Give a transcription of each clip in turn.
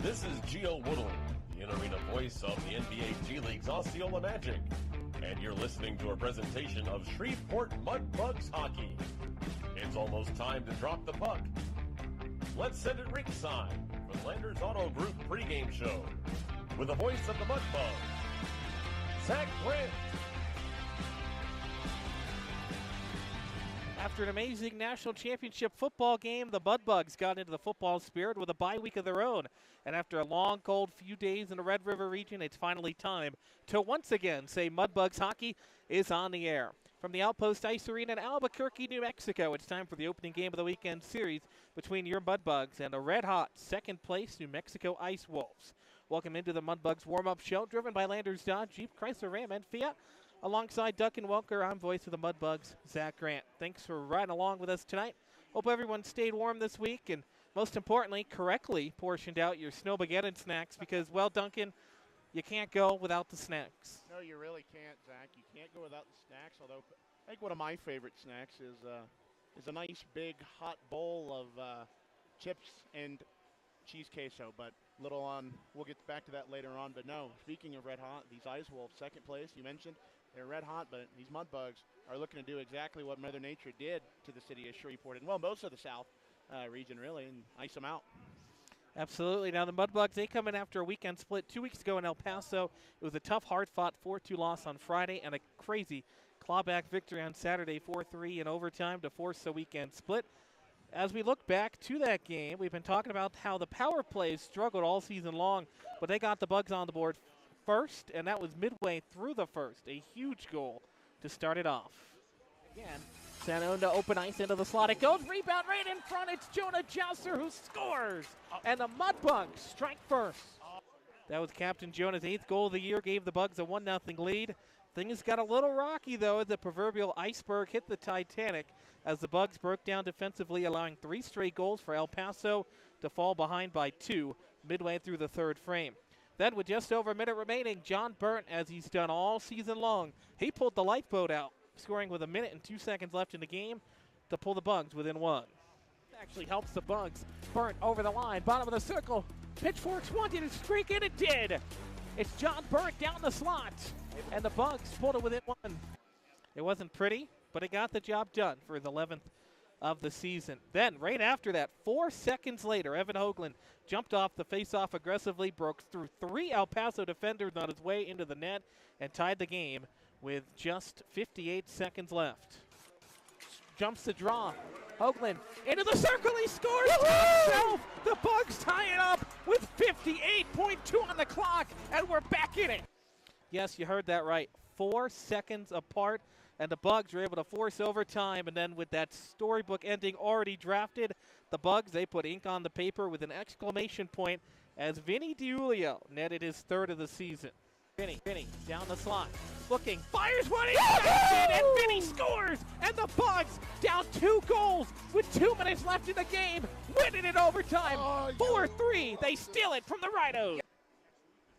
This is Gio Woodley, the in-arena voice of the NBA G League's Osceola Magic. And you're listening to a presentation of Shreveport Mudbugs Hockey. It's almost time to drop the puck. Let's send it ringside for the Landers Auto Group pregame show with the voice of the Mudbugs, Zach Grant. After an amazing national championship football game, the Mudbugs got into the football spirit with a bye week of their own. And after a long, cold few days in the Red River region, it's finally time to once again say Mudbugs hockey is on the air. From the Outpost Ice Arena in Albuquerque, New Mexico, it's time for the opening game of the weekend series between your Mudbugs and the red-hot second-place New Mexico Ice Wolves. Welcome into the Mudbugs warm-up show, driven by Landers Dodge, Jeep, Chrysler, Ram, and Fiat. Alongside Duncan Welker, I'm voice of the Mudbugs, Zach Grant. Thanks for riding along with us tonight. Hope everyone stayed warm this week and, most importantly, correctly portioned out your Snowmageddon snacks because, well, Duncan, you can't go without the snacks. No, you really can't, Zach. You can't go without the snacks, although I think one of my favorite snacks is a nice big hot bowl of chips and cheese queso, but little on, we'll get back to that later on. But no, speaking of red hot, these Ice Wolves, second place, you mentioned, they're red hot, but these Mudbugs are looking to do exactly what Mother Nature did to the city of Shreveport, and well, most of the South region really, and ice them out. Absolutely. Now the Mudbugs, they come in after a weekend split 2 weeks ago in El Paso. It was a tough, hard-fought 4-2 loss on Friday and a crazy clawback victory on Saturday, 4-3 in overtime to force the weekend split. As we look back to that game, we've been talking about how the power plays struggled all season long, but they got the Bugs on the board first, and that was midway through the first. A huge goal to start it off. Again, Santa to open ice into the slot. It goes, rebound right in front. It's Jonah Jouser who scores, and the Mudbugs strike first. That was Captain Jonah's 8th goal of the year, gave the Bugs a 1-0 lead. Things got a little rocky, though, as the proverbial iceberg hit the Titanic as the Bugs broke down defensively, allowing 3 straight goals for El Paso to fall behind by 2 midway through the third frame. Then, with just over a minute remaining, John Burnt, as he's done all season long, he pulled the lifeboat out, scoring with 1 minute and 2 seconds left in the game to pull the Bugs within 1. Actually helps the Bugs. Burnt over the line, bottom of the circle. Pitchforks wanted to streak, and it did. It's John Burnt down the slot, and the Bugs pulled it within 1. It wasn't pretty, but it got the job done for his 11th of the season. Then, right after that, 4 seconds later, Evan Hoagland jumped off the faceoff aggressively, broke through 3 El Paso defenders on his way into the net, and tied the game with just 58 seconds left. Jumps the draw. Hoagland into the circle. He scores himself. The Bugs tie it up with 58.2 on the clock, and we're back in it. Yes, you heard that right. 4 seconds apart, and the Bugs were able to force overtime. And then with that storybook ending already drafted, the Bugs, they put ink on the paper with an exclamation point as Vinny DiUlio netted his 3rd of the season. Vinny down the slot, looking, fires one, and Vinny scores, and the Bugs down 2 goals with 2 minutes left in the game, winning it overtime, 4-3. They steal it from the Rhinos.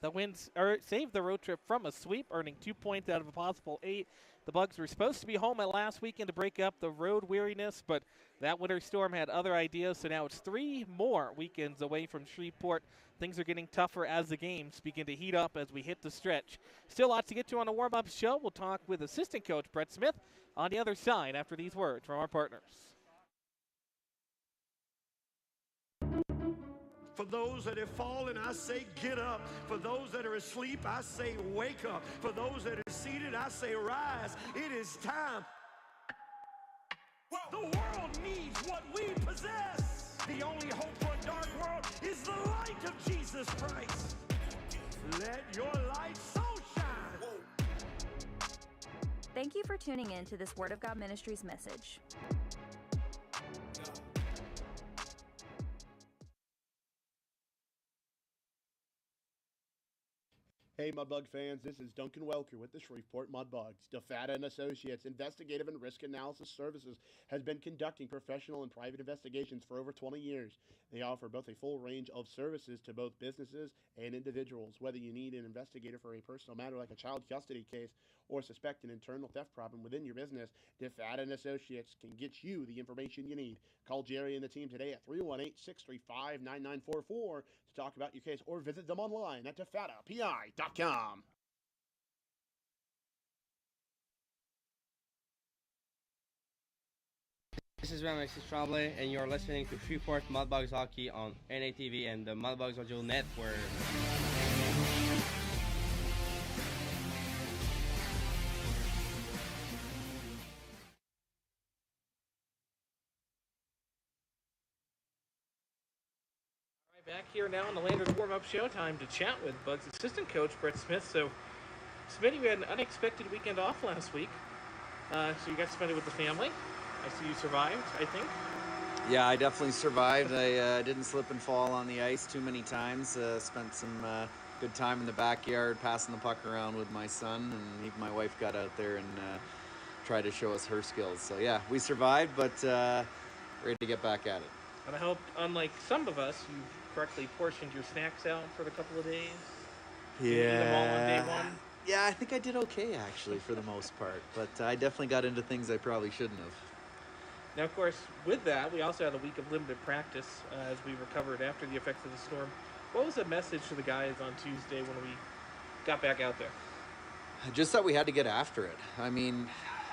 The wins saved the road trip from a sweep, earning 2 points out of a possible 8. The Bugs were supposed to be home at last weekend to break up the road weariness, but that winter storm had other ideas, so now it's 3 more weekends away from Shreveport. Things are getting tougher as the games begin to heat up as we hit the stretch. Still lots to get to on the warm-up show. We'll talk with assistant coach Brett Smith on the other side after these words from our partners. For those that have fallen, I say get up. For those that are asleep, I say wake up. For those that are seated, I say rise. It is time. The world needs what we possess. The only hope for a dark world is the light of Jesus Christ. Let your light so shine. Thank you for tuning in to this Word of God Ministries message. Hey Mudbug fans, this is Duncan Welker with the Shreveport Mudbugs. DeFata & Associates Investigative and Risk Analysis Services has been conducting professional and private investigations for over 20 years. They offer both a full range of services to both businesses and individuals. Whether you need an investigator for a personal matter like a child custody case or suspect an internal theft problem within your business, DeFata & Associates can get you the information you need. Call Jerry and the team today at 318-635-9944 to talk about your case or visit them online at tefatapi.com. This is Alexis Tremblay, and you're listening to Shreveport Mudbugs Hockey on NATV and the Mudbugs Audio Network. Back here now on the Landers warm-up show, time to chat with Bugs assistant coach Brett Smith. So, Smitty, we had an unexpected weekend off last week, so you got to spend it with the family. I see you survived, I think. Yeah, I definitely survived. I didn't slip and fall on the ice too many times. Spent some good time in the backyard passing the puck around with my son, and even my wife got out there and tried to show us her skills. So yeah, we survived, but ready to get back at it. And I hope, unlike some of us, you've correctly portioned your snacks out for the couple of days. Yeah. Did you eat them all on day one? Yeah, I think I did okay actually for the most part, but I definitely got into things I probably shouldn't have. Now, of course, with that, we also had a week of limited practice as we recovered after the effects of the storm. What was the message to the guys on Tuesday when we got back out there? Just that we had to get after it. I mean,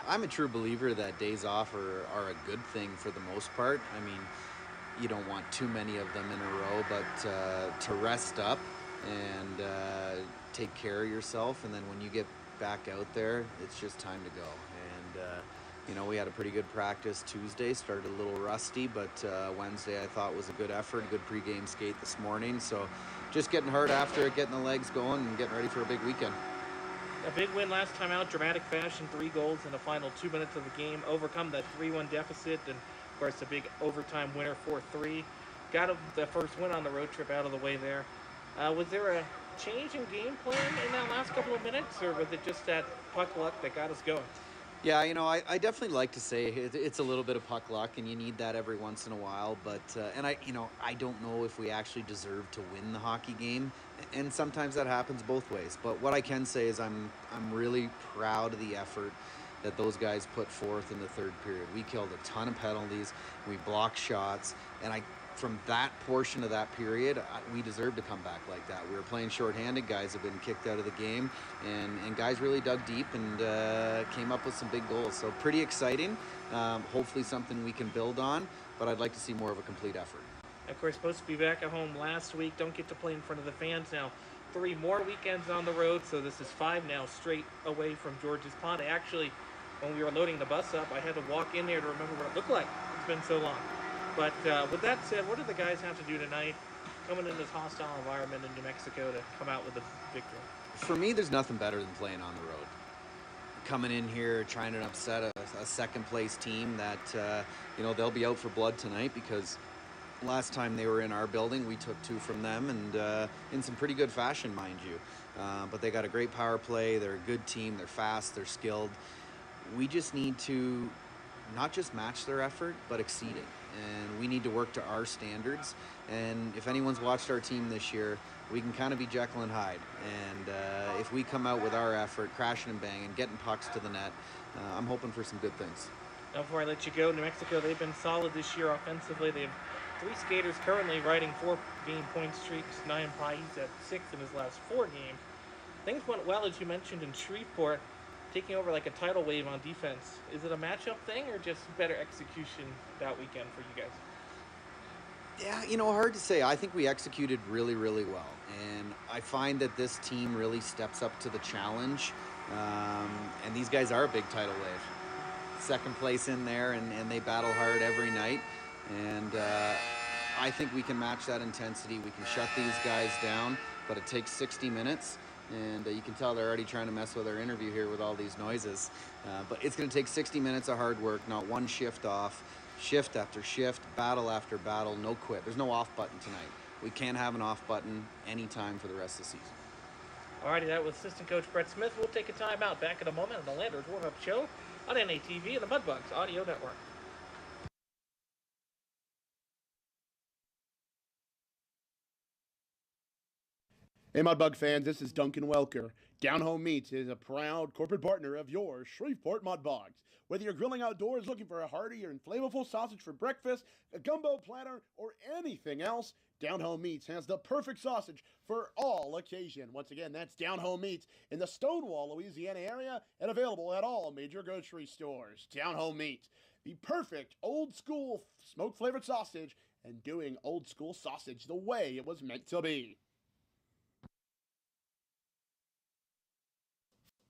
I'm a true believer that days off are a good thing for the most part. I mean, you don't want too many of them in a row, but to rest up and take care of yourself, and then when you get back out there, it's just time to go. And you know, we had a pretty good practice Tuesday, started a little rusty, but Wednesday I thought was a good effort, good pregame skate this morning. So just getting hard after it, getting the legs going, and getting ready for a big weekend. A big win last time out, dramatic fashion, 3 goals in the final 2 minutes of the game, overcome that 3-1 deficit, and of course a big overtime winner 4-3. Got the first win on the road trip out of the way there. Was there a change in game plan in that last couple of minutes, or was it just that puck luck that got us going? Yeah, you know, I definitely like to say it's a little bit of puck luck, and you need that every once in a while. But and I don't know if we actually deserve to win the hockey game, and sometimes that happens both ways. But what I can say is I'm really proud of the effort that those guys put forth in the third period. We killed a ton of penalties, we blocked shots, and from that portion of that period, we deserve to come back like that. We were playing shorthanded, guys have been kicked out of the game, and guys really dug deep and came up with some big goals. So pretty exciting, hopefully something we can build on, but I'd like to see more of a complete effort. Of course, supposed to be back at home last week, don't get to play in front of the fans now. 3 more weekends on the road, so this is 5 now straight away from George's Pond. Actually, when we were loading the bus up, I had to walk in there to remember what it looked like. It's been so long. But with that said, what do the guys have to do tonight, coming in this hostile environment in New Mexico, to come out with a victory? For me, there's nothing better than playing on the road. Coming in here, trying to upset a second-place team that, they'll be out for blood tonight, because last time they were in our building, we took 2 from them, and in some pretty good fashion, mind you. But they got a great power play. They're a good team. They're fast. They're skilled. We just need to not just match their effort, but exceed it. And we need to work to our standards. And if anyone's watched our team this year, we can kind of be Jekyll and Hyde. And if we come out with our effort, crashing and banging, getting pucks to the net, I'm hoping for some good things. Now, before I let you go, New Mexico, they've been solid this year offensively. They have 3 skaters currently riding 4-game point streaks. Nian Pai's at 6 in his last 4 games. Things went well, as you mentioned, in Shreveport, taking over like a tidal wave on defense. Is it a matchup thing or just better execution that weekend for you guys? Yeah, hard to say. I think we executed really, really well. And I find that this team really steps up to the challenge. And these guys are a big tidal wave. Second place in there, and they battle hard every night. And I think we can match that intensity. We can shut these guys down, but it takes 60 minutes. And you can tell they're already trying to mess with our interview here with all these noises. But it's going to take 60 minutes of hard work, not one shift off, shift after shift, battle after battle, no quit. There's no off button tonight. We can't have an off button anytime for the rest of the season. Alrighty, that was assistant coach Brett Smith. We'll take a timeout. Back in a moment on the Landers warm-up show on NATV and the Mudbugs Audio Network. Hey, Mudbug fans, this is Duncan Welker. Down Home Meats is a proud corporate partner of your Shreveport Mudbugs. Whether you're grilling outdoors looking for a hearty or flavorful sausage for breakfast, a gumbo platter, or anything else, Down Home Meats has the perfect sausage for all occasion. Once again, that's Down Home Meats in the Stonewall, Louisiana area and available at all major grocery stores. Down Home Meats, the perfect old school smoke flavored sausage and doing old school sausage the way it was meant to be.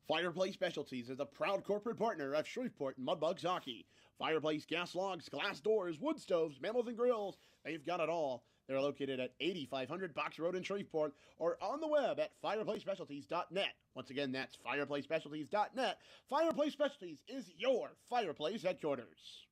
Fireplace Specialties is a proud corporate partner of Shreveport Mudbugs Hockey. Fireplace gas logs, glass doors, wood stoves, mantlets and grills, they've got it all. They're located at 8500 Box Road in Shreveport or on the web at fireplacespecialties.net. Once again, that's fireplacespecialties.net. Fireplace Specialties is your fireplace headquarters.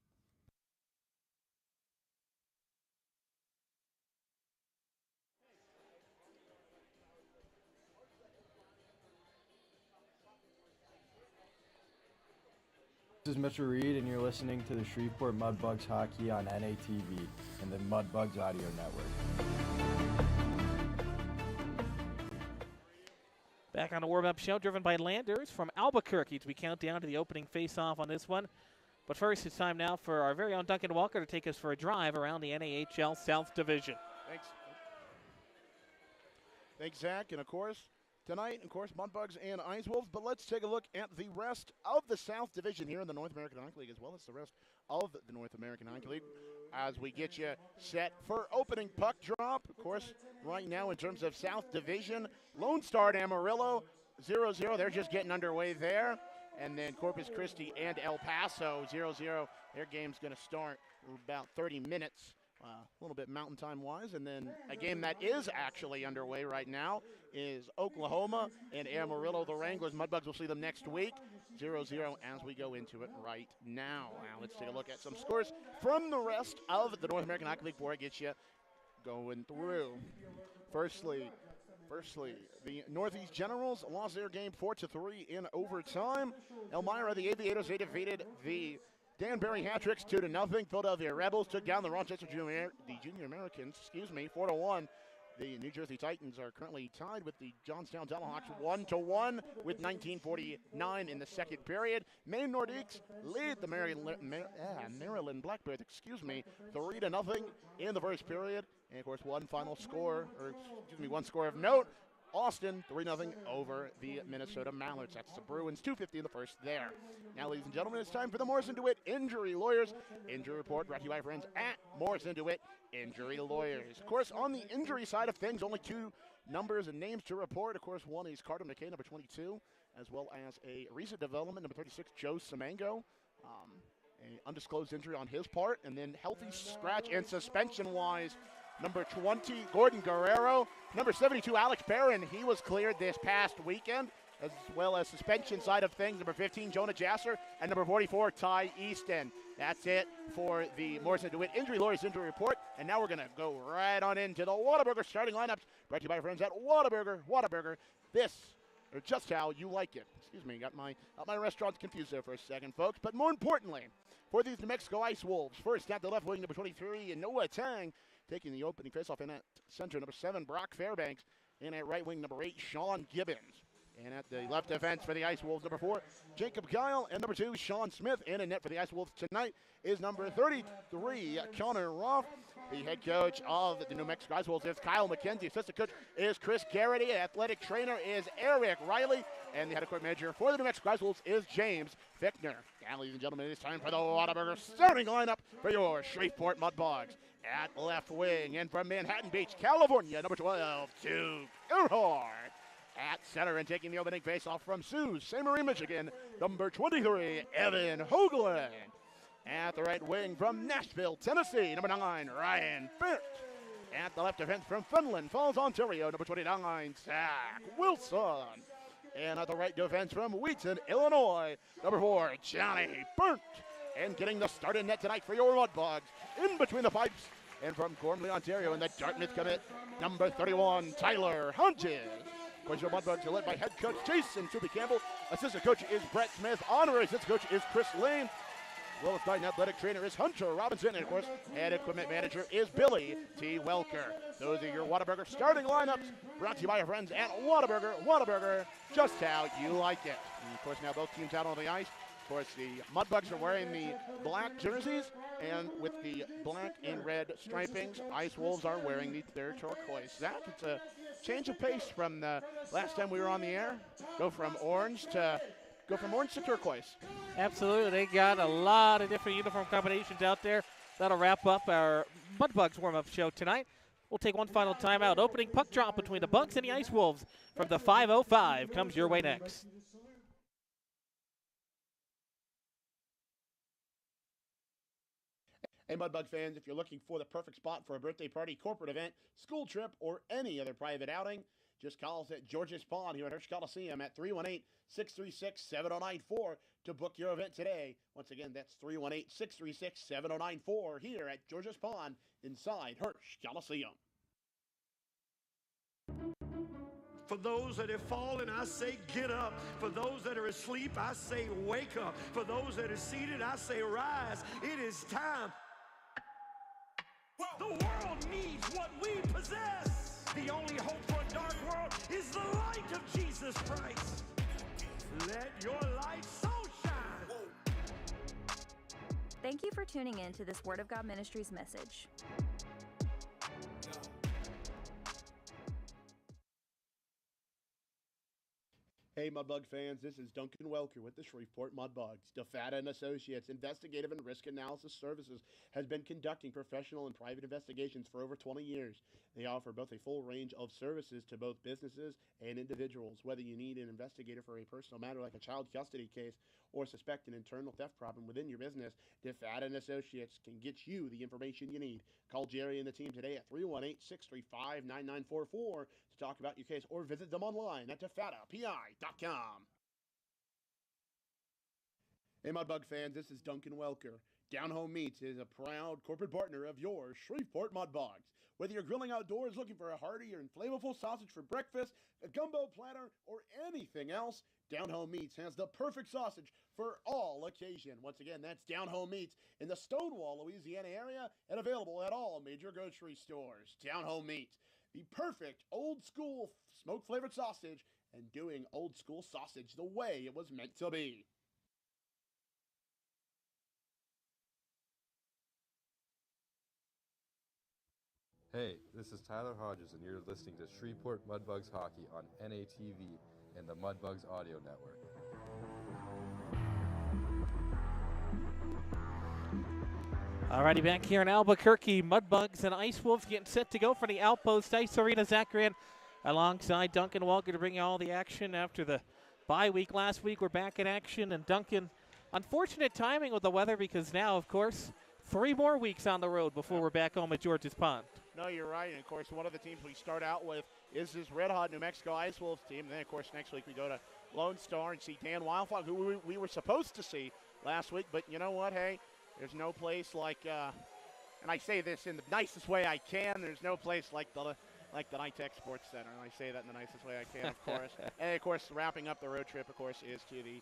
This is Mitchell Reed, and you're listening to the Shreveport Mudbugs Hockey on NATV and the Mudbugs Audio Network. Back on the warm-up show, driven by Landers from Albuquerque as we count down to the opening face-off on this one. But first, it's time now for our very own Duncan Walker to take us for a drive around the NAHL South Division. Thanks, Zach. And, of course, tonight, Mudbugs and Ice Wolves. But let's take a look at the rest of the South Division here in the North American Hockey League, as well as the rest of the North American Hockey League, as we get you set for opening puck drop. Of course, right now in terms of South Division, Lone Star and Amarillo, 0-0. They're just getting underway there. And then Corpus Christi and El Paso, 0-0. Their game's going to start in about 30 minutes. A little bit mountain time-wise. And then a game that is actually underway right now is Oklahoma and Amarillo, the Wranglers. Mudbugs will see them next week, 0-0 as we go into it right now. Now let's take a look at some scores from the rest of the North American Hockey League before I get you going through. Firstly, the Northeast Generals lost their game 4-3 in overtime. Elmira, the Aviators, they defeated the Danbury Hat-Tricks 2-0. Philadelphia Rebels took down the Rochester Junior Americans, 4-1. The New Jersey Titans are currently tied with the Johnstown Tomahawks 1-1 with 19:49 in the second period. Maine Nordiques lead the Maryland Blackbirds, 3-0 in the first period. And of course, one score of note. Austin 3-0 over the Minnesota Mallards. That's the Bruins, 2:50 in the first there. Now, ladies and gentlemen, it's time for the Morrison DeWitt Injury Lawyers Injury Report, brought to you by friends at Morrison DeWitt Injury Lawyers. Of course, on the injury side of things, only two numbers and names to report. Of course, one is Carter McKay, number 22, as well as a recent development, number 36, Joe Semango. An undisclosed injury on his part, and then healthy scratch and suspension-wise, number 20, Gordon Guerrero. Number 72, Alex Barron. He was cleared this past weekend, as well as suspension side of things. Number 15, Jonah Jasser. And number 44, Ty Easton. That's it for the Morrison DeWitt Injury Lawyers Injury Report. And now we're going to go right on into the Whataburger starting lineups, brought to you by friends at Whataburger. Whataburger, this, or just how you like it. Got my restaurants confused there for a second, folks. But more importantly, for these New Mexico Ice Wolves, first at the left wing, number 23, Noah Tang. Taking the opening faceoff in at center, number 7, Brock Fairbanks. And at right wing, number 8, Sean Gibbons. And at the left defense for the Ice Wolves, number 4, Jacob Kyle. And number 2, Sean Smith. And in net for the Ice Wolves tonight is number 33, Connor Roth. The head coach of the New Mexico Ice Wolves is Kyle McKenzie. Assistant coach is Chris Garrity. Athletic trainer is Eric Riley. And the head court manager for the New Mexico Ice Wolves is James Fickner. Now, ladies and gentlemen, it's time for the Whataburger starting lineup for your Shreveport Mudbugs. At left wing, and from Manhattan Beach, California, number 12, Duke Earhart. At center and taking the opening faceoff from Sault Ste. Marie, Michigan, number 23, Evan Hoagland. At the right wing from Nashville, Tennessee, number 9, Ryan Bent. At the left defense from Finland Falls, Ontario, number 29, Zach Wilson. And at the right defense from Wheaton, Illinois, number 4, Johnny Burnt. And getting the start in net tonight for your Mudbugs, in between the pipes, and from Gormley, Ontario, in the Dartmouth commit, number 31, Tyler Hunches. Of course, your Mudbugs are led by head coach Jason Tooby Campbell. Assistant coach is Brett Smith. Honorary assistant coach is Chris Lane. Well, as night athletic trainer is Hunter Robinson. And, of course, head equipment manager is Billy T. Welker. Those are your Whataburger starting lineups, brought to you by our friends at Whataburger. Whataburger, just how you like it. And, of course, now both teams out on the ice Of course, the Mudbugs are wearing the black jerseys, and with the black and red stripings, Ice Wolves are wearing their turquoise. Zach, it's a change of pace from the last time we were on the air. Go from orange to turquoise. Absolutely. They got a lot of different uniform combinations out there. That'll wrap up our Mudbugs warm-up show tonight. We'll take one final timeout. Opening puck drop between the Bugs and the Ice Wolves from the 5:05 comes your way next. Hey, Mudbug fans, if you're looking for the perfect spot for a birthday party, corporate event, school trip, or any other private outing, just call us at George's Pond here at Hirsch Coliseum at 318-636-7094 to book your event today. Once again, that's 318-636-7094 here at George's Pond inside Hirsch Coliseum. For those that have fallen, I say get up. For those that are asleep, I say wake up. For those that are seated, I say rise. It is time. The world needs what we possess. The only hope for a dark world is the light of Jesus Christ. Let your light so shine. Thank you for tuning in to this Word of God Ministries message. Hey, Mudbug fans, this is Duncan Welker with the Shreveport Mudbugs. DeFata and Associates Investigative and Risk Analysis Services has been conducting professional and private investigations for over 20 years. They offer both a full range of services to both businesses and individuals. Whether you need an investigator for a personal matter like a child custody case or suspect an internal theft problem within your business, DeFata and Associates can get you the information you need. Call Jerry and the team today at 318-635-9944 to talk about your case or visit them online at defatapi.com. Hey, Mudbug fans, this is Duncan Welker. Down Home Meats is a proud corporate partner of your Shreveport Mudbugs. Whether you're grilling outdoors looking for a hearty or flavorful sausage for breakfast, a gumbo platter, or anything else, Down Home Meats has the perfect sausage for all occasion. Once again, that's Down Home Meats in the Stonewall, Louisiana area and available at all major grocery stores. Down Home Meats, the perfect old school smoke flavored sausage and doing old school sausage the way it was meant to be. Hey, this is Tyler Hodges, and you're listening to Shreveport Mudbugs Hockey on NATV and the Mudbugs Audio Network. Alrighty, back here in Albuquerque, Mudbugs and Ice Wolves getting set to go for the Outpost Ice Arena. Zach Grant alongside Duncan Walker to bring you all the action after the bye week last week. We're back in action, and Duncan, unfortunate timing with the weather because now, of course, 3 more weeks on the road before we're back home at George's Pond. No, you're right. And, of course, one of the teams we start out with is this red-hot New Mexico Ice Wolves team. And then, of course, next week we go to Lone Star and see Dan Wildfog, who we were supposed to see last week. But you know what? Hey, there's no place like, and I say this in the nicest way I can, there's no place like the NITEC Sports Center. And I say that in the nicest way I can, of course. And, of course, wrapping up the road trip, of course, is to the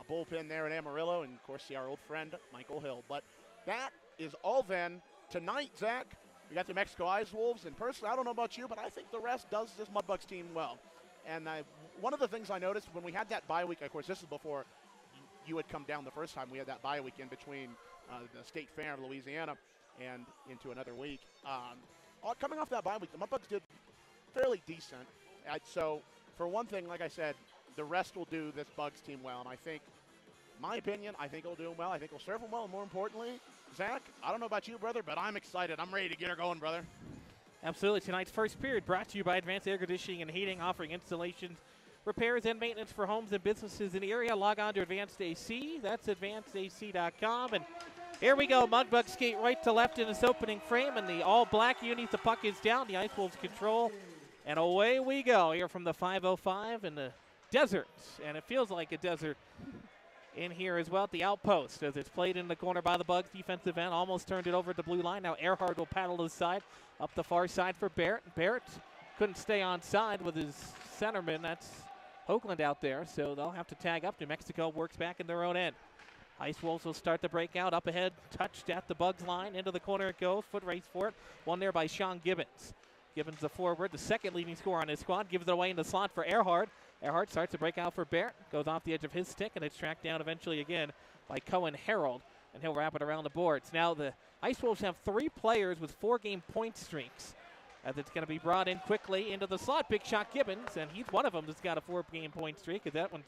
bullpen there at Amarillo and, of course, see our old friend Michael Hill. But that is all then. Tonight, Zach, we got the Mexico Ice Wolves, and personally, I don't know about you, but I think the rest does this Mudbugs team well. And one of the things I noticed when we had that bye week, of course, this is before you had come down the first time. We had that bye week in between the State Fair of Louisiana and into another week. Coming off that bye week, the Mudbugs did fairly decent. So, for one thing, like I said, the rest will do this Bugs team well, and I think, my opinion, I think it'll do them well. I think it'll serve them well, and more importantly, Zach, I don't know about you, brother, but I'm excited. I'm ready to get her going, brother. Absolutely. Tonight's first period brought to you by Advanced Air Conditioning and Heating, offering installations, repairs, and maintenance for homes and businesses in the area. Log on to Advanced AC. That's advancedac.com. And here we go. Mudbugs skate right to left in this opening frame, and the all-black unis, the puck is down. The Ice Wolves control, and away we go here from the 5:05 in the desert, and it feels like a desert in here as well at the Outpost as it's played in the corner by the Bugs. Defensive end almost turned it over at the blue line. Now Earhart will paddle to the side, up the far side for Barrett. Barrett couldn't stay on side with his centerman. That's Hoagland out there, so they'll have to tag up. New Mexico works back in their own end. Ice Wolves will start the breakout up ahead, touched at the Bugs line. Into the corner it goes. Foot race for it. One there by Sean Gibbons. Gibbons the forward, the second leading scorer on his squad, gives it away in the slot for Earhart. Earhart starts to break out for Barrett. Goes off the edge of his stick, and it's tracked down eventually again by Cohen Harold, and he'll wrap it around the boards. Now the Ice Wolves have 3 players with 4-game point streaks, as it's going to be brought in quickly into the slot. Big shot Gibbons, and he's one of them that's got a 4-game point streak, as that one's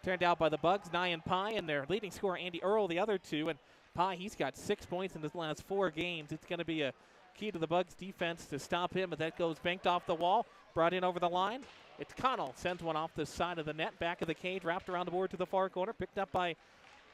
turned out by the Bugs, Nye and Pye, and their leading scorer Andy Earl, the other 2. And Pye, he's got 6 points in his last 4 games. It's going to be a key to the Bugs' defense to stop him, but that goes banked off the wall, brought in over the line. It's Connell, sends one off the side of the net, back of the cage, wrapped around the board to the far corner, picked up by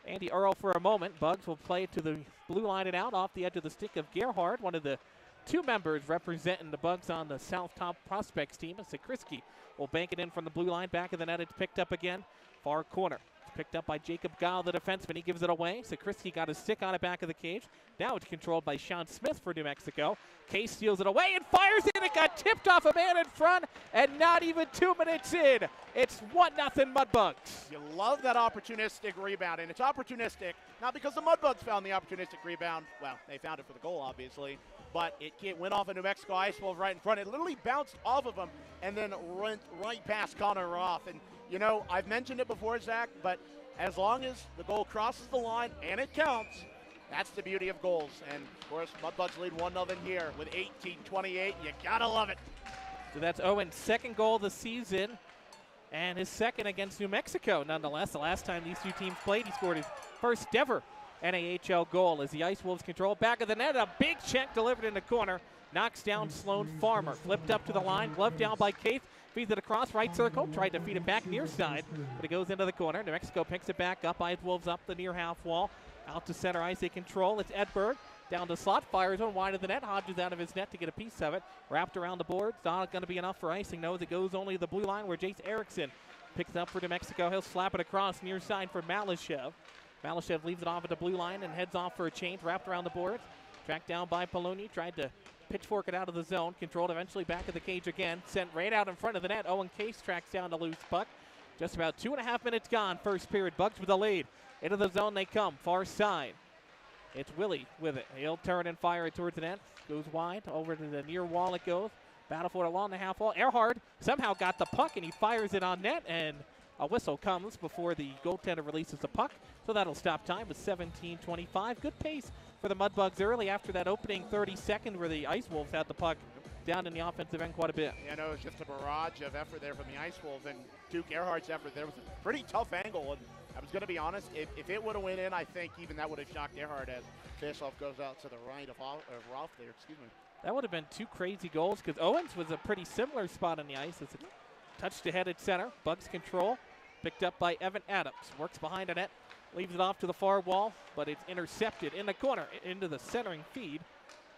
Andy Earl for a moment. Bugs will play it to the blue line and out off the edge of the stick of Gerhard, one of the 2 members representing the Bugs on the South Top Prospects team. And Sakrisky will bank it in from the blue line, back of the net. It's picked up again, far corner. It's picked up by Jacob Guile, the defenseman. He gives it away. Sakrisky got his stick on it, back of the cage. Now it's controlled by Sean Smith for New Mexico. Case steals it away and fires it. It got tipped off a man in front, and not even 2 minutes in, it's 1-0 Mudbugs. You love that opportunistic rebound, and it's opportunistic not because the Mudbugs found the opportunistic rebound. Well, they found it for the goal, obviously, but it went off a New Mexico Ice Wolf right in front. It literally bounced off of him and then went right past Connor Roth. And, you know, I've mentioned it before, Zach, but as long as the goal crosses the line and it counts, that's the beauty of goals. And, of course, Mudbugs lead 1-0 here with 18:28. You gotta love it. So that's Owen's second goal of the season, and his second against New Mexico, nonetheless. The last time these 2 teams played, he scored his first ever NAHL goal as the Ice Wolves control back of the net. A big check delivered in the corner. Knocks down Sloan Farmer. Flipped up to the line. Gloved down by Keith. Feeds it across right circle. Tried to feed it back near side, but it goes into the corner. New Mexico picks it back up. Ice Wolves up the near half wall. Out to center ice. They control. It's Edberg. Down to slot. Fires one wide of the net. Hodges out of his net to get a piece of it. Wrapped around the boards. Not going to be enough for icing. Knows it goes only to the blue line where Jace Erickson picks it up for New Mexico. He'll slap it across near side for Malashev. Malashev leaves it off at the blue line and heads off for a change. Wrapped around the boards. Tracked down by Poloni. Tried to pitchfork it out of the zone. Controlled eventually back of the cage again. Sent right out in front of the net. Owen Case tracks down the loose puck. Just about 2.5 minutes gone. First period. Bugs with the lead. Into the zone they come. Far side. It's Willie with it. He'll turn and fire it towards the net. Goes wide. Over to the near wall it goes. Battle for it along the half wall. Earhart somehow got the puck and he fires it on net, and a whistle comes before the goaltender releases the puck. So that'll stop time with 17:25. Good pace for the Mudbugs early after that opening 30 seconds where the Ice Wolves had the puck down in the offensive end quite a bit. You know, it was just a barrage of effort there from the Ice Wolves, and Duke Earhart's effort there was a pretty tough angle. And I was going to be honest, if it would have went in, I think even that would have shocked Earhart as faceoff goes out to the right of Rolf there. Excuse me. That would have been 2 crazy goals because Owens was a pretty similar spot on the ice. As it touched ahead at center. Bugs control. Picked up by Evan Adams. Works behind the net. Leaves it off to the far wall, but it's intercepted in the corner into the centering feed.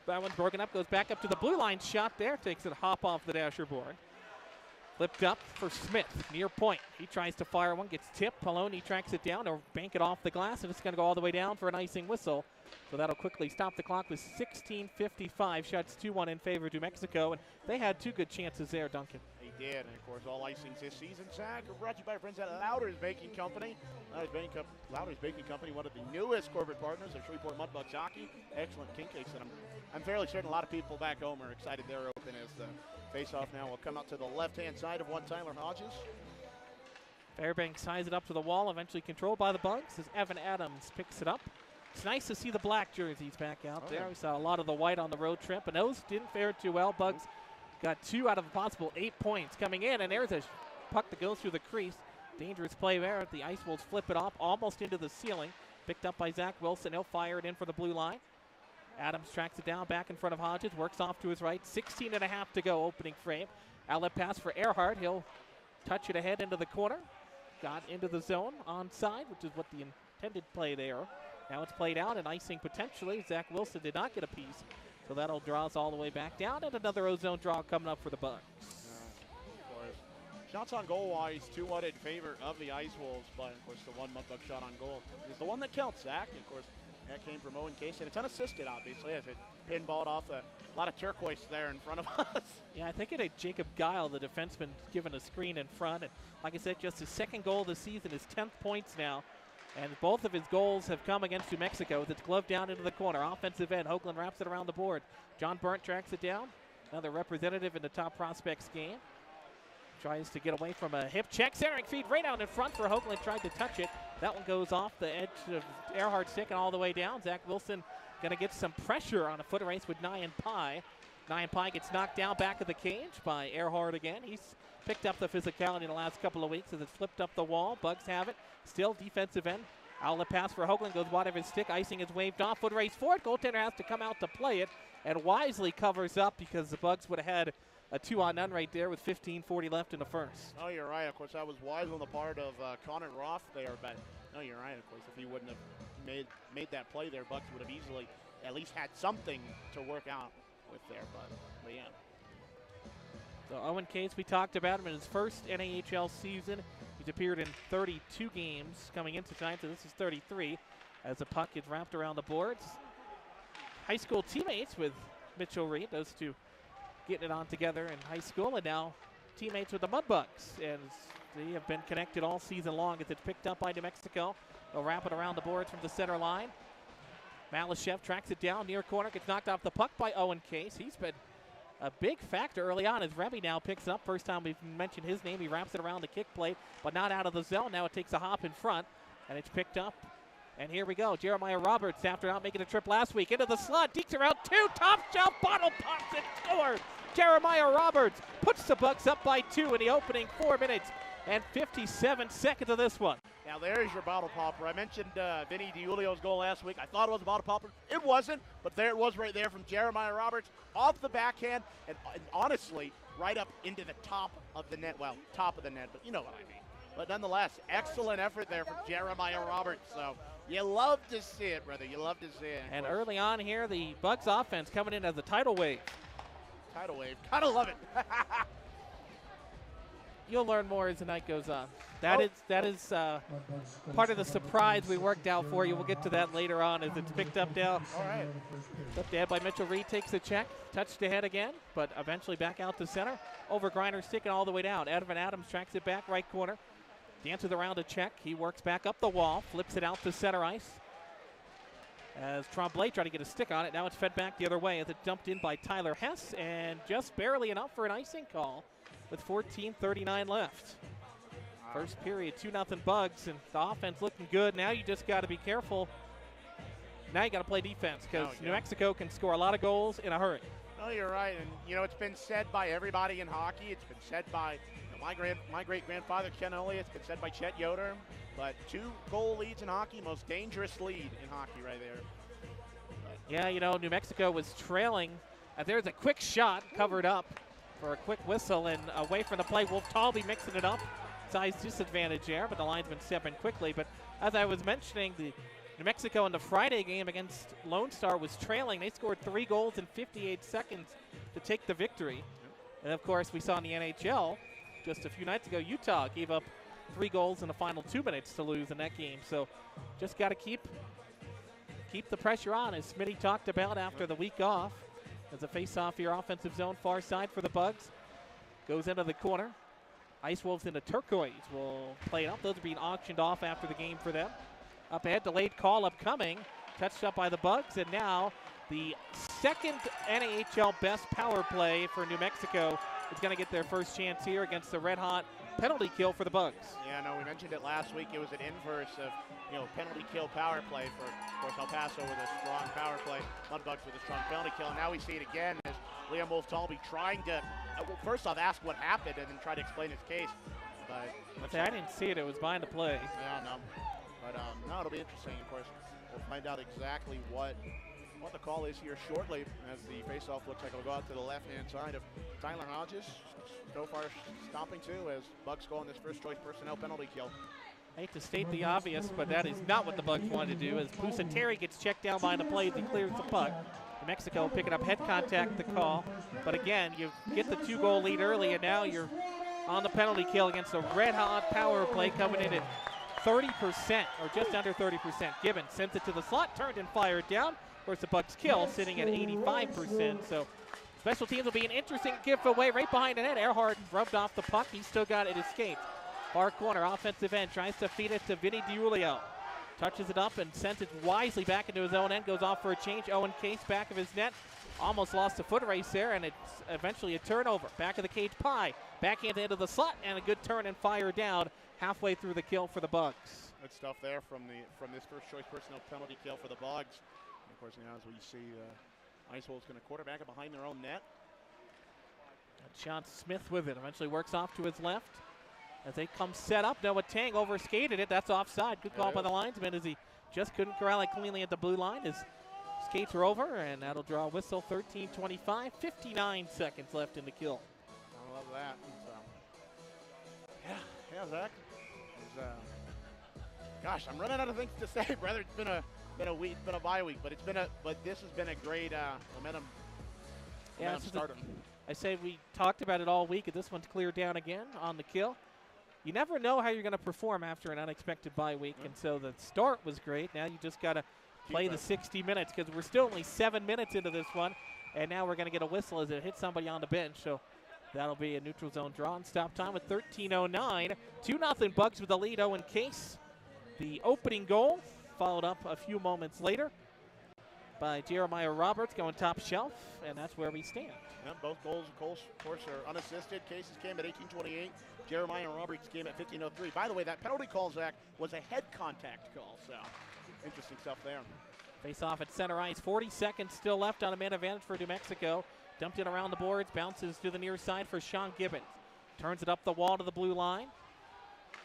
That one's broken up. Goes back up to the blue line. Shot there. Takes it hop off the dasher board. Flipped up for Smith, near point. He tries to fire one, gets tipped. Poloni tracks it down or bank it off the glass, and it's going to go all the way down for an icing whistle. So that'll quickly stop the clock with 16:55. Shots 2-1 in favor of New Mexico, and they had 2 good chances there, Duncan. They did, and of course, all icings this season, Zach, are brought to you by our friends at Louder's Baking Company. Louder's Baking Company, one of the newest corporate partners of Shreveport Mudbugs hockey. Excellent king cakes, and I'm fairly certain a lot of people back home are excited they're open as the face-off now will come out to the left-hand side of one Tyler Hodges. Fairbanks ties it up to the wall, eventually controlled by the Bugs as Evan Adams picks it up. It's nice to see the black jerseys back out there. We saw a lot of the white on the road trip, and those didn't fare too well. Bugs got 2 out of a possible 8 points coming in, and there's a puck that goes through the crease. Dangerous play there. The Ice Wolves flip it off almost into the ceiling. Picked up by Zach Wilson. He'll fire it in for the blue line. Adams tracks it down back in front of Hodges. Works off to his right. 16.5 to go, opening frame. Outlet pass for Earhart. He'll touch it ahead into the corner. Got into the zone onside, which is what the intended play there. Now it's played out and icing potentially. Zach Wilson did not get a piece. So that'll draw us all the way back down. And another ozone draw coming up for the Bucks. Shots on goal wise, 2-1 in favor of the Ice Wolves, but of course the one Mudbug shot on goal is the one that counts, Zach. And of course, that came from Owen Case, and it's unassisted, obviously, as it pinballed off a lot of turquoise there in front of us. Yeah, I think it had Jacob Guile, the defenseman, given a screen in front. And like I said, just his second goal of the season, his 10th points now. And both of his goals have come against New Mexico with its glove down into the corner. Offensive end, Hoagland wraps it around the board. John Burnt tracks it down. Another representative in the top prospects game. Tries to get away from a hip check. Centering feed right out in front for Hoagland. Tried to touch it. That one goes off the edge of Earhart's stick and all the way down. Zach Wilson going to get some pressure on a foot race with Nyan Pai. Nyan Pai gets knocked down back of the cage by Earhart again. He's picked up the physicality in the last couple of weeks as it flipped up the wall. Bugs have it. Still defensive end. Outlet pass for Hoagland goes wide of his stick. Icing is waved off. Foot race for it. Goaltender has to come out to play it and wisely covers up because the Bugs would have had a 2-on-none right there with 15:40 left in the first. Oh, you're right. Of course, that was wise on the part of Connor Roth there, but no, you're right. Of course, if he wouldn't have made that play there, Bucks would have easily at least had something to work out with there. But yeah. So Owen Case, we talked about him in his first NAHL season. He's appeared in 32 games coming into tonight, so this is 33 as the puck gets wrapped around the boards. High school teammates with Mitchell Reed, those two getting it on together in high school, and now teammates with the Mudbugs. And they have been connected all season long as it's picked up by New Mexico. They'll wrap it around the boards from the center line. Malashev tracks it down near corner, gets knocked off the puck by Owen Case. He's been a big factor early on as Remy now picks it up. First time we've mentioned his name. He wraps it around the kick plate, but not out of the zone. Now it takes a hop in front, and it's picked up. And here we go. Jeremiah Roberts, after not making a trip last week, into the slot, dekes around two, top shelf, bottle pops and scores. Jeremiah Roberts puts the Bucks up by 2 in the opening 4 minutes and 57 seconds of this one. Now there's your bottle popper. I mentioned Vinny DiUlio's goal last week. I thought it was a bottle popper. It wasn't, but there it was right there from Jeremiah Roberts off the backhand and honestly right up into the top of the net. Well, top of the net, but you know what I mean. But nonetheless, excellent effort there from Jeremiah Roberts. So you love to see it, brother. You love to see it. And early on here, the Bucks offense coming in as a tidal wave. Tidal wave. Kind of love it. You'll learn more as the night goes on. That is part of the surprise we worked out for you. We'll get to that later on as it's picked up now. All right. Up ahead by Mitchell Reed, takes the check, touched ahead again, but eventually back out to center. Over Griner, sticking all the way down. Evan Adams tracks it back right corner. Dances around a check. He works back up the wall, flips it out to center ice. As Tremblay tried to get a stick on it, now it's fed back the other way as it's dumped in by Tyler Hess, and just barely enough for an icing call with 14:39 left. First period, 2-0 Bugs, and the offense looking good. Now you just got to be careful. Now you got to play defense because New Mexico can score a lot of goals in a hurry. No, you're right, and it's been said by everybody in hockey. It's been said by my great-grandfather Ken Oley. It's been said by Chet Yoder. But 2-goal leads in hockey, most dangerous lead in hockey right there. Yeah, New Mexico was trailing. There's a quick shot covered up for a quick whistle and away from the play. Wolf Talby mixing it up. Size disadvantage there, but the linesman stepping quickly. But as I was mentioning, the New Mexico in the Friday game against Lone Star was trailing. They scored 3 goals in 58 seconds to take the victory. And of course, we saw in the NHL just a few nights ago, Utah gave up 3 goals in the final 2 minutes to lose in that game. So just got to keep the pressure on, as Smitty talked about after the week off. As a face-off here, offensive zone, far side for the Bugs. Goes into the corner. Ice Wolves into turquoise will play it up. Those are being auctioned off after the game for them. Up ahead, delayed call upcoming. Touched up by the Bugs, and now the second NAHL best power play for New Mexico is going to get their first chance here against the red-hot penalty kill for the Bugs. Yeah, no, we mentioned it last week. It was an inverse of, penalty kill power play for, of course, El Paso with a strong power play, Mudbugs with a strong penalty kill. And now we see it again as Liam Wolf-Talby trying to, first off, ask what happened and then try to explain his case. But I didn't see it. It was behind the play. Yeah, no. But, no, it'll be interesting, of course. We'll find out exactly what the call is here shortly as the faceoff looks like it'll go out to the left-hand side of Tyler Hodges. So far stopping too as Bucks go on this first choice personnel penalty kill. I hate to state the obvious, but that is not what the Bucks wanted to do as Pusateri gets checked down behind the play as he clears the puck. New Mexico picking up head contact, the call. But again, you get the 2-goal lead early, and now you're on the penalty kill against a red-hot power play coming in at 30% or just under 30%. Gibbon sends it to the slot, turned and fired down. Of course, the Bucks kill sitting at 85%. So special teams will be an interesting giveaway right behind the net. Earhart rubbed off the puck. He still got it escaped. Far corner, offensive end, tries to feed it to Vinny DiUlio. Touches it up and sends it wisely back into his own end. Goes off for a change. Owen Case, back of his net. almost lost a foot race there, and it's eventually a turnover. Back of the cage, Pye. Backhand into the slot, and a good turn and fire down halfway through the kill for the Bugs. Good stuff there from this first choice personnel penalty kill for the Bugs. And of course, now as we see, Ice Wolves going to quarterback it behind their own net. Sean Smith with it. Eventually works off to his left. As they come set up, Noah Tang overskated it. That's offside. Good call by the linesman as he just couldn't corral it cleanly at the blue line. His skates are over, and that'll draw a whistle. 13:25, 59 seconds left in the kill. I love that. Yeah, Zach. Gosh, I'm running out of things to say, brother. It's been a week, been a bye week, but this has been a great momentum starter. I say we talked about it all week, and this one's cleared down again on the kill. You never know how you're going to perform after an unexpected bye week, and so the start was great. Now you just got to play the 60 minutes because we're still only 7 minutes into this one, and now we're going to get a whistle as it hits somebody on the bench. So that'll be a neutral zone draw and stop time with 13:09. 2-0 Bugs with the lead. Owen Case, the opening goal, followed up a few moments later by Jeremiah Roberts going top shelf, and that's where we stand. Yeah, both goals, of course, are unassisted. Cases came at 18:28. Jeremiah Roberts came at 15:03. By the way, that penalty call, Zach, was a head contact call, so interesting stuff there. Face off at center ice. 40 seconds still left on a man advantage for New Mexico. Dumped it around the boards, bounces to the near side for Sean Gibbons. Turns it up the wall to the blue line.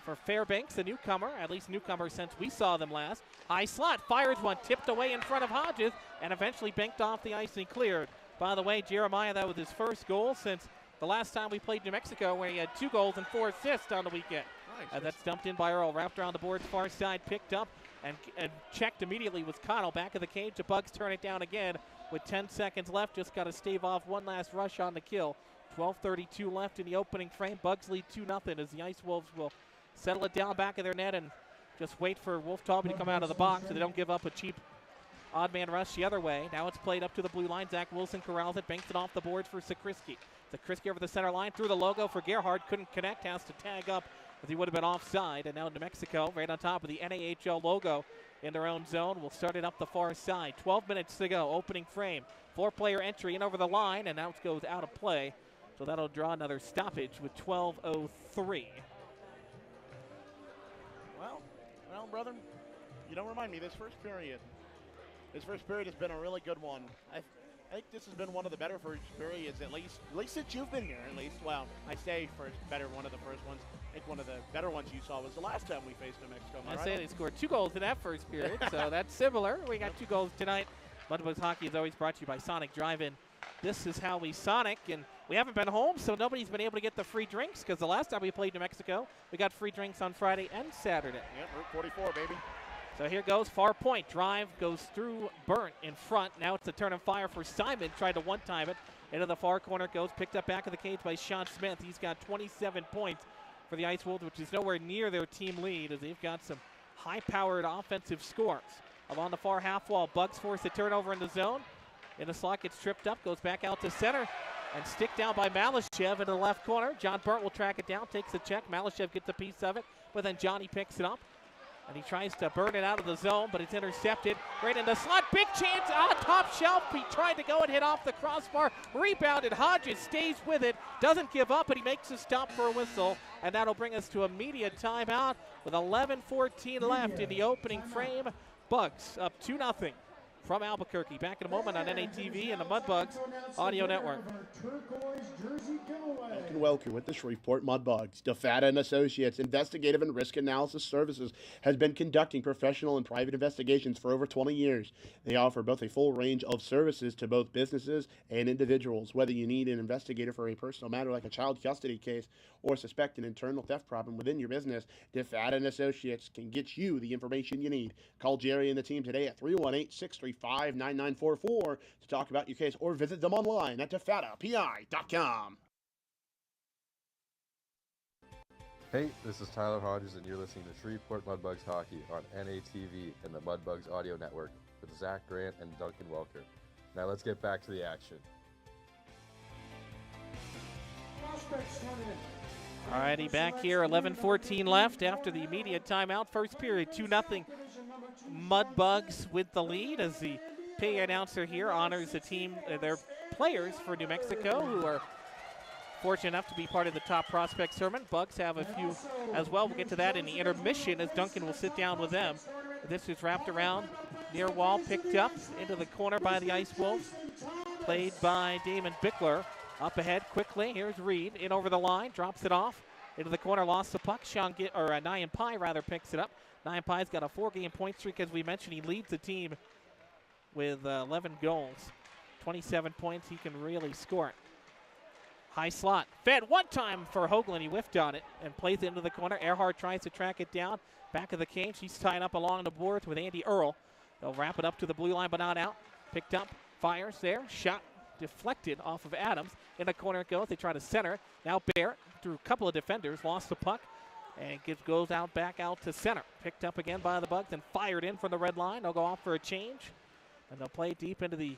For Fairbanks, the newcomer, at least newcomer since we saw them last. High slot, fires one, tipped away in front of Hodges, and eventually banked off the ice and cleared. By the way, Jeremiah, that was his first goal since the last time we played New Mexico, where he had 2 goals and 4 assists on the weekend. Nice. That's dumped in by Earl, wrapped around the boards, far side, picked up, and checked immediately with Connell. Back of the cage, the Bugs turn it down again with 10 seconds left. Just got to stave off one last rush on the kill. 12:32 left in the opening frame. Bugs lead 2-0 as the Ice Wolves will settle it down back of their net and just wait for Wolf Tauby to come out of the box so they don't give up a cheap odd man rush the other way. Now it's played up to the blue line. Zach Wilson corrals it, banks it off the boards for Sakrisky. Sakrisky over the center line, through the logo for Gerhard. Couldn't connect, has to tag up as he would have been offside. And now New Mexico, right on top of the NAHL logo in their own zone, will start it up the far side. 12 minutes to go, opening frame. 4-player entry in over the line, and now it goes out of play. So that'll draw another stoppage with 12:03. Well, brother, you don't remind me. This first period has been a really good one. I think this has been one of the better first periods, at least since you've been here. At least, well, I say one of the first ones. I think one of the better ones you saw was the last time we faced New Mexico. I say they scored 2 goals in that first period, so that's similar. We got 2 goals tonight. Mudbugs Hockey is always brought to you by Sonic Drive-In. This is how we Sonic, and we haven't been home, so nobody's been able to get the free drinks because the last time we played New Mexico, we got free drinks on Friday and Saturday. Yep, Route 44, baby. So here goes, far point, drive, goes through Burnt in front. Now it's a turn and fire for Simon, tried to one-time it. Into the far corner goes, picked up back of the cage by Sean Smith. He's got 27 points for the Ice Wolves, which is nowhere near their team lead as they've got some high-powered offensive scores. Along the far half wall, Bugs force a turnover in the zone. In the slot, gets tripped up, goes back out to center, and stick down by Malashev into the left corner. John Burnt will track it down, takes a check. Malashev gets a piece of it, but then Johnny picks it up. And he tries to burn it out of the zone, but it's intercepted. Right in the slot, big chance on top shelf. He tried to go and hit off the crossbar. Rebounded, Hodges stays with it, doesn't give up, and he makes a stop for a whistle. And that'll bring us to immediate timeout with 11:14 left in the opening frame. Bugs up 2-0 from Albuquerque. Back in a moment on NATV and the Mudbugs Audio Network. Elkin Welker with the Shreveport Mudbugs. DeFata and Associates Investigative and Risk Analysis Services has been conducting professional and private investigations for over 20 years. They offer both a full range of services to both businesses and individuals. Whether you need an investigator for a personal matter like a child custody case or suspect an internal theft problem within your business, DeFata and Associates can get you the information you need. Call Jerry and the team today at 318-635-9944 to talk about your case or visit them online at defatapi.com. Hey, this is Tyler Hodges, and you're listening to Shreveport Mudbugs Hockey on NATV and the Mudbugs Audio Network with Zach Grant and Duncan Welker. Now let's get back to the action. Alrighty, back here, 11:14 left after the immediate timeout. First period, 2-0 Mudbugs with the lead as the PA announcer here honors the team, their players for New Mexico who are fortunate enough to be part of the top prospect tournament. Bugs have a few as well. We'll get to that in the intermission as Duncan will sit down with them. This is wrapped around near wall, picked up into the corner by the Ice Wolves. Played by Damon Bickler. Up ahead quickly. Here's Reed in over the line, drops it off into the corner, lost the puck. Nyan Pai rather picks it up. Nyan Pai's got a 4-game point streak, as we mentioned. He leads the team with 11 goals, 27 points. He can really score it. High slot. Fed one time for Hoagland. He whiffed on it and plays it into the corner. Earhart tries to track it down. Back of the cage. He's tied up along the boards with Andy Earl. They'll wrap it up to the blue line, but not out. Picked up. Fires there. Shot deflected off of Adams. In the corner it goes. They try to center. Now Barrett through a couple of defenders. Lost the puck. And goes out back out to center. Picked up again by the Bugs and fired in from the red line. They'll go off for a change. And they'll play deep into the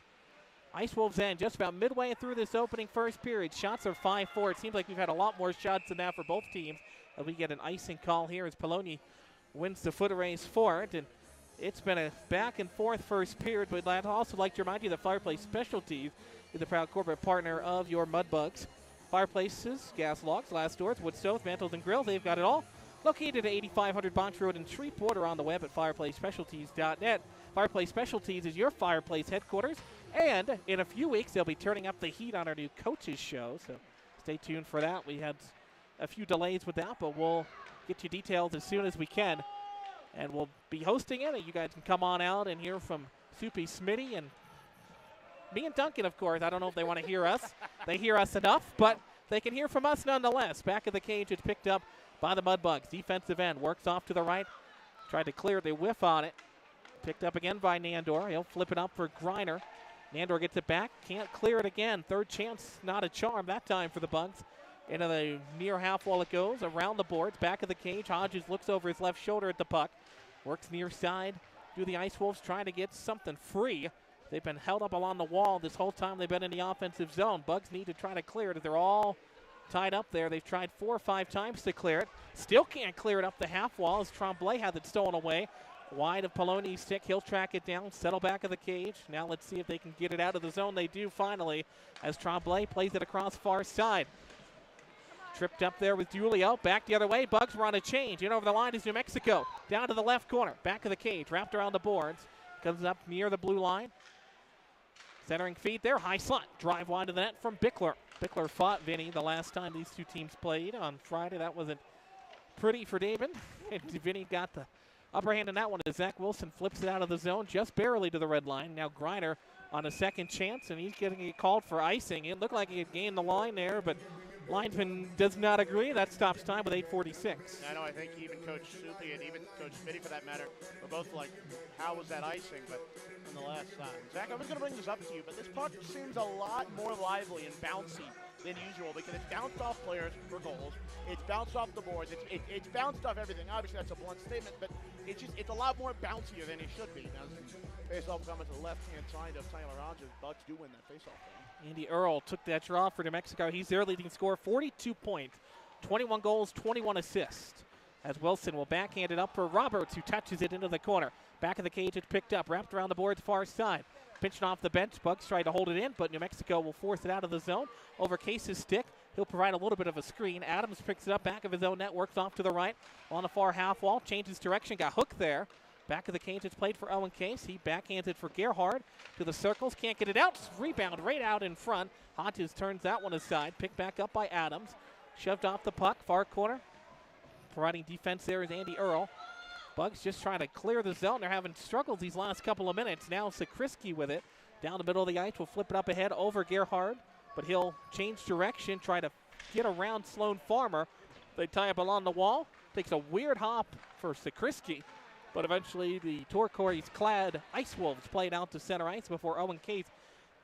Ice Wolves end just about midway through this opening first period. Shots are 5-4. It seems like we've had a lot more shots than that for both teams. We get an icing call here as Poloni wins the foot race for it. And it's been a back and forth first period, but I'd also like to remind you that Fireplace Specialties is the proud corporate partner of your Mudbugs. Fireplaces, gas logs, glass doors, wood stoves, mantles, and grills, they've got it all. Located at 8500 Bonch Road in Shreveport or on the web at fireplacespecialties.net. Fireplace Specialties is your fireplace headquarters, and in a few weeks they'll be turning up the heat on our new coaches show, so stay tuned for that. We had a few delays with that, but we'll get you details as soon as we can, and we'll be hosting it. You guys can come on out and hear from Soupy Smitty and me and Duncan, of course. I don't know if they want to hear us. They hear us enough, but they can hear from us nonetheless. Back of the cage, it's picked up by the Mudbugs. Defensive end works off to the right. Tried to clear, they whiff on it. Picked up again by Nandor. He'll flip it up for Griner. Nandor gets it back. Can't clear it again. Third chance, not a charm that time for the Bugs. Into the near half wall it goes. Around the boards, back of the cage. Hodges looks over his left shoulder at the puck. Works near side. Do the Ice Wolves trying to get something free. They've been held up along the wall this whole time they've been in the offensive zone. Bugs need to try to clear it. They're all tied up there. They've tried 4 or 5 times to clear it. Still can't clear it up the half wall as Tremblay has it stolen away. Wide of Poloni's stick. He'll track it down, settle back of the cage. Now let's see if they can get it out of the zone. They do finally as Tremblay plays it across far side. Tripped up there with Julio. Back the other way. Bugs were on a change. In over the line is New Mexico. Down to the left corner. Back of the cage. Wrapped around the boards. Comes up near the blue line. Centering feed there. High slot. Drive wide to the net from Bickler. Bickler fought Vinny the last time these two teams played on Friday. That wasn't pretty for David. And Vinny got the upper hand in that one as Zach Wilson flips it out of the zone just barely to the red line. Now Griner on a second chance, and he's getting it called for icing. It looked like he had gained the line there, but linesman does not agree. That stops time with 8:46. I know, I think even Coach Soupy and even Coach Smitty, for that matter, were both like, how was that icing? But nonetheless, Zach, I was going to bring this up to you, but this puck seems a lot more lively and bouncy than usual because it's bounced off players for goals. It's bounced off the boards. It's bounced off everything. Obviously, that's a blunt statement, but it's a lot more bouncier than it should be. Now, face-off coming to the left-hand side of Tyler Rogers. Bucks do win that face-off game. Andy Earl took that draw for New Mexico. He's their leading scorer, 42 points, 21 goals, 21 assists. As Wilson will backhand it up for Roberts, who touches it into the corner. Back of the cage, it's picked up, wrapped around the boards far side. Pinching off the bench, Bucks try to hold it in, but New Mexico will force it out of the zone. Over Case's stick, he'll provide a little bit of a screen. Adams picks it up, back of his own net, works off to the right. On the far half wall, changes direction, got hooked there. Back of the cage, it's played for Owen Case. He backhands it for Gerhard to the circles, can't get it out. Rebound right out in front. Hodges turns that one aside, picked back up by Adams. Shoved off the puck, far corner. Providing defense there is Andy Earl. Bugs just trying to clear the zone. They're having struggles these last couple of minutes. Now Sakrisky with it. Down the middle of the ice, will flip it up ahead over Gerhard, but he'll change direction, try to get around Sloan Farmer. They tie up along the wall. Takes a weird hop for Sakrisky, but eventually the turquoise-clad Ice Wolves played out to center ice before Owen Case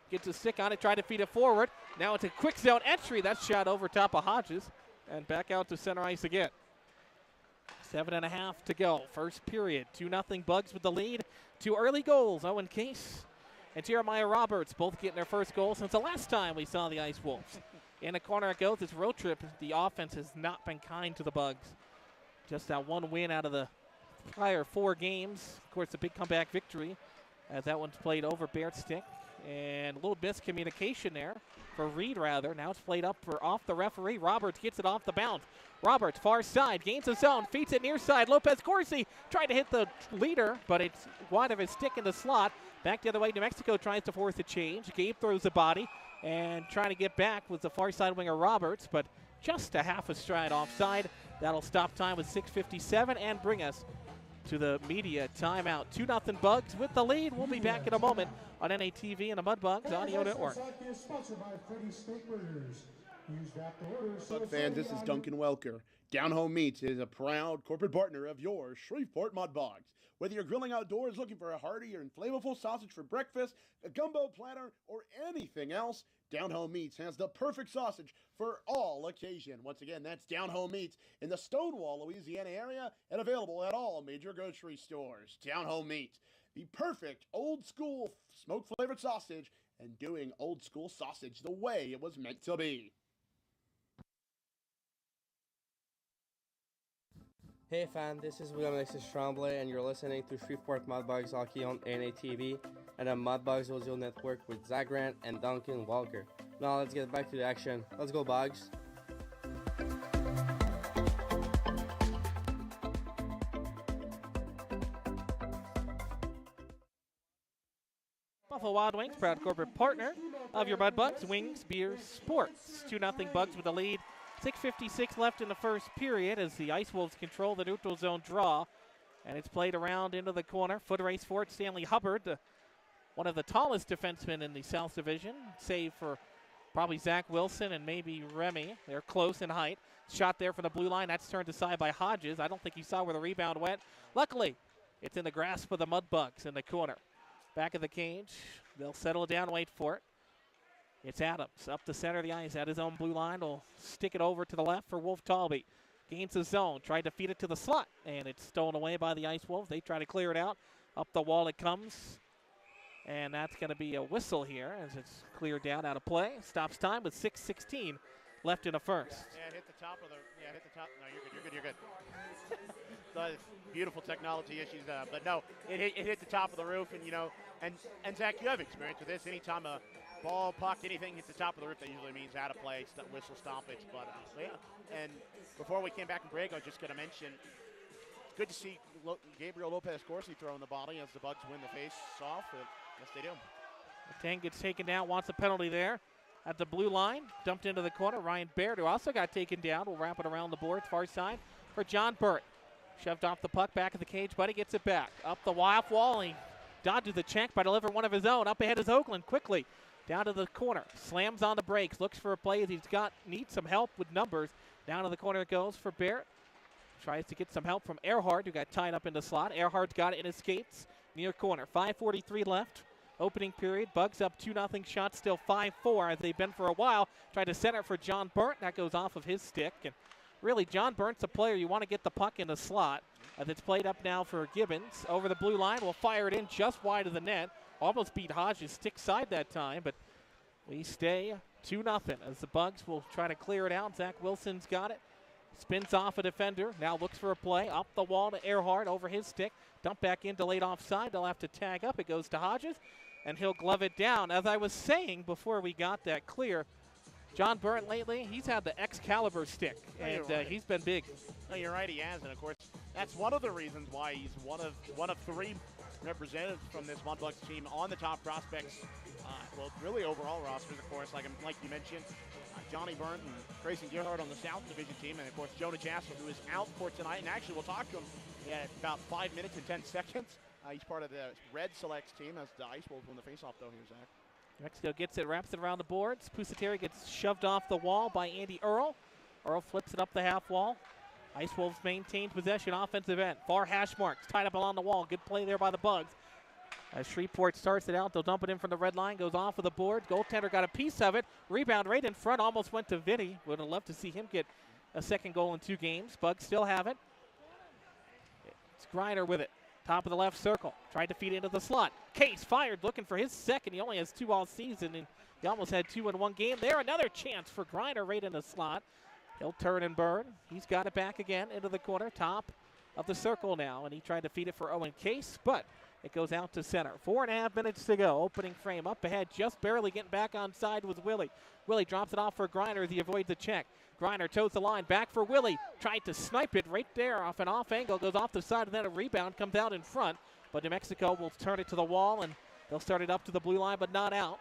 gets a stick on it, try to feed it forward. Now it's a quick zone entry. That's shot over top of Hodges and back out to center ice again. 7.5 to go. First period. 2-0 Bugs with the lead. 2 early goals. Owen Case and Jeremiah Roberts both getting their first goal since the last time we saw the Ice Wolves. In the corner it goes. It's road trip. The offense has not been kind to the Bugs. Just that one win out of the prior 4 games. Of course, a big comeback victory as that one's played over Barrett's stick. And a little miscommunication there for Reed, rather. Now it's played up for off the referee. Roberts gets it off the bounce. Roberts, far side, gains his zone, feeds it near side. Lopez Corsi tried to hit the leader, but it's wide of his stick in the slot. Back the other way, New Mexico tries to force a change. Gabe throws the body, and trying to get back was the far side winger Roberts, but just a half a stride offside. That'll stop time with 6:57 and bring us to the media timeout. 2-0 Bugs with the lead. We'll be back in a moment on NATV and the Mudbugs Audio Network. Bug fans, this is Duncan Welker. Down Home Meats is a proud corporate partner of your Shreveport Mudbugs. Whether you're grilling outdoors looking for a hearty and flavorful sausage for breakfast, a gumbo platter, or anything else, Down Home Meats has the perfect sausage for all occasion. Once again, that's Down Home Meats in the Stonewall, Louisiana area and available at all major grocery stores. Down Home Meats, the perfect old school smoke-flavored sausage and doing old school sausage the way it was meant to be. Hey fan, this is William Alexis Tremblay, and you're listening to Shreveport Mudbugs Hockey on NATV and the Mudbugs Audio Network with Zach Grant and Duncan Walker. Now let's get back to the action. Let's go, Bugs. Buffalo Wild Wings, proud corporate partner of your Mudbugs, Wings, Beer, Sports. 2-0 Bugs with the lead. 6:56 left in the first period as the Ice Wolves control the neutral zone draw. And it's played around into the corner. Foot race for it, Stanley Hubbard, one of the tallest defensemen in the South Division, save for probably Zach Wilson and maybe Remy. They're close in height. Shot there from the blue line. That's turned aside by Hodges. I don't think he saw where the rebound went. Luckily, it's in the grasp of the Mudbugs in the corner. Back of the cage. They'll settle it down, wait for it. It's Adams up the center of the ice at his own blue line. Will stick it over to the left for Wolf Talby. Gains the zone, tried to feed it to the slot, and it's stolen away by the Ice Wolves. They try to clear it out. Up the wall it comes, and that's going to be a whistle here as it's cleared down out of play. Stops time with 6:16 left in the first. Yeah, hit the top of the. Yeah, hit the top. No, you're good. So beautiful technology issues, but no, it hit the top of the roof, and Zach, you have experience with this. Anytime a ball, puck, anything hits the top of the roof, that usually means out of play, whistle, stompage. But yeah, and before we came back from break, I was just going to mention, it's good to see Gabriel Lopez Corsi throwing the body as the Bugs win the face-off. Yes, they do. Tang gets taken down, wants a penalty there at the blue line. Dumped into the corner. Ryan Baird, who also got taken down, will wrap it around the boards, far side for John Burt. Shoved off the puck, back of the cage. Buddy gets it back. Up the wild wall, he dodges the check by delivering one of his own. Up ahead is Oakland quickly. Down to the corner. Slams on the brakes. Looks for a play as needs some help with numbers. Down to the corner it goes for Barrett. Tries to get some help from Earhart, who got tied up in the slot. Earhart's got it in his skates. Near corner. 5:43 left. Opening period. Bugs up 2-0. Shot still 5-4 as they've been for a while. Tried to center for John Burnt. That goes off of his stick. And really, John Burnt's a player you want to get the puck in the slot. As it's played up now for Gibbons. Over the blue line. Will fire it in just wide of the net. Almost beat Hodges stick side that time, but we stay 2-0 as the Bugs will try to clear it out. Zach Wilson's got it. Spins off a defender. Now looks for a play. Up the wall to Earhart over his stick. Dump back into late offside. They'll have to tag up. It goes to Hodges, and he'll glove it down. As I was saying before we got that clear, John Burnt lately, he's had the Excalibur stick, and he's been big. No, you're right, he has, and of course, that's one of the reasons why he's one of three representatives from this Mudbugs team on the top prospects. Well, really overall rosters, of course, like you mentioned, Johnny Burnt and Grayson Gerhardt on the South Division team, and of course Jonah Chassel, who is out for tonight. And actually, we'll talk to him in about 5 minutes and 10 seconds. He's part of the Red Selects team as the Ice Wolves win the faceoff, though. Here, Zach. Mexico gets it, wraps it around the boards. Pusateri gets shoved off the wall by Andy Earl. Earl flips it up the half wall. Ice Wolves maintain possession, offensive end. Far hash marks, tied up along the wall. Good play there by the Bugs. As Shreveport starts it out, they'll dump it in from the red line, goes off of the board. Goaltender got a piece of it. Rebound right in front, almost went to Vinny. Would have loved to see him get a second goal in 2 games. Bugs still have it. It's Griner with it. Top of the left circle. Tried to feed into the slot. Case fired, looking for his second. He only has 2 all season, and he almost had 2 in 1 game. There, another chance for Griner right in the slot. He'll turn and burn. He's got it back again into the corner. Top of the circle now, and he tried to feed it for Owen Case, but It goes out to center. 4.5 minutes to go. Opening frame up ahead, just barely getting back on side with Willie. Willie drops it off for Griner as he avoids the check. Griner toes the line, back for Willie. Tried to snipe it right there off an off angle. Goes off the side, and then a rebound comes out in front. But New Mexico will turn it to the wall, and they'll start it up to the blue line, but not out.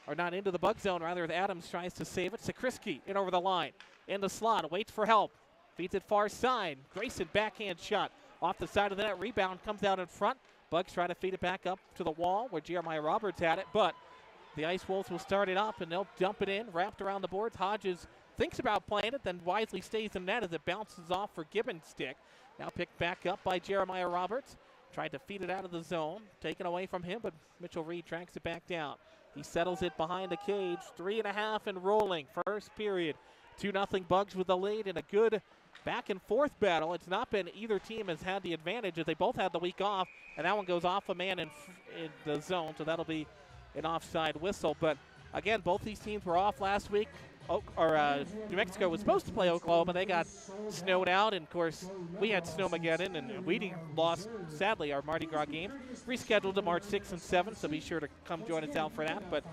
Or not into the bug zone, rather. Adams tries to save it. Sakriski in over the line. In the slot, waits for help. Feeds it far side. Grayson backhand shot. Off the side of the net, rebound comes out in front. Bugs try to feed it back up to the wall where Jeremiah Roberts had it, but the Ice Wolves will start it up, and they'll dump it in, wrapped around the boards. Hodges thinks about playing it, then wisely stays in net as it bounces off for Gibbons' stick. Now picked back up by Jeremiah Roberts. Tried to feed it out of the zone. Taken away from him, but Mitchell Reed tracks it back down. He settles it behind the cage. 3.5 and rolling. First period. 2-0 Bugs with the lead in a good back and forth battle. It's not been either team has had the advantage as they both had the week off, and that one goes off a man in the zone, so that'll be an offside whistle. But again, both these teams were off last week. New Mexico was supposed to play Oklahoma. They got snowed out, and of course we had Snowmageddon, and we lost, sadly, our Mardi Gras game. Rescheduled to March 6th and 7th, so be sure to come join us out for that. But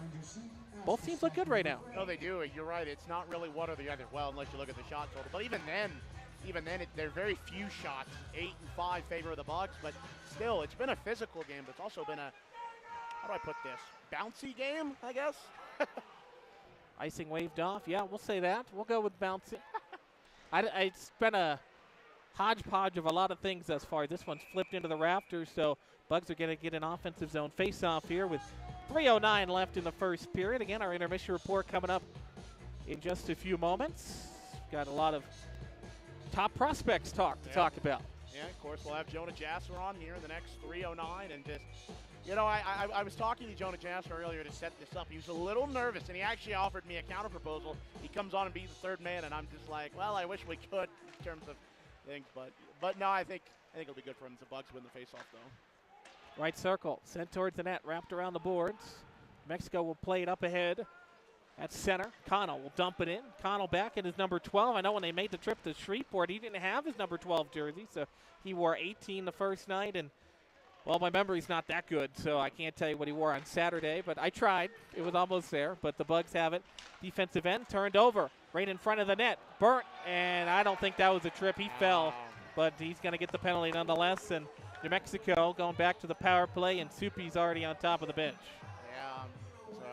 both teams look good right now. No, they do. You're right. It's not really one or the other. Well, unless you look at the shot total. But even then, there are very few shots. 8 and 5 favor the Bugs. But still, it's been a physical game. But it's also been a, how do I put this, bouncy game, I guess? Icing waved off. Yeah, we'll say that. We'll go with bouncy. It's been a hodgepodge of a lot of things thus far. This one's flipped into the rafters, so Bugs are going to get an offensive zone face-off here with 3:09 left in the first period. Again, our intermission report coming up in just a few moments. Got a lot of top prospects talk about. Yeah, of course, we'll have Jonah Jasser on here in the next 3:09, and just, you know, I was talking to Jonah Jasser earlier to set this up. He was a little nervous, and he actually offered me a counter proposal. He comes on and be the third man, and I'm just like, well, I wish we could in terms of things, but no, I think it'll be good for him. The Bugs win the faceoff though. Right circle, sent towards the net, wrapped around the boards. Mexico will play it up ahead at center. Connell will dump it in. Connell back in his number 12. I know when they made the trip to Shreveport, he didn't have his number 12 jersey, so he wore 18 the first night, and well, my memory's not that good, so I can't tell you what he wore on Saturday, but I tried. It was almost there, but the Bugs have it. Defensive end turned over right in front of the net. Burnt, and I don't think that was a trip. He fell, but he's going to get the penalty nonetheless, and New Mexico going back to the power play, and Soupy's already on top of the bench. Yeah, so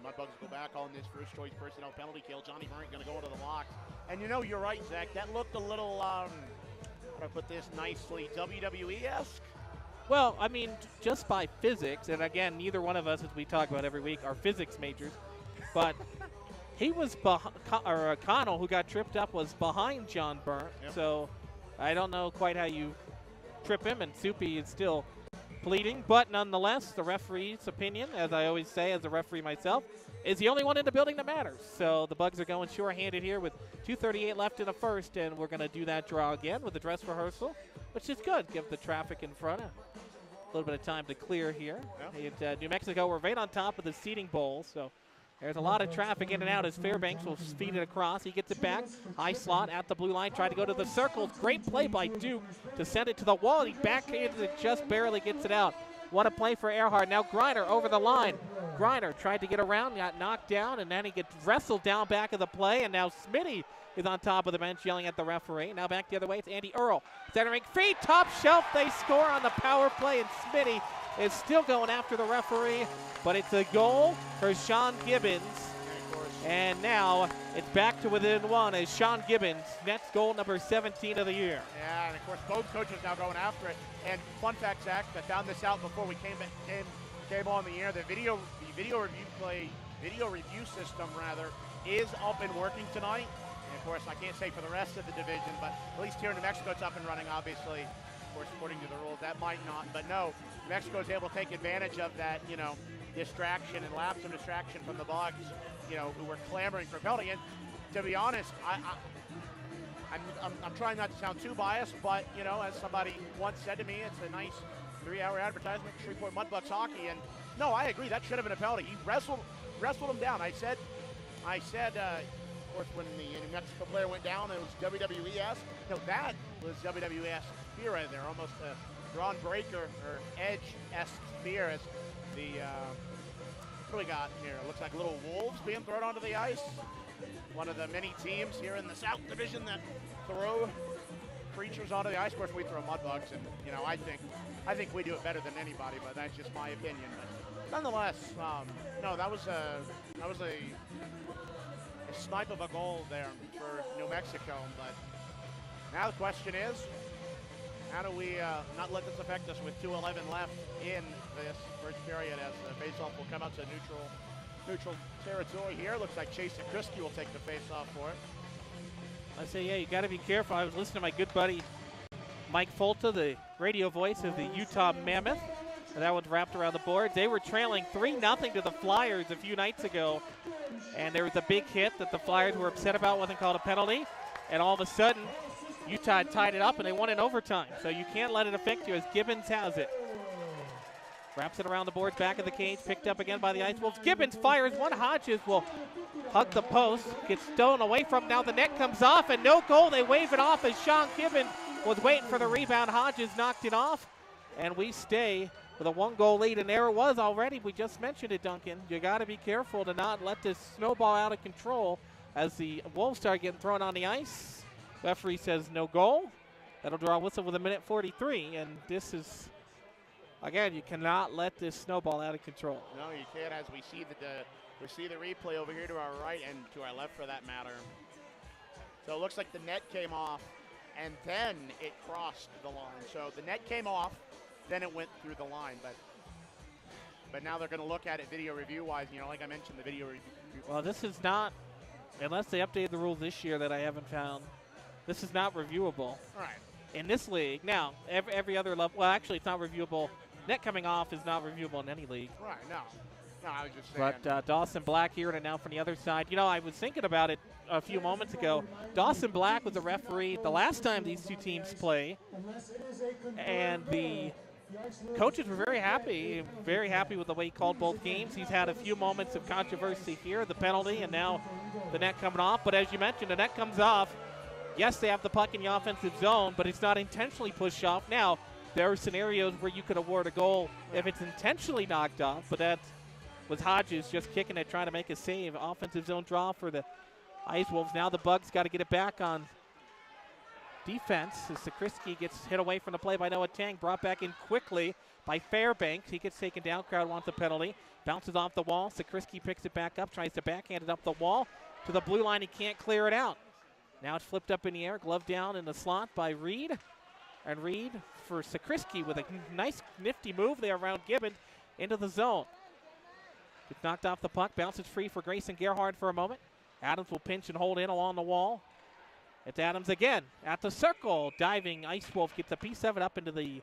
Mudbugs go back on this first choice personnel penalty kill. Johnny Burnt going to go into the box. And you know, you're right, Zach. That looked a little, how do I put this nicely, WWE-esque? Well, I mean, just by physics, and again, neither one of us, as we talk about every week, are physics majors, but he was Connell, who got tripped up, was behind John Burnt, so I don't know quite how you trip him, and Soupy is still pleading, but nonetheless, the referee's opinion, as I always say as a referee myself, is the only one in the building that matters. So the Bugs are going sure-handed here with 2:38 left in the first, and we're going to do that draw again with the dress rehearsal, which is good. Give the traffic in front a little bit of time to clear here. New Mexico, we're right on top of the seating bowl, so there's a lot of traffic in and out as Fairbanks will feed it across. He gets it back. High slot at the blue line. Tried to go to the circles. Great play by Duke to send it to the wall. He backhands it, just barely gets it out. What a play for Earhart. Now Griner over the line. Griner tried to get around, got knocked down, and then he gets wrestled down back of the play. And now Smitty is on top of the bench yelling at the referee. Now back the other way. It's Andy Earl. Centering feed, top shelf. They score on the power play, and Smitty is still going after the referee, but it's a goal for Sean Gibbons. And now it's back to within one as Sean Gibbons nets goal number 17 of the year. Yeah, and of course both coaches now going after it. And fun fact, Zach, I found this out before we came on the air. The video review system is up and working tonight. And of course, I can't say for the rest of the division, but at least here in New Mexico, it's up and running. Obviously, of course, according to the rules, that might not. But no, New Mexico is able to take advantage of that, distraction and lapse of distraction from the Bugs, who were clamoring for penalty. And to be honest, I'm trying not to sound too biased, but as somebody once said to me, it's a nice 3-hour advertisement for Shreveport Mudbugs hockey. And no, I agree, that should have been a penalty. He wrestled him down. I said, of course, when the New Mexico player went down, it was WWE-esque. No, that was WWE-esque fear right there, almost Ron Breaker or Edge-esque spear as the, what do we got here? It looks like little wolves being thrown onto the ice. One of the many teams here in the South Division that throw creatures onto the ice. Of course, we throw mudbugs, and you know, I think we do it better than anybody, but that's just my opinion. But nonetheless, no, that was a snipe of a goal there for New Mexico. But now the question is, how do we not let this affect us with 2:11 left in this first period as the faceoff will come out to neutral territory here. Looks like Chase Christie will take the faceoff for it. I say, yeah, you got to be careful. I was listening to my good buddy Mike Folta, the radio voice of the Utah Mammoth, and that one's wrapped around the board. They were trailing 3-0 to the Flyers a few nights ago, and there was a big hit that the Flyers were upset about, wasn't called a penalty, and all of a sudden, Utah tied it up, and they won in overtime. So you can't let it affect you as Gibbons has it. Wraps it around the boards, back of the cage, picked up again by the Ice Wolves. Gibbons fires one. Hodges will hug the post, gets stolen away from. Now the net comes off, and no goal. They wave it off as Sean Gibbons was waiting for the rebound. Hodges knocked it off, and we stay with a 1-goal lead. And there it was already. We just mentioned it, Duncan. You got to be careful to not let this snowball out of control as the Wolves start getting thrown on the ice. Referee says no goal. That'll draw a whistle with 1:43, and this is, again, you cannot let this snowball out of control. No, you can't. As we see the replay over here to our right and to our left, for that matter. So it looks like the net came off, and then it crossed the line. So the net came off, then it went through the line. But now they're going to look at it video review-wise. You know, like I mentioned, the video review. Well, this is not, unless they updated the rules this year that I haven't found, this is not reviewable. Right. In this league. Now, every other level, well, actually, it's not reviewable. Net coming off is not reviewable in any league. Right, no, I was just saying. But Dawson Black here and now from the other side. You know, I was thinking about it a few moments ago. Dawson Black was a referee the last time these two teams play, and the coaches were very happy with the way he called both games. He's had a few moments of controversy here, the penalty, and now the net coming off. But as you mentioned, the net comes off. Yes, they have the puck in the offensive zone, but it's not intentionally pushed off. Now, there are scenarios where you could award a goal if it's intentionally knocked off, but that was Hodges just kicking it, trying to make a save. Offensive zone draw for the Ice Wolves. Now the Bugs got to get it back on defense as Sakrisky gets hit away from the play by Noah Tang, brought back in quickly by Fairbanks. He gets taken down. Crowd wants a penalty. Bounces off the wall. Sakrisky picks it back up, tries to backhand it up the wall to the blue line. He can't clear it out. Now it's flipped up in the air, glove down in the slot by Reed. And Reed for Sakrisky with a nice, nifty move there around Gibbons into the zone. Gets knocked off the puck, bounces free for Grayson Gerhard for a moment. Adams will pinch and hold in along the wall. It's Adams again at the circle. Diving Ice Wolf gets a piece of it up into the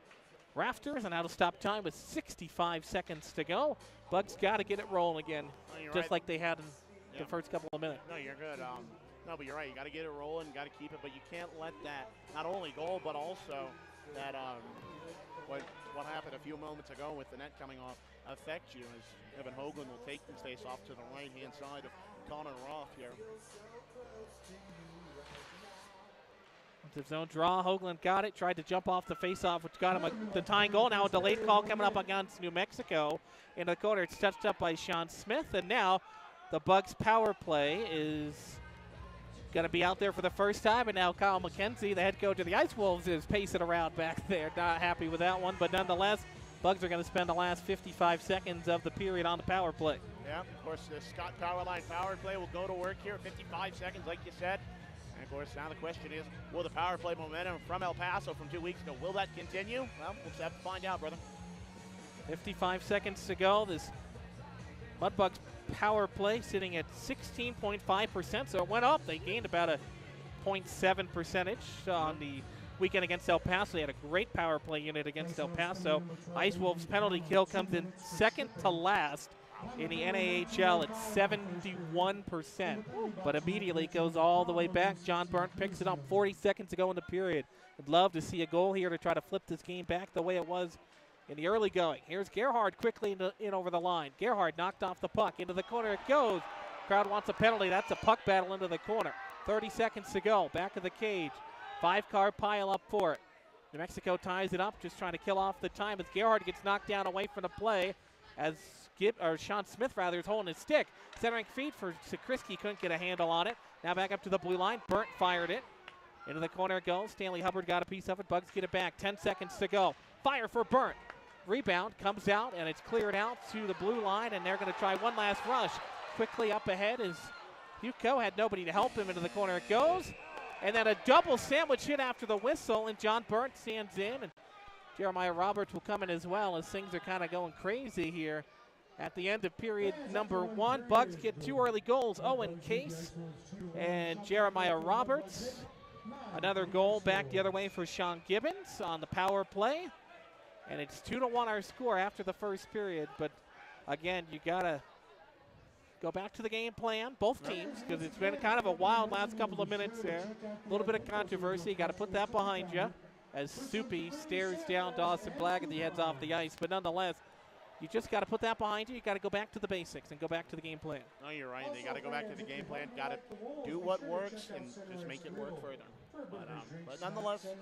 rafters, and that'll stop time with 65 seconds to go. Bugs got to get it rolling again, just right. Like they had in the first couple of minutes. No, you're good. No, but you're right. You got to get it rolling. You got to keep it, but you can't let that not only goal, but also that what happened a few moments ago with the net coming off affect you. As Evan Hoagland will take this face off to the right-hand side of Connor Roth here. The zone draw. Hoagland got it. Tried to jump off the face-off, which got him the tying goal. Now a delayed call coming up against New Mexico in the corner. It's touched up by Sean Smith, and now the Bugs' power play is going to be out there for the first time, and now Kyle McKenzie, the head coach of the Ice Wolves, is pacing around back there. Not happy with that one, but nonetheless, Bugs are going to spend the last 55 seconds of the period on the power play. Yeah, of course, the Scott Powerline power play will go to work here. 55 seconds, like you said. And, of course, now the question is, will the power play momentum from El Paso from 2 weeks ago, will that continue? Well, we'll just have to find out, brother. 55 seconds to go. This Mudbugs power play sitting at 16.5%, so it went up. They gained about a 0.7 percentage on the weekend against El Paso. They had a great power play unit against El Paso. Ice Wolves penalty kill comes in second to last in the NAHL at 71%, but immediately goes all the way back. John Burnt picks it up 40 seconds to go in the period. I'd love to see a goal here to try to flip this game back the way it was in the early going. Here's Gerhard quickly in over the line. Gerhard knocked off the puck. Into the corner it goes. Crowd wants a penalty. That's a puck battle into the corner. 30 seconds to go. Back of the cage. 5-car pile up for it. New Mexico ties it up, just trying to kill off the time as Gerhard gets knocked down away from the play as Sean Smith is holding his stick. Centering feed for Sakrisky, couldn't get a handle on it. Now back up to the blue line. Burnt fired it. Into the corner it goes. Stanley Hubbard got a piece of it. Bugs get it back. 10 seconds to go. Fire for Burnt. Rebound comes out, and it's cleared out to the blue line, and they're going to try one last rush. Quickly up ahead is Hugo. Had nobody to help him. Into the corner it goes. And then a double sandwich hit after the whistle, and John Burnt stands in. And Jeremiah Roberts will come in as well as things are kind of going crazy here. At the end of period number 1, Bugs get 2 early goals. Owen Case and Jeremiah Roberts. Another goal back the other way for Sean Gibbons on the power play. And it's 2-1 our score after the first period. But again, you got to go back to the game plan, both teams, because it's been kind of a wild last couple of minutes there. A little bit of controversy. You got to put that behind you as Soupy stares down Dawson Black and he heads off the ice. But nonetheless, you just got to put that behind you. You got to go back to the basics and go back to the game plan. No, you're right. They got to go back to the game plan. Got to do what works and just make it work further. But nonetheless, of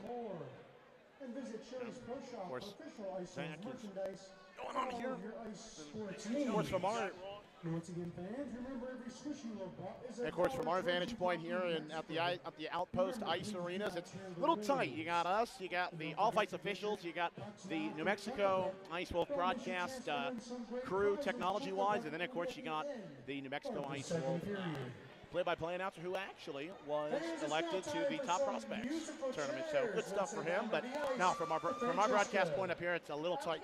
course, Zach is going on here. Of course, from our from our vantage point here and at the Outpost Ice Arenas, it's a little tight. You got us, you got the All Fights officials, you got the New Mexico Ice Wolf broadcast crew technology-wise, and then of course you got the New Mexico Ice Wolf play-by-play announcer who actually was elected to the top prospects tournament. So good stuff for him. But now from our broadcast point up here, it's a little tight.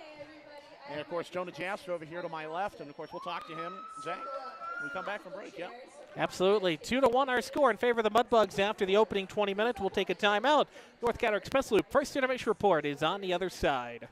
And, of course, Jonah Jasper over here to my left. And, of course, we'll talk to him, Zach, when we come back from break. Yeah. Absolutely. 2-1 our score in favor of the Mudbugs after the opening 20 minutes. We'll take a timeout. North Cataract Express Loop First Intermission Report is on the other side.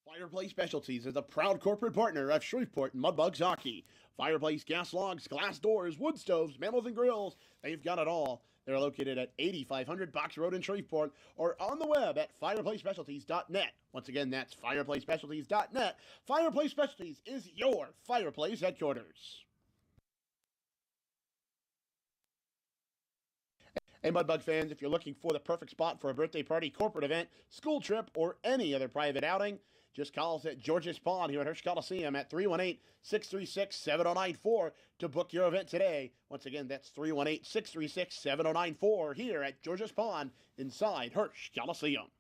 Fireplace Specialties is a proud corporate partner of Shreveport Mudbugs Hockey. Fireplace gas logs, glass doors, wood stoves, mantled and grills. They've got it all. They're located at 8500 Box Road in Shreveport or on the web at fireplacespecialties.net. Once again, that's fireplacespecialties.net. Fireplace Specialties is your fireplace headquarters. Hey, Mudbug fans, if you're looking for the perfect spot for a birthday party, corporate event, school trip, or any other private outing, just call us at George's Pond here at Hirsch Coliseum at 318-636-7094 to book your event today. Once again, that's 318-636-7094 here at George's Pond inside Hirsch Coliseum.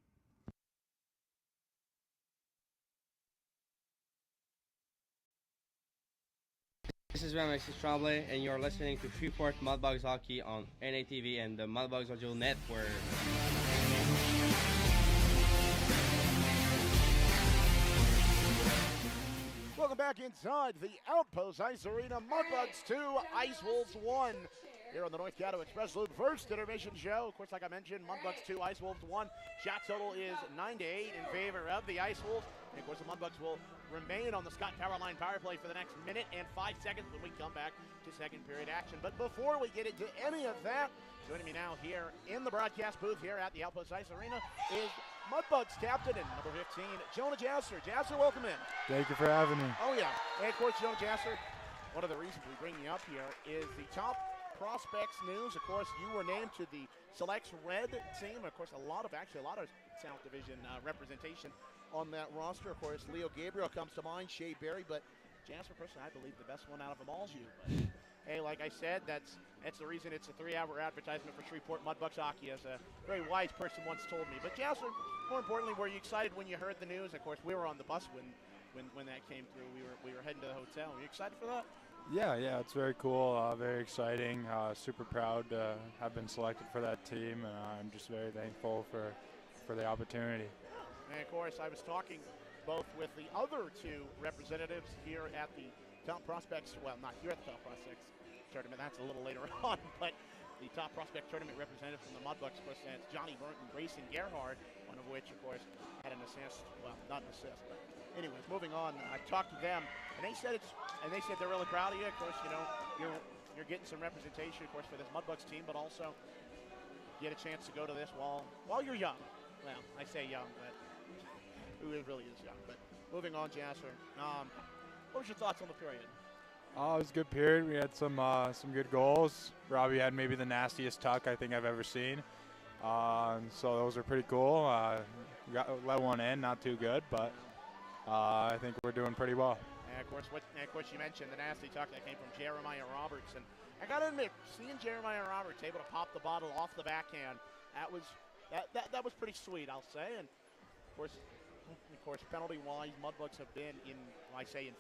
This is Alexis Tremblay, and you're listening to Shreveport Mudbugs Hockey on NATV and the Mudbugs Audio Network. Welcome back inside the Outpost Ice Arena. Mudbugs 2, Ice Wolves 1. Here on the North Cataract Express Loop First Intermission Show. Of course, like I mentioned, Mudbugs 2, Ice Wolves 1. Shot total is 9-8 in favor of the Ice Wolves. And of course, the Mudbugs will remain on the Scott Powerline power play for the next minute and 5 seconds when we come back to second period action. But before we get into any of that, joining me now here in the broadcast booth here at the Outpost Ice Arena is Mudbugs captain and number 15, Jonah Jasser. Jasser, welcome in. Thank you for having me. Oh, yeah. And, of course, Jonah Jasser, one of the reasons we bring you up here is the top prospects news. Of course, you were named to the Selects Red team. Of course, a lot of South Division representation on that roster. Of course, Leo Gabriel comes to mind, Shea Berry, but Jasper, personally, I believe the best one out of them all is you. But, hey, like I said, that's the reason it's a 3-hour advertisement for Shreveport Mudbugs Hockey, as a very wise person once told me. But Jasper, more importantly, were you excited when you heard the news? Of course, we were on the bus when that came through. We were heading to the hotel. Were you excited for that? Yeah, it's very cool, very exciting, super proud to have been selected for that team, and I'm just very thankful for the opportunity. And of course, I was talking both with the other two representatives here at the Top Prospects, well, not here at the Top Prospects tournament, that's a little later on, but the Top Prospect tournament representative from the Mudbugs, of course, that's Johnny Burnt and Grayson Gerhard, one of which, of course, had an assist, well, not an assist, but anyways, moving on, I talked to them, and they said they're really proud of you. Of course, you know, you're getting some representation, of course, for this Mudbugs team, but also get a chance to go to this while you're young. Well, I say young, but who really is young. But moving on, Jasper, what was your thoughts on the period? It was a good period. We had some good goals. Robbie had maybe the nastiest tuck I think I've ever seen. So those are pretty cool. We got let one in, not too good, but I think we're doing pretty well. And of course, you mentioned the nasty tuck that came from Jeremiah Roberts, and I gotta admit, seeing Jeremiah Roberts able to pop the bottle off the backhand, that was pretty sweet, I'll say. And of course, penalty-wise, Mudbugs have been in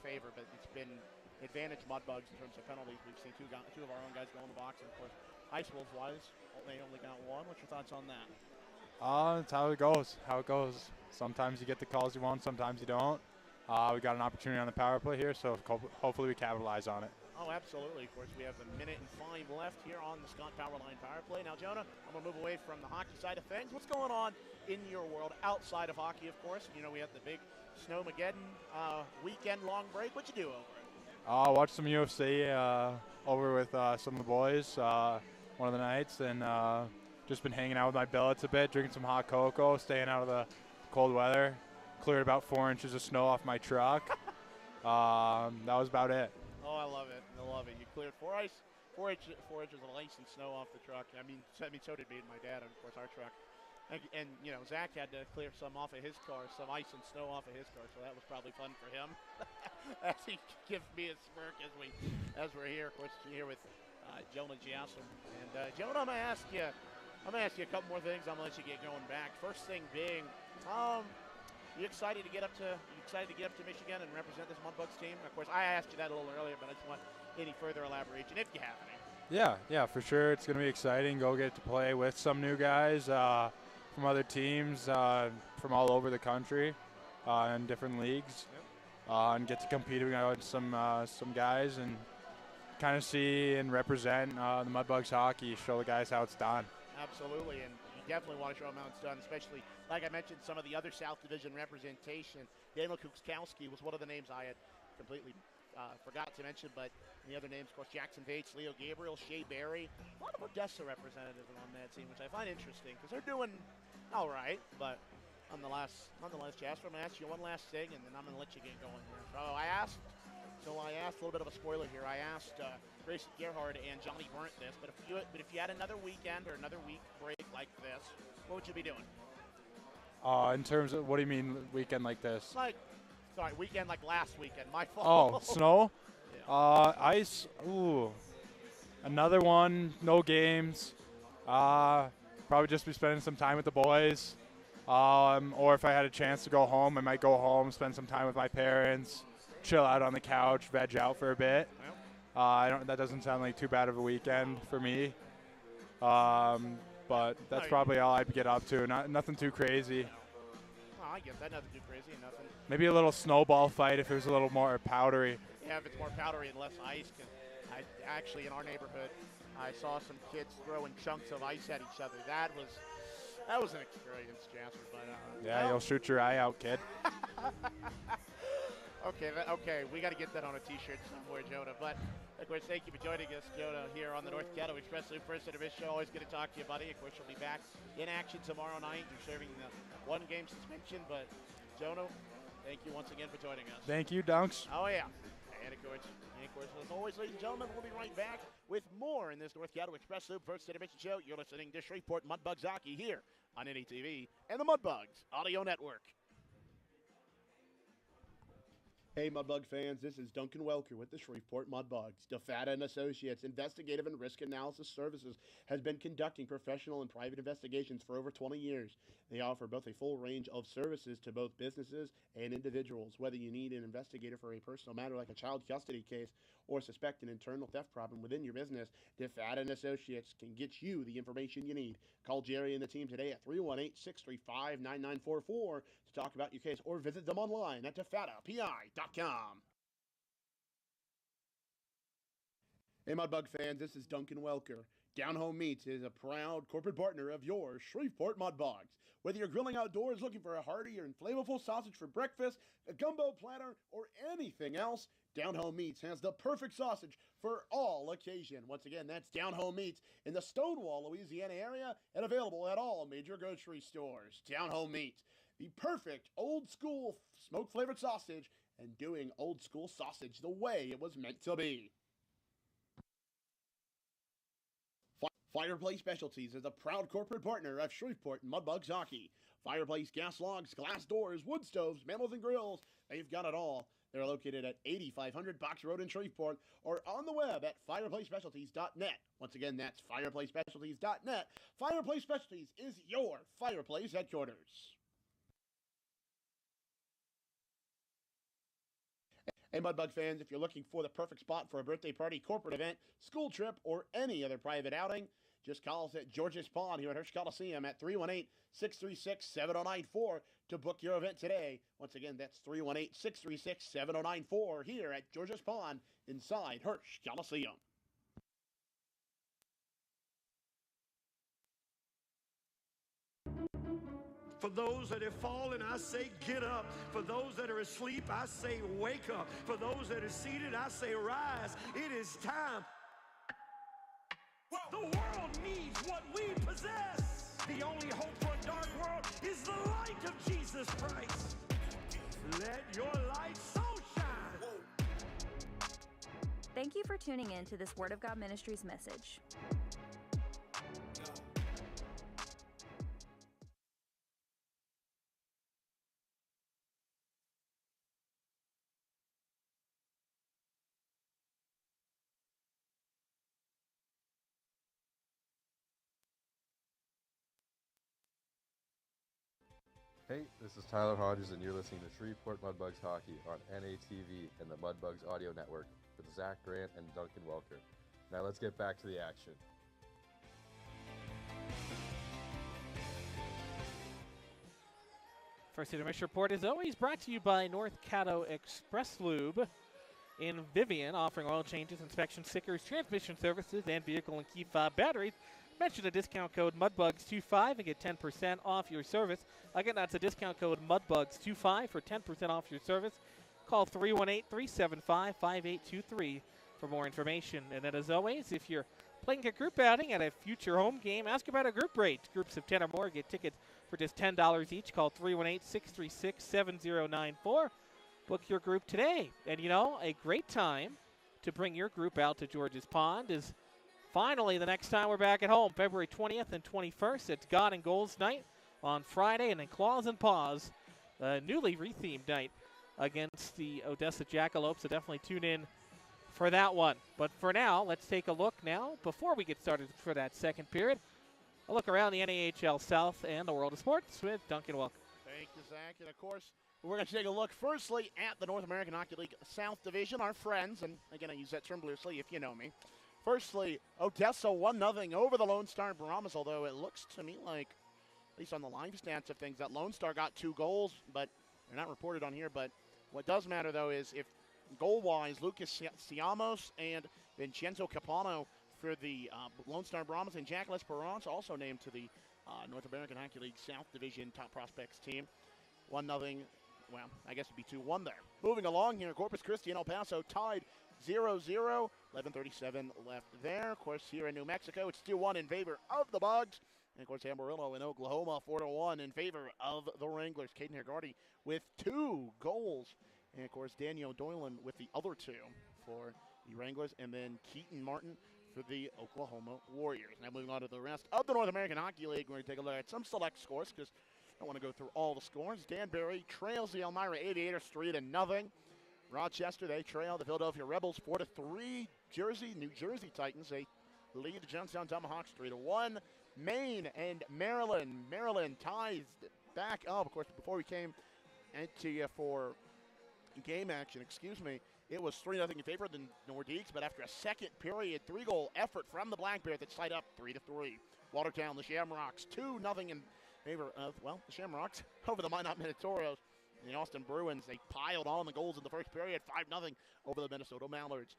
favor, but it's been advantage Mudbugs in terms of penalties. We've seen two of our own guys go in the box, and of course, Ice Wolves-wise, they only got one. What's your thoughts on that? It's how it goes. Sometimes you get the calls you want, sometimes you don't. We got an opportunity on the power play here, so hopefully we capitalize on it. Oh, absolutely. Of course, we have a minute and 5 left here on the Scott Powerline power play. Now, Jonah, I'm going to move away from the hockey side of things. What's going on in your world outside of hockey, of course? You know, we had the big Snowmageddon weekend-long break. What'd you do over it? Watched some UFC over with some of the boys one of the nights, and just been hanging out with my billets a bit, drinking some hot cocoa, staying out of the cold weather. Cleared about 4 inches of snow off my truck. That was about it. Oh, I love it. I love it. You cleared 4 inches of ice and snow off the truck. I mean, so did me and my dad, and of course, our truck. And you know, Zach had to clear some off of his car, some ice and snow off of his car, so that was probably fun for him. As he gives me a smirk as we're here. Of course, here with Jonah Giassam. And Jonah, I'm gonna ask you a couple more things. I'm gonna let you get going back. First thing being, you excited to get up to Michigan and represent this Mudbugs team? Of course, I asked you that a little earlier, but I just want any further elaboration if you have any. Yeah, for sure. It's going to be exciting. Go get to play with some new guys from other teams from all over the country in different leagues, and get to compete against some guys and kind of see and represent the Mudbugs hockey. Show the guys how it's done. Absolutely, and you definitely want to show them how it's done, especially, like I mentioned, some of the other South Division representation. Daniel Kukskowski was one of the names I had completely forgot to mention, but the other names, of course, Jackson Bates, Leo Gabriel, Shea Berry. A lot of Odessa representatives on that team, which I find interesting because they're doing all right. But nonetheless, Jasper, I'm going to ask you one last thing, and then I'm going to let you get going here. So I asked a little bit of a spoiler here. I asked Grayson Gerhard and Johnny Burnt this, but if you had another weekend or another week break like this, what would you be doing? In terms of, what do you mean weekend like this? Weekend like last weekend. My fault. Oh, snow? Yeah. Ice? Ooh. Another one, no games. Probably just be spending some time with the boys. Or if I had a chance to go home, I might go home, spend some time with my parents, chill out on the couch, veg out for a bit. That doesn't sound like too bad of a weekend for me. But that's probably all I'd get up to. Nothing too crazy. Oh, I get that. Nothing too crazy. Nothing. Maybe a little snowball fight if it was a little more powdery. Yeah, if it's more powdery and less ice. Actually, in our neighborhood, I saw some kids throwing chunks of ice at each other. That was an experience, Jasper. But yeah, you'll shoot your eye out, kid. Okay, we got to get that on a T-shirt somewhere, Jonah. But, of course, thank you for joining us, Jonah, here on the North Caddo Express Loop First Intermission Show. Always good to talk to you, buddy. Of course, you'll be back in action tomorrow night. You're serving the one-game suspension. But, Jonah, thank you once again for joining us. Thank you, Dunks. Oh, yeah. And, of course, as always, ladies and gentlemen, we'll be right back with more in this North Caddo Express Loop First Intermission Show. You're listening to Shreveport Mudbugs Hockey here on NATV and the Mudbugs Audio Network. Hey Mudbug fans, this is Duncan Welker with the Shreveport Mudbugs. DeFata & Associates Investigative and Risk Analysis Services has been conducting professional and private investigations for over 20 years. They offer both a full range of services to both businesses and individuals. Whether you need an investigator for a personal matter like a child custody case or suspect an internal theft problem within your business, DeFata & Associates can get you the information you need. Call Jerry and the team today at 318-635-9944 to talk about your case or visit them online at defatapi.com. Hey Mudbug fans, this is Duncan Welker. Down Home Meats is a proud corporate partner of your Shreveport Mudbugs. Whether you're grilling outdoors looking for a hearty or flavorful sausage for breakfast, a gumbo platter, or anything else, Down Home Meats has the perfect sausage for all occasion. Once again, that's Down Home Meats in the Stonewall, Louisiana area and available at all major grocery stores. Down Home Meats, the perfect old school smoke flavored sausage and doing old school sausage the way it was meant to be. Fireplace Specialties is a proud corporate partner of Shreveport Mudbugs Hockey. Fireplace gas logs, glass doors, wood stoves, mantle and grills, they've got it all. They're located at 8500 Box Road in Shreveport or on the web at fireplacespecialties.net. Once again, that's fireplacespecialties.net. Fireplace Specialties is your fireplace headquarters. Hey, Mudbug fans, if you're looking for the perfect spot for a birthday party, corporate event, school trip, or any other private outing, just call us at George's Pond here at Hirsch Coliseum at 318-636-7094 to book your event today. Once again, that's 318-636-7094 here at George's Pond inside Hirsch Coliseum. For those that have fallen, I say get up. For those that are asleep, I say wake up. For those that are seated, I say rise. It is time. The world needs what we possess. The only hope for a dark world is the light of Jesus Christ. Let your light so shine. Thank you for tuning in to this Word of God Ministries message. Hey, this is Tyler Hodges, and you're listening to Shreveport Mudbugs Hockey on NATV and the Mudbugs Audio Network with Zach Grant and Duncan Welker. Now let's get back to the action. First intermission report is always brought to you by North Caddo Express Lube in Vivian, offering oil changes, inspection stickers, transmission services, and vehicle and key fob batteries. Mention the discount code MUDBUGS25 and get 10% off your service. Again, that's a discount code MUDBUGS25 for 10% off your service. Call 318-375-5823 for more information. And then, as always, if you're playing a group outing at a future home game, ask about a group rate. Groups of 10 or more get tickets for just $10 each. Call 318-636-7094. Book your group today. And, you know, a great time to bring your group out to George's Pond is finally the next time we're back at home, February 20th and 21st. It's God and Goals night on Friday, and then Claws and Paws, newly rethemed night against the Odessa Jackalopes. So definitely tune in for that one. But for now, let's take a look now, before we get started for that second period, a look around the NAHL South and the world of sports with Duncan Welker. Thank you, Zach. And, of course, we're going to take a look firstly at the North American Hockey League South Division, our friends. And, again, I use that term loosely if you know me. Firstly, Odessa 1-0 over the Lone Star Brahmas, although it looks to me like, at least on the live stats of things, that Lone Star got 2 goals, but they're not reported on here. But what does matter, though, is if goal-wise, Lucas Siamos and Vincenzo Capano for the Lone Star Brahmas, and Jack Lesperance also named to the North American Hockey League South Division Top Prospects team. 1-0, well, I guess it'd be 2-1 there. Moving along here, Corpus Christi and El Paso tied 0-0. 11:37 left there. Of course, here in New Mexico, it's 2-1 in favor of the Bugs. And, of course, Amarillo in Oklahoma, 4-1 in favor of the Wranglers. Caden Hergarty with 2 goals. And, of course, Daniel Doylan with the other 2 for the Wranglers. And then Keaton Martin for the Oklahoma Warriors. Now, moving on to the rest of the North American Hockey League, we're going to take a look at some select scores because I don't want to go through all the scores. Danbury trails the Elmira Aviators 3-0. Rochester, they trail the Philadelphia Rebels 4-3. New Jersey Titans, they lead the Johnstown Tomahawks 3-1. Maine and Maryland. Maryland ties back up. Of course, before we came into you for game action, it was 3-0 in favor of the Nordiques, but after a second period, 3-goal effort from the Blackbears that tied up 3-3. Watertown, the Shamrocks, 2-0 in favor of, well, the Shamrocks over the Minot Minotauros. The Austin Bruins, they piled on the goals in the first period, 5-0 over the Minnesota Mallards.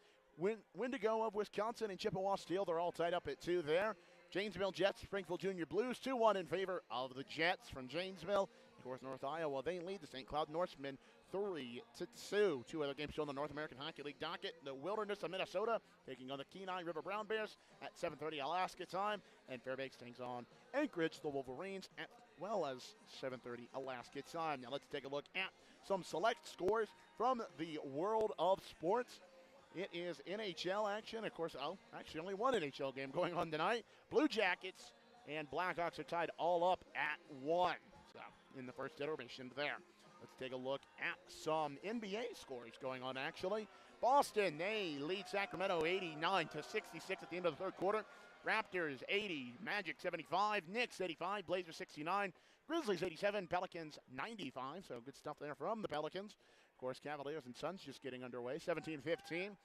Wendigo of Wisconsin and Chippewa Steel, they're all tied up at 2 there. Janesville Jets, Springfield Junior Blues, 2-1 in favor of the Jets from Janesville. Of course, North Iowa, they lead the St. Cloud Norsemen 3-2. 2 other games still in the North American Hockey League docket. The Wilderness of Minnesota taking on the Kenai River Brown Bears at 7:30 Alaska time. And Fairbanks takes on Anchorage, the Wolverines, at well as 7:30 Alaska time. Now let's take a look at some select scores from the world of sports. It is NHL action. Of course, actually only one NHL game going on tonight. Blue Jackets and Blackhawks are tied all up at 1. So in the first intermission there. Let's take a look at some NBA scores going on actually. Boston, they lead Sacramento 89-66 at the end of the third quarter. Raptors 80, Magic 75, Knicks 85, Blazers 69, Grizzlies 87, Pelicans 95. So good stuff there from the Pelicans. Of course, Cavaliers and Suns just getting underway, 17-15.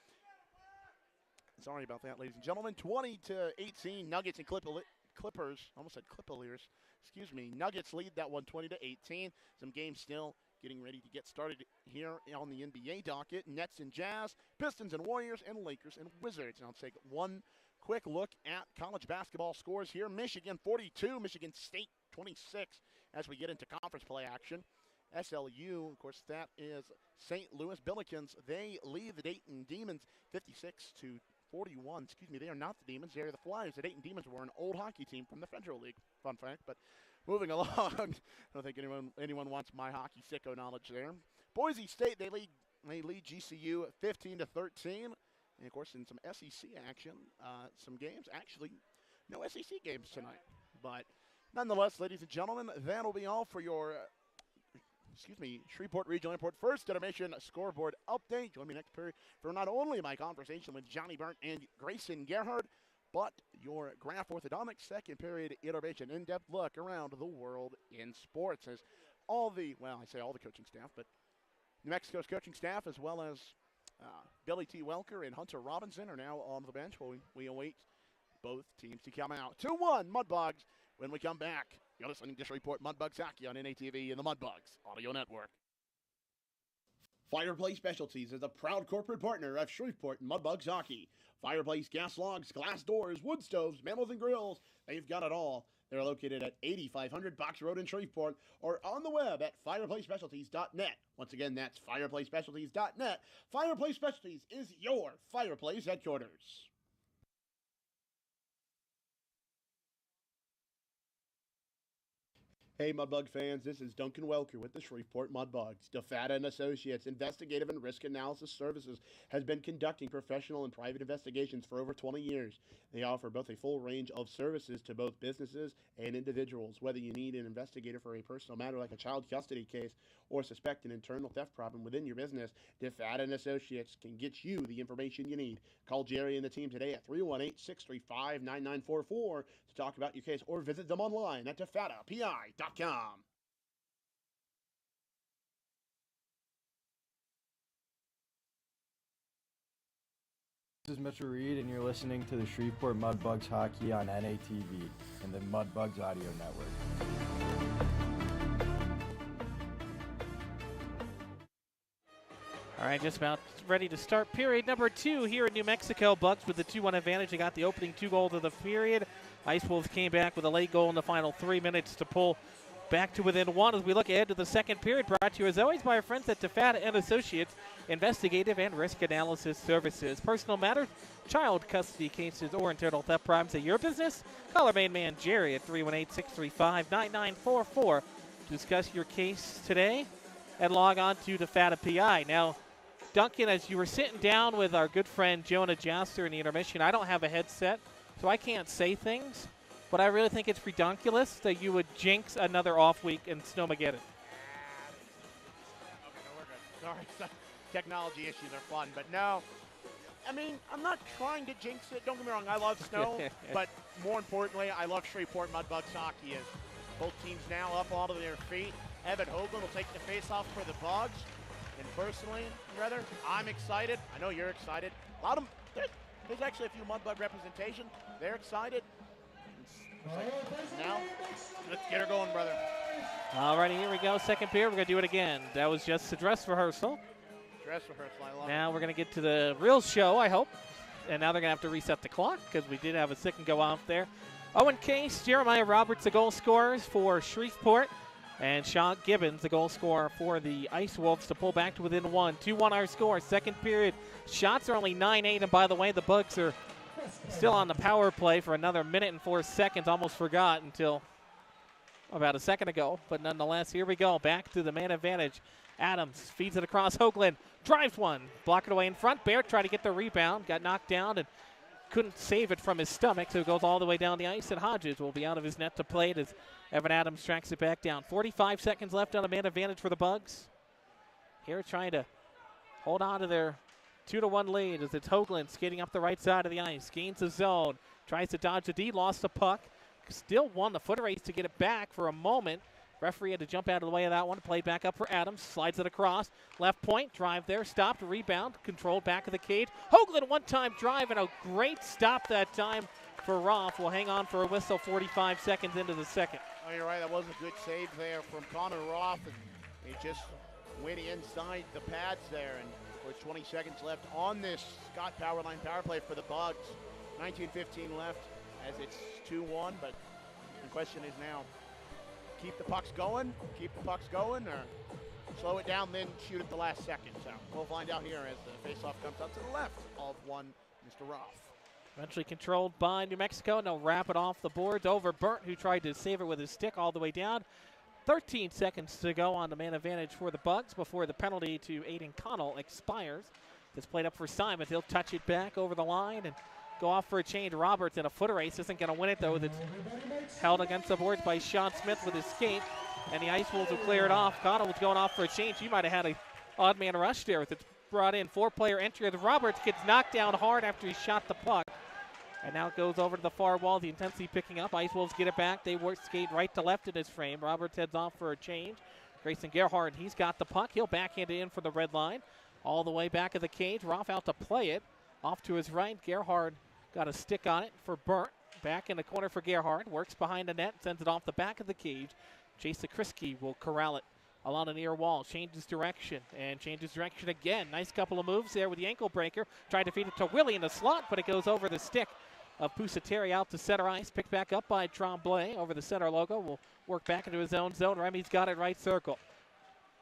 Sorry about that, ladies and gentlemen. 20-18, Nuggets and Clippers, almost said Clippers, excuse me. Nuggets lead that one 20-18. Some games still getting ready to get started here on the NBA docket. Nets and Jazz, Pistons and Warriors, and Lakers and Wizards. And I'll take one quick look at college basketball scores here. Michigan 42, Michigan State 26 as we get into conference play action. SLU, of course, that is St. Louis Billikens. They lead the Dayton Demons 56-41. Excuse me, they are not the Demons. They are the Flyers. The Dayton Demons were an old hockey team from the Federal League. Fun fact, but moving along, I don't think anyone wants my hockey sicko knowledge there. Boise State, they lead GCU 15-13. And, of course, in some SEC action, some games. Actually, no SEC games tonight. But nonetheless, ladies and gentlemen, that'll be all for your, Shreveport Regional Airport First Intermission Scoreboard Update. Join me next period for not only my conversation with Johnny Burnt and Grayson Gerhard, but your Graph Orthodontics second period intervention, in-depth look around the world in sports. As all the coaching staff, but New Mexico's coaching staff, as well as Billy T. Welker and Hunter Robinson, are now on the bench while we await both teams to come out. 2-1 Mudbugs. When we come back, you're listening to Shreveport Mudbugs Hockey on NATV and the Mudbugs Audio Network. Fireplace Specialties is a proud corporate partner of Shreveport Mudbugs Hockey. Fireplace gas logs, glass doors, wood stoves, mantles, and grills. They've got it all. They're located at 8500 Box Road in Shreveport or on the web at fireplacespecialties.net. Once again, that's fireplacespecialties.net. Fireplace Specialties is your fireplace headquarters. Hey Mudbug fans, this is Duncan Welker with the Shreveport Mudbugs. DeFata & Associates Investigative and Risk Analysis Services has been conducting professional and private investigations for over 20 years. They offer both a full range of services to both businesses and individuals. Whether you need an investigator for a personal matter like a child custody case or suspect an internal theft problem within your business, DeFata & Associates can get you the information you need. Call Jerry and the team today at 318-635-9944 to talk about your case or visit them online at defatapi.com. This is Mitchell Reed, and you're listening to the Shreveport Mudbugs Hockey on NATV and the Mudbugs Audio Network. All right, just about ready to start period number 2 here in New Mexico. Bucks with the 2-1 advantage. They got the opening 2 goals of the period. Ice Wolves came back with a late goal in the final 3 minutes to pull back to within 1 as we look ahead to the second period. Brought to you as always by our friends at DeFata & Associates Investigative and Risk Analysis Services. Personal matters, child custody cases, or internal theft problems at your business? Call our main man Jerry at 318-635-9944 to discuss your case today and log on to DeFata PI. Now, Duncan, as you were sitting down with our good friend Jonah Joster in the intermission, I don't have a headset, so I can't say things, but I really think it's redonkulous that you would jinx another off week in Snowmageddon. Okay, no, we're good. Sorry, technology issues are fun, but no. I mean, I'm not trying to jinx it. Don't get me wrong, I love snow, but more importantly, I love Shreveport Mudbugs hockey. As both teams now up onto their feet. Evan Hoagland will take the face-off for the Bugs. And personally, brother, I'm excited. I know you're excited. A lot of there's actually a few Mudbug representation. They're excited. Now, let's get her going, brother. All righty, here we go. Second period, we're going to do it again. That was just a dress rehearsal. Dress rehearsal, I love Now it. we're going to get to the real show, I hope. And now they're going to have to reset the clock because we did have a second go off there. Owen Case, Jeremiah Roberts, the goal scorers for Shreveport. And Sean Gibbons, the goal scorer for the Ice Wolves, to pull back to within 1. 2-1 our score. Second period. Shots are only 9-8. And by the way, the Bugs are still on the power play for another minute and 4 seconds. Almost forgot until about a second ago. But nonetheless, here we go. Back to the man advantage. Adams feeds it across. Hoagland drives one. Block it away in front. Bear tried to get the rebound. Got knocked down and couldn't save it from his stomach, so it goes all the way down the ice, and Hodges will be out of his net to play it as Evan Adams tracks it back down. 45 seconds left on a man advantage for the Bugs. Here trying to hold on to their 2-1 lead as it's Hoagland skating up the right side of the ice. Gains the zone. Tries to dodge the D. Lost the puck. Still won the foot race to get it back for a moment. Referee had to jump out of the way of that one. Played back up for Adams. Slides it across. Left point. Drive there. Stopped. Rebound. Controlled back of the cage. Hoagland one-time drive and a great stop that time for Roth. Will hang on for a whistle 45 seconds into the second. Oh, you're right. That was a good save there from Connor Roth. And he just went inside the pads there. And with 20 seconds left on this Scott Powerline power play for the Bugs. 19:15 left as it's 2-1. But the question is now, keep the pucks going, or slow it down, then shoot at the last second. So we'll find out here as the faceoff comes up to the left of one, Mr. Roth. Eventually controlled by New Mexico, and they'll wrap it off the boards over Burnt, who tried to save it with his stick all the way down. 13 seconds to go on the man advantage for the Bugs before the penalty to Aiden Connell expires. It's played up for Simon. He'll touch it back over the line and go off for a change. Roberts in a foot race isn't going to win it, though. It's held against the boards by Sean Smith with his skate, and the Ice Wolves will clear it off. Connell was going off for a change. He might have had an odd man rush there with it brought in. 4-player entry. Roberts gets knocked down hard after he shot the puck, and now it goes over to the far wall. The intensity picking up. Ice Wolves get it back. They work skate right to left in his frame. Roberts heads off for a change. Grayson Gerhardt, he's got the puck. He'll backhand it in for the red line. All the way back of the cage. Roth out to play it. Off to his right. Gerhardt got a stick on it for Burnt. Back in the corner for Gerhardt. Works behind the net. Sends it off the back of the cage. Chase Sakrisky will corral it along the near wall. Changes direction and changes direction again. Nice couple of moves there with the ankle breaker. Tried to feed it to Willie in the slot, but it goes over the stick of Pusateri out to center ice. Picked back up by Tremblay over the center logo. Will work back into his own zone. Remy's got it right circle.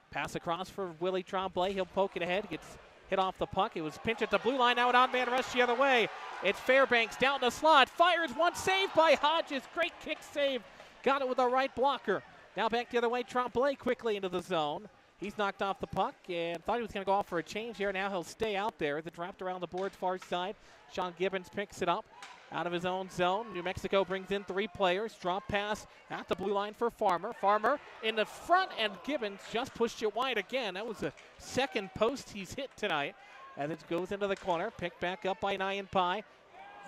Pass across for Willie Tremblay. He'll poke it ahead. Gets hit off the puck. It was pinched at the blue line. Now an odd man rush the other way. It's Fairbanks down the slot. Fires one, saved by Hodges. Great kick save. Got it with a right blocker. Now back the other way. Tremblay quickly into the zone. He's knocked off the puck and thought he was going to go off for a change here. Now he'll stay out there. It's wrapped around the boards far side. Sean Gibbons picks it up out of his own zone. New Mexico brings in 3 players. Drop pass at the blue line for Farmer. Farmer in the front, and Gibbons just pushed it wide again. That was the second post he's hit tonight. And it goes into the corner. Picked back up by Nyan Pai.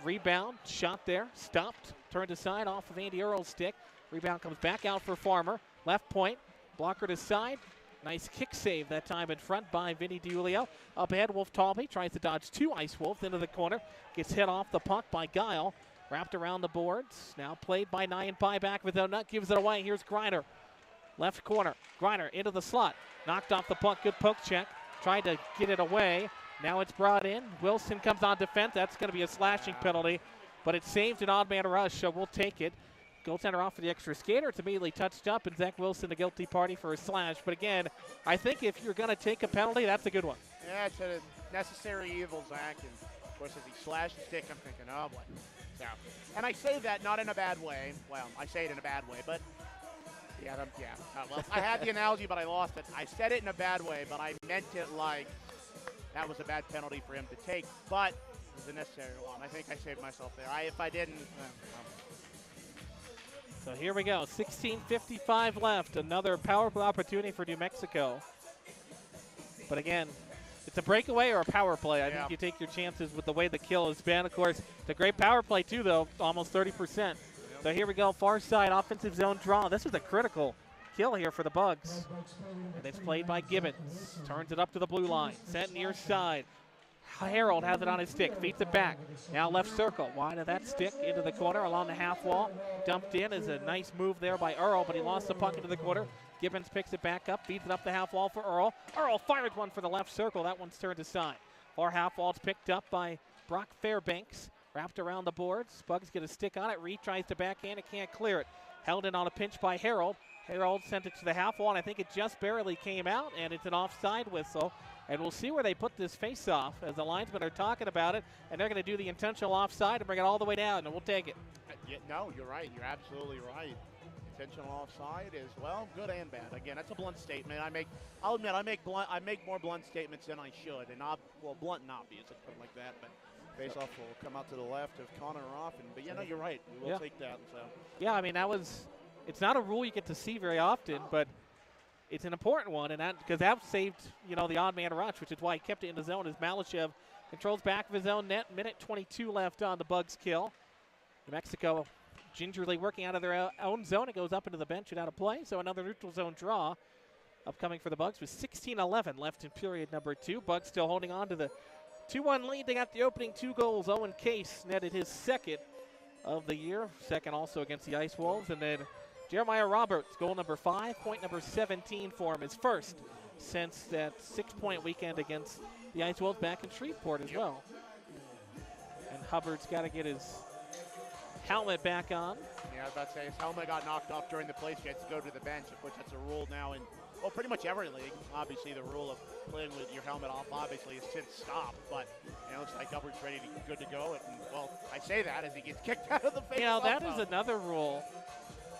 Rebound, shot there, stopped, turned aside off of Andy Earl's stick. Rebound comes back out for Farmer. Left point, blocker to side. Nice kick save that time in front by Vinny DiUlio. Up ahead, Wolf Talby tries to dodge 2 Ice Wolves into the corner. Gets hit off the puck by Guile. Wrapped around the boards. Now played by Nyan Pai back with Nut. Gives it away. Here's Griner. Left corner. Griner into the slot. Knocked off the puck. Good poke check. Tried to get it away. Now it's brought in. Wilson comes on defense. That's going to be a slashing penalty. But it saved an odd man rush, so we'll take it. Goaltender off for the extra skater. It's immediately touched up, and Zach Wilson the guilty party for a slash. But again, I think if you're going to take a penalty, that's a good one. Yeah, it's a necessary evil, Zach. And of course, as he slashed the stick, I'm thinking, oh boy. So, and I say that not in a bad way. Well, I say it in a bad way, but yeah. Well, I had the analogy, but I lost it. I said it in a bad way, but I meant it like that was a bad penalty for him to take. But it was a necessary one. I think I saved myself there. If I didn't. So here we go, 16:55 left. Another power play opportunity for New Mexico. But again, it's a breakaway or a power play. I think you take your chances with the way the kill has been. Of course, it's a great power play too, though, almost 30%. So here we go, far side offensive zone draw. This was a critical kill here for the Bugs. And it's played by Gibbons. Turns it up to the blue line, sent near side. Harold has it on his stick, feeds it back. Now left circle, wide of that stick, into the corner along the half wall. Dumped in is a nice move there by Earl, but he lost the puck into the corner. Gibbons picks it back up, feeds it up the half wall for Earl. Earl fired one for the left circle. That one's turned aside. Far half wall's picked up by Brock Fairbanks. Wrapped around the boards. Bugs get a stick on it. Reed tries to backhand it, can't clear it. Held in on a pinch by Harold. Harold sent it to the half wall, and I think it just barely came out, and it's an offside whistle. And we'll see where they put this face-off as the linesmen are talking about it, and they're going to do the intentional offside and bring it all the way down, and we'll take it. No, you're right. You're absolutely right. Intentional offside is, well, good and bad. Again, that's a blunt statement. I'll admit, I make more blunt statements than I should, and blunt and obvious, I'd put it like that. But face-off will come out to the left of Connor Ruffin. But yeah, no, you're right. We will take that. So. Yeah, I mean it's not a rule you get to see very often, but it's an important one, and because that saved the odd man rush, which is why he kept it in the zone. As Malashev controls back of his own net, minute 22 left on the Bugs kill. New Mexico gingerly working out of their own zone. It goes up into the bench and out of play. So another neutral zone draw upcoming for the Bugs with 16-11 left in period number 2. Bugs still holding on to the 2-1 lead. They got the opening 2 goals. Owen Case netted his second of the year. Second also against the Ice Wolves. And then Jeremiah Roberts, goal number 5, point number 17 for him. His first since that 6-point weekend against the Ice Wolves back in Shreveport as well. And Hubbard's got to get his helmet back on. Yeah, I was about to say his helmet got knocked off during the play, so he has to go to the bench. Of course, that's a rule now in, pretty much every league. Obviously, the rule of playing with your helmet off, obviously, has since stopped. But it looks like Hubbard's ready to good to go. And, well, I say that as he gets kicked out of the face. That is another rule.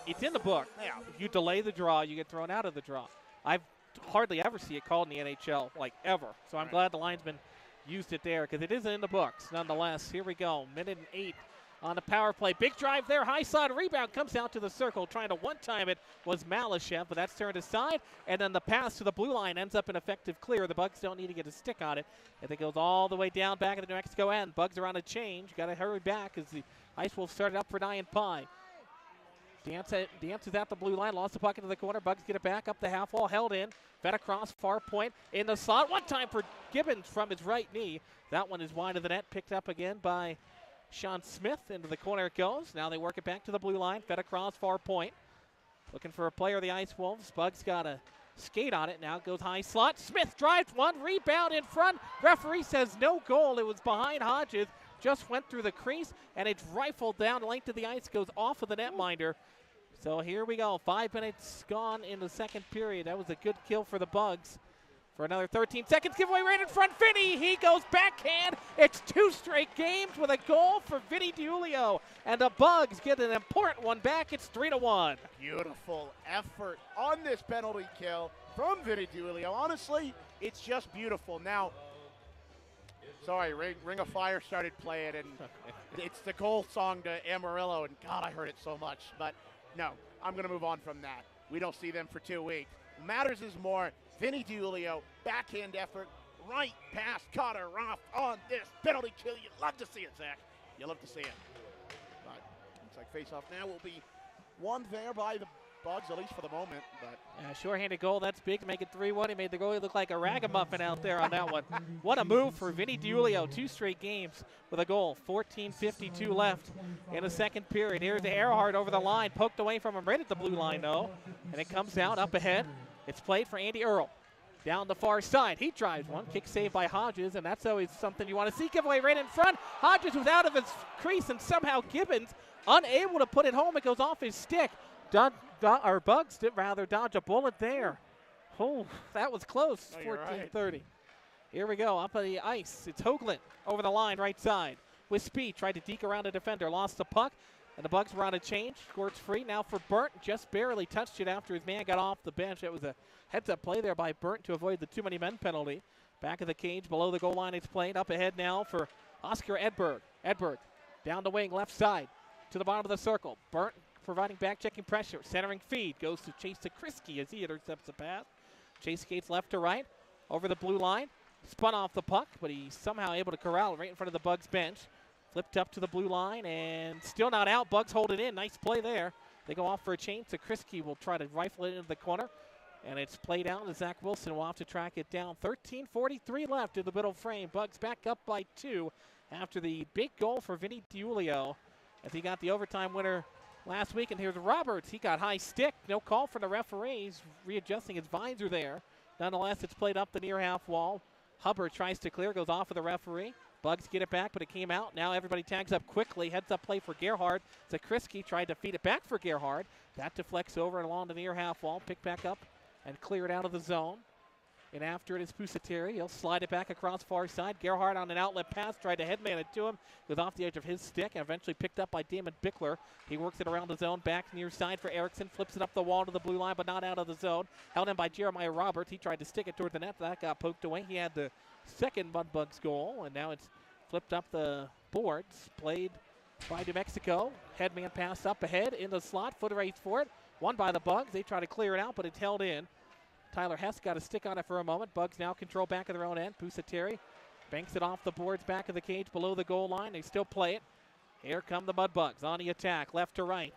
It's in the book. Yeah. If you delay the draw, you get thrown out of the draw. I've hardly ever see it called in the NHL, like ever. So I'm glad the linesman used it there because it isn't in the books. Nonetheless, here we go. Minute and 8 on the power play. Big drive there. High side rebound comes out to the circle. Trying to one-time it was Malashev, but that's turned aside. And then the pass to the blue line ends up an effective clear. The Bugs don't need to get a stick on it. And it goes all the way down back at the New Mexico end. Bugs are on a change. Got to hurry back as the Ice Wolves started up for Ryan Pye. Dance is at the blue line. Lost the puck into the corner. Bugs get it back up the half wall. Held in. Fed across far point in the slot. One time for Gibbons from his right knee. That one is wide of the net. Picked up again by Sean Smith. Into the corner it goes. Now they work it back to the blue line. Fed across far point. Looking for a player of the Ice Wolves. Bugs got a skate on it. Now it goes high slot. Smith drives one. Rebound in front. Referee says no goal. It was behind Hodges. Just went through the crease. And it's rifled down the length of the ice. Goes off of the netminder. So here we go. 5 minutes gone in the second period. That was a good kill for the Bugs. For another 13 seconds, giveaway right in front. Vinny, he goes backhand. It's 2 straight games with a goal for Vinny DiUlio. And the Bugs get an important one back. It's 3-1. Beautiful effort on this penalty kill from Vinny DiUlio. Honestly, it's just beautiful. Now, sorry, Ring of Fire started playing, and it's the goal song to Amarillo, and God, I heard it so much. But no, I'm going to move on from that. We don't see them for 2 weeks. What matters is more Vinny DiUlio, backhand effort, right past Connor Ruff on this penalty kill. You love to see it, Zach. You love to see it. But looks like face-off now will be won there by the Bugs, at least for the moment. But short-handed goal, that's big to make it 3-1. He made the goalie look like a ragamuffin out there on that one. What a move for Vinny DiUlio. 2 straight games with a goal. 14:52 left in the second period. Here's the Earhart over the line. Poked away from him right at the blue line, though. And it comes out up ahead. It's played for Andy Earl. Down the far side. He drives one. Kick saved by Hodges, and that's always something you want to see. Giveaway right in front. Hodges was out of his crease, and somehow Gibbons unable to put it home. It goes off his stick. Bugs did rather dodge a bullet there. Oh, that was close. 14:30. Right. Here we go. Up on the ice. It's Hoagland over the line right side. With speed. Tried to deke around a defender. Lost the puck. And the Bugs were on a change. Score's free. Now for Burnt. Just barely touched it after his man got off the bench. It was a heads-up play there by Burnt to avoid the too-many-men penalty. Back of the cage. Below the goal line it's played. Up ahead now for Oscar Edberg. Edberg down the wing left side to the bottom of the circle. Burnt providing back-checking pressure. Centering feed. Goes to Chase Sakrisky as he intercepts the pass. Chase skates left to right. Over the blue line. Spun off the puck, but he's somehow able to corral it right in front of the Bugs bench. Flipped up to the blue line and still not out. Bugs hold it in. Nice play there. They go off for a change. Sakrisky will try to rifle it into the corner. And it's played out, and Zach Wilson will have to track it down. 13:43 left in the middle frame. Bugs back up by 2 after the big goal for Vinny DiUlio as he got the overtime winner last week. And here's Roberts. He got high stick. No call from the referees. Readjusting his visor there. Nonetheless, it's played up the near half wall. Hubbard tries to clear. Goes off of the referee. Bugs get it back, but it came out. Now everybody tags up quickly. Heads up play for Gerhard. Sakrisky tried to feed it back for Gerhard. That deflects over and along the near half wall. Picked back up and cleared out of the zone. And after it is Pusateri. He'll slide it back across far side. Gerhardt on an outlet pass, tried to headman it to him. Goes off the edge of his stick and eventually picked up by Damon Bickler. He works it around the zone, back near side for Erickson. Flips it up the wall to the blue line, but not out of the zone. Held in by Jeremiah Roberts. He tried to stick it toward the net. That got poked away. He had the second Mudbugs goal, and now it's flipped up the boards. Played by New Mexico. Headman pass up ahead in the slot. Foot race for it. Won by the Bugs. They try to clear it out, but it's held in. Tyler Hess got a stick on it for a moment. Bugs now control back of their own end. Pusateri banks it off the boards, back of the cage, below the goal line. They still play it. Here come the Mudbugs on the attack, left to right,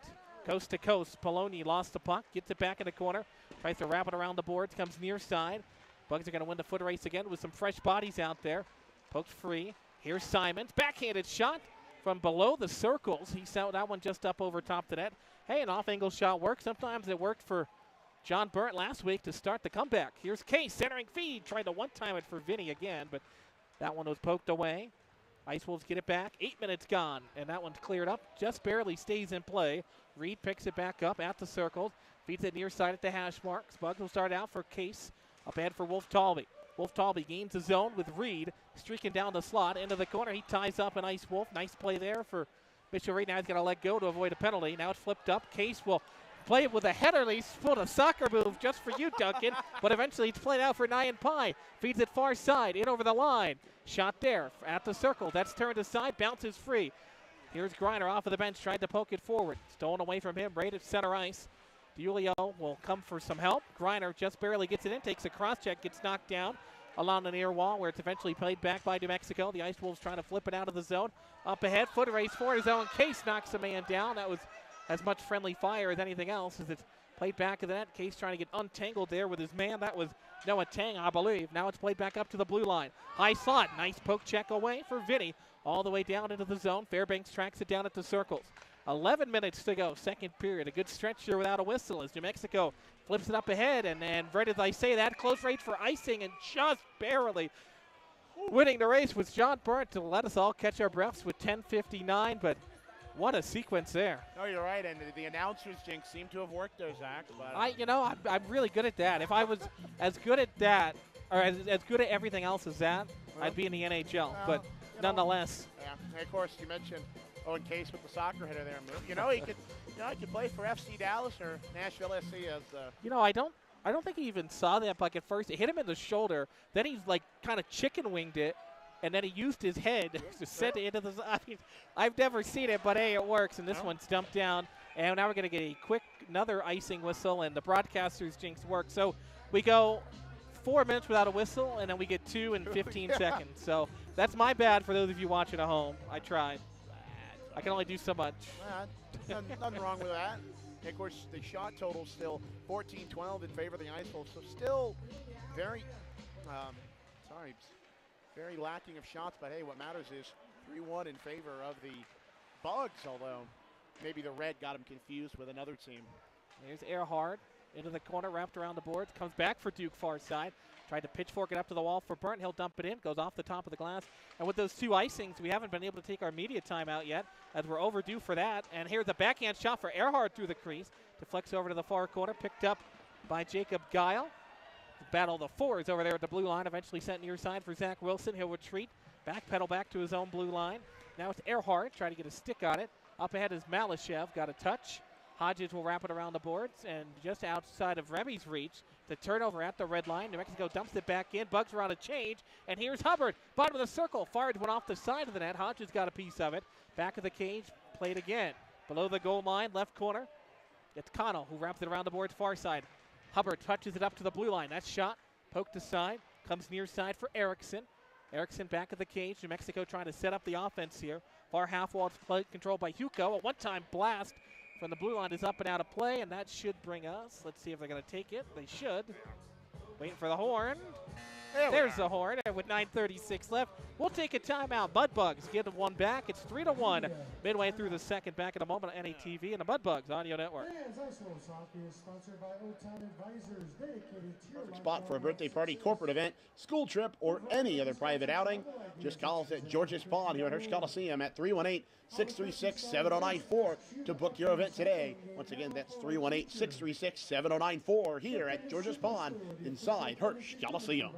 coast to coast. Poloni lost the puck, gets it back in the corner, tries to wrap it around the boards, comes near side. Bugs are going to win the foot race again with some fresh bodies out there. Poked free. Here's Simons, backhanded shot from below the circles. He saw that one just up over top the net. Hey, an off-angle shot works. Sometimes it worked for John Burnt last week to start the comeback. Here's Case centering feed. Tried to one-time it for Vinny again, but that one was poked away. Ice Wolves get it back. 8 minutes gone, and that one's cleared up. Just barely stays in play. Reed picks it back up at the circles. Feeds it near side at the hash marks. Bugs will start out for Case. Up ahead for Wolf Talby. Wolf Talby gains the zone with Reed streaking down the slot into the corner. He ties up an Ice Wolf. Nice play there for Mitchell Reed. Now he's going to let go to avoid a penalty. Now it's flipped up. Case will play it with a header. He's pulled a soccer move just for you, Duncan. But eventually it's played out for Nyan Pai. Feeds it far side, in over the line. Shot there at the circle. That's turned aside, bounces free. Here's Griner off of the bench, tried to poke it forward. Stolen away from him, right at center ice. DiUlio will come for some help. Griner just barely gets it in, takes a cross check, gets knocked down along the near wall where it's eventually played back by New Mexico. The Ice Wolves trying to flip it out of the zone. Up ahead, foot race for his own. Case knocks a man down. That was as much friendly fire as anything else as it's played back to the net. Case trying to get untangled there with his man. That was Noah Tang, I believe. Now it's played back up to the blue line. High slot. Nice poke check away for Vinny. All the way down into the zone. Fairbanks tracks it down at the circles. 11 minutes to go, second period. A good stretch here without a whistle as New Mexico flips it up ahead. And right as I say that, close range for icing and just barely winning the race was John Burnt to let us all catch our breaths with 10:59. But what a sequence there. No, you're right, and the announcers jinx seem to have worked there, Zach. But I'm really good at that. If I was as good at that, or as good at everything else as that, I'd be in the NHL. But nonetheless. Yeah, and of course you mentioned Owen Case with the soccer header there. He could play for FC Dallas or Nashville SC as. I don't think he even saw that puck at first. It hit him in the shoulder. Then he's like kind of chicken winged it. And then he used his head to send it into the. I mean, I've never seen it, but hey, it works. And this one's dumped down. And now we're going to get another icing whistle, and the broadcaster's jinx works. So we go 4 minutes without a whistle, and then we get 2 in 15 seconds. So that's my bad for those of you watching at home. I tried. I can only do so much. Nothing wrong with that. And of course, the shot total still 14-12 in favor of the Ice Wolves. So still very, very lacking of shots. But hey, what matters is 3-1 in favor of the Bugs, although maybe the red got him confused with another team. Here's Earhart into the corner, wrapped around the boards, comes back for Duke far side. Tried to pitchfork it up to the wall for Burnt. He'll dump it in, goes off the top of the glass. And with those 2 icings, we haven't been able to take our media time out yet, as we're overdue for that. And here's a backhand shot for Earhart through the crease. Deflects over to the far corner, picked up by Jacob Guile. Battle the fours over there at the blue line, eventually sent near side for Zach Wilson. He'll retreat, backpedal back to his own blue line. Now it's Earhart trying to get a stick on it. Up ahead is Malashev, got a touch. Hodges will wrap it around the boards, and just outside of Remy's reach, the turnover at the red line. New Mexico dumps it back in. Bugs are on a change, and here's Hubbard. Bottom of the circle. Fired one off the side of the net. Hodges got a piece of it. Back of the cage, played again. Below the goal line, left corner. It's Connell who wraps it around the boards far side. Hubbard touches it up to the blue line. That shot poked aside. Comes near side for Erickson. Erickson back of the cage. New Mexico trying to set up the offense here. Far half wall controlled by Hugo. A one-time blast from the blue line is up and out of play, and that should bring us. Let's see if they're going to take it. They should. Waiting for the horn. There's the horn. And with 9:36 left, We'll take a timeout. Mudbugs get one back. It's 3-1 midway through the second. Back in a moment on NATV and the Mudbugs Audio Network. Perfect spot for a birthday party, corporate event, school trip, or any other private outing. Just call us at George's Pond here at Hirsch Coliseum at 318-636-7094 to book your event today. Once again, that's 318-636-7094 here at George's Pond inside Hirsch Coliseum.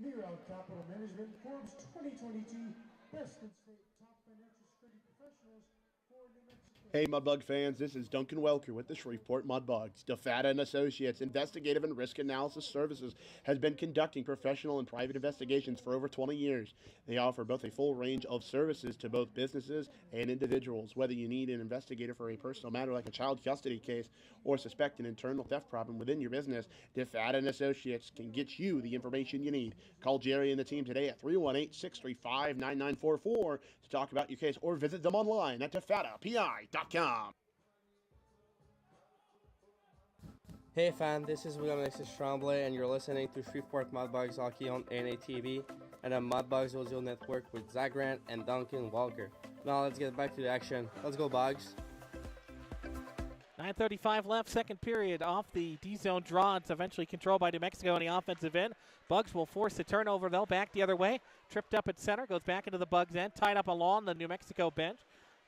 Nero Capital Management Forbes 2022 Best in State Top Financial Security Professionals for New Mexico. Hey Mudbug fans, this is Duncan Welker with the Shreveport Mudbugs. DeFata & Associates Investigative and Risk Analysis Services has been conducting professional and private investigations for over 20 years. They offer both a full range of services to both businesses and individuals. Whether you need an investigator for a personal matter like a child custody case or suspect an internal theft problem within your business, DeFata & Associates can get you the information you need. Call Jerry and the team today at 318-635-9944 to talk about your case or visit them online at defatapi.com. Hey fan, this is William Alexis Tremblay and you're listening to Shreveport Mudbugs Hockey on NATV and the Mudbugs Audio Network with Zach Grant and Duncan Walker. Now let's get back to the action. Let's go Bugs. 9:35 left, second period off the D-zone draw. It's eventually controlled by New Mexico in the offensive end. Bugs will force the turnover, though, back the other way. Tripped up at center, goes back into the Bugs end, tied up along the New Mexico bench.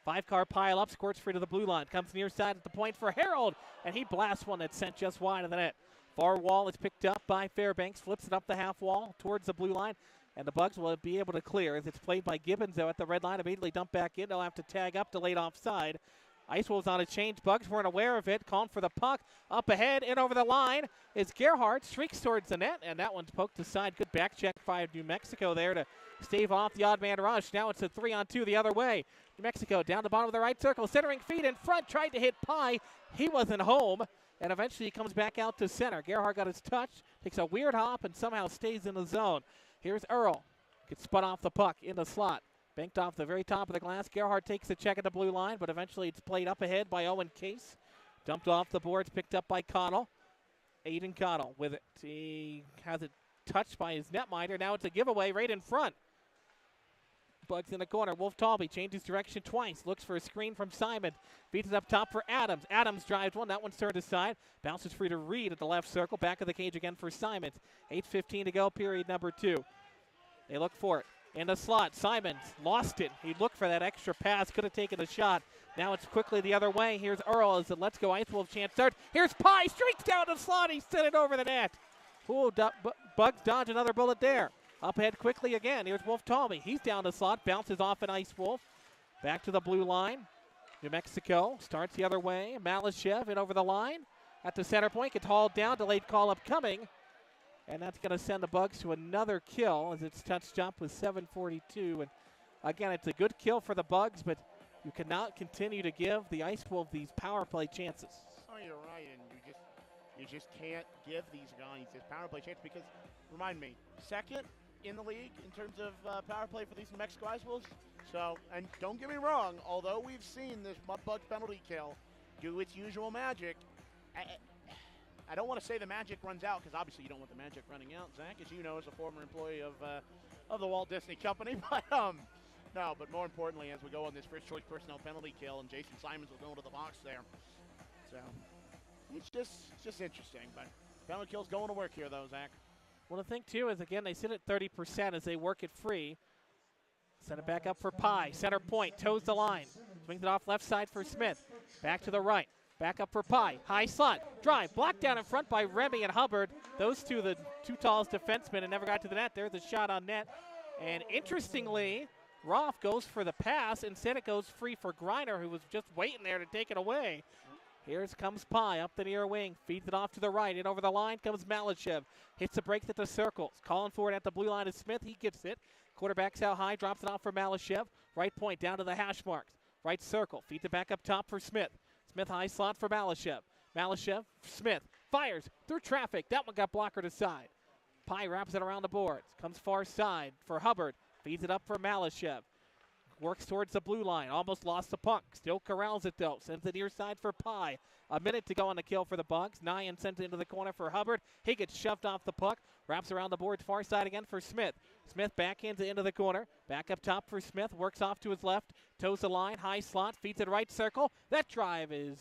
Five-car pile-up, squirts free to the blue line. Comes near side at the point for Harold, and he blasts one that's sent just wide of the net. Far wall is picked up by Fairbanks, flips it up the half wall towards the blue line, and the Bugs will be able to clear as it's played by Gibbons, though, at the red line. Immediately dumped back in. They'll have to tag up, delayed offside. Ice Wolves on a change. Bugs weren't aware of it. Calling for the puck. Up ahead, in over the line is Gerhardt. Streaks towards the net, and that one's poked aside. Good back check by New Mexico there to stave off the odd man rush. Now it's a 3-on-2 the other way. New Mexico down the bottom of the right circle. Centering feet in front. Tried to hit Pye. He wasn't home, and eventually he comes back out to center. Gerhardt got his touch. Takes a weird hop and somehow stays in the zone. Here's Earl. Gets spun off the puck in the slot. Banked off the very top of the glass. Gerhardt takes a check at the blue line, but eventually it's played up ahead by Owen Case. Dumped off the boards, picked up by Connell. Aiden Connell with it. He has it touched by his netminder. Now it's a giveaway right in front. Bugs in the corner. Wolf Talby changes direction twice. Looks for a screen from Simon. Feeds it up top for Adams. Adams drives one. That one's turned aside. Bounces free to Reed at the left circle. Back of the cage again for Simons. 8:15 to go, period number 2. They look for it. In the slot, Simons lost it. He looked for that extra pass, could have taken a shot. Now it's quickly the other way. Here's Earl as the Let's Go Ice Wolf chance starts. Here's Pye, streaks down the slot. He sent it over the net. Ooh, Bugs dodge another bullet there. Up ahead quickly again. Here's Wolf Talby. He's down the slot, bounces off an Ice Wolf. Back to the blue line. New Mexico starts the other way. Malashev in over the line. At the center point, gets hauled down. Delayed call up coming. And that's going to send the Bugs to another kill as it's touched up with 7:42. And again, it's a good kill for the Bugs, but you cannot continue to give the Ice Wolf these power play chances. Oh, you're right, and you just can't give these guys this power play chance because, remind me, second in the league in terms of power play for these New Mexico Ice Wolves. So, and don't get me wrong, although we've seen this Mudbug penalty kill do its usual magic, I don't want to say the magic runs out because obviously you don't want the magic running out, Zach, as you know, as a former employee of the Walt Disney Company. But no, but more importantly, as we go on this first choice personnel penalty kill, and Jason Simons will go into the box there. So it's just interesting. But penalty kill's going to work here, though, Zach. Well, the thing too is again they sit at 30% as they work it free. Set it back up for Pye. Center point, toes the line, swings it off left side for Smith. Back to the right. Back up for Pye. High slot. Drive. Blocked down in front by Remy and Hubbard. Those two, the two tallest defensemen, and never got to the net. There's the shot on net. And interestingly, Roth goes for the pass. Instead, it goes free for Griner, who was just waiting there to take it away. Here comes Pye up the near wing. Feeds it off to the right. In over the line comes Malashev. Hits the break at the circles. Calling for it at the blue line is Smith. He gets it. Quarterback's out high. Drops it off for Malashev. Right point down to the hash marks. Right circle. Feeds it back up top for Smith. Smith high slot for Malashev. Malashev, Smith, fires through traffic. That one got blockered aside. Pye wraps it around the boards. Comes far side for Hubbard. Feeds it up for Malashev. works towards the blue line. Almost lost the puck. Still corrals it, though. Sends it near side for Pye. A minute to go on the kill for the Bugs. Nyan sends it into the corner for Hubbard. He gets shoved off the puck. Wraps around the boards far side again for Smith. Smith backhands it into the corner. Back up top for Smith. Works off to his left. Toes the line. High slot. Feeds it right circle. That drive is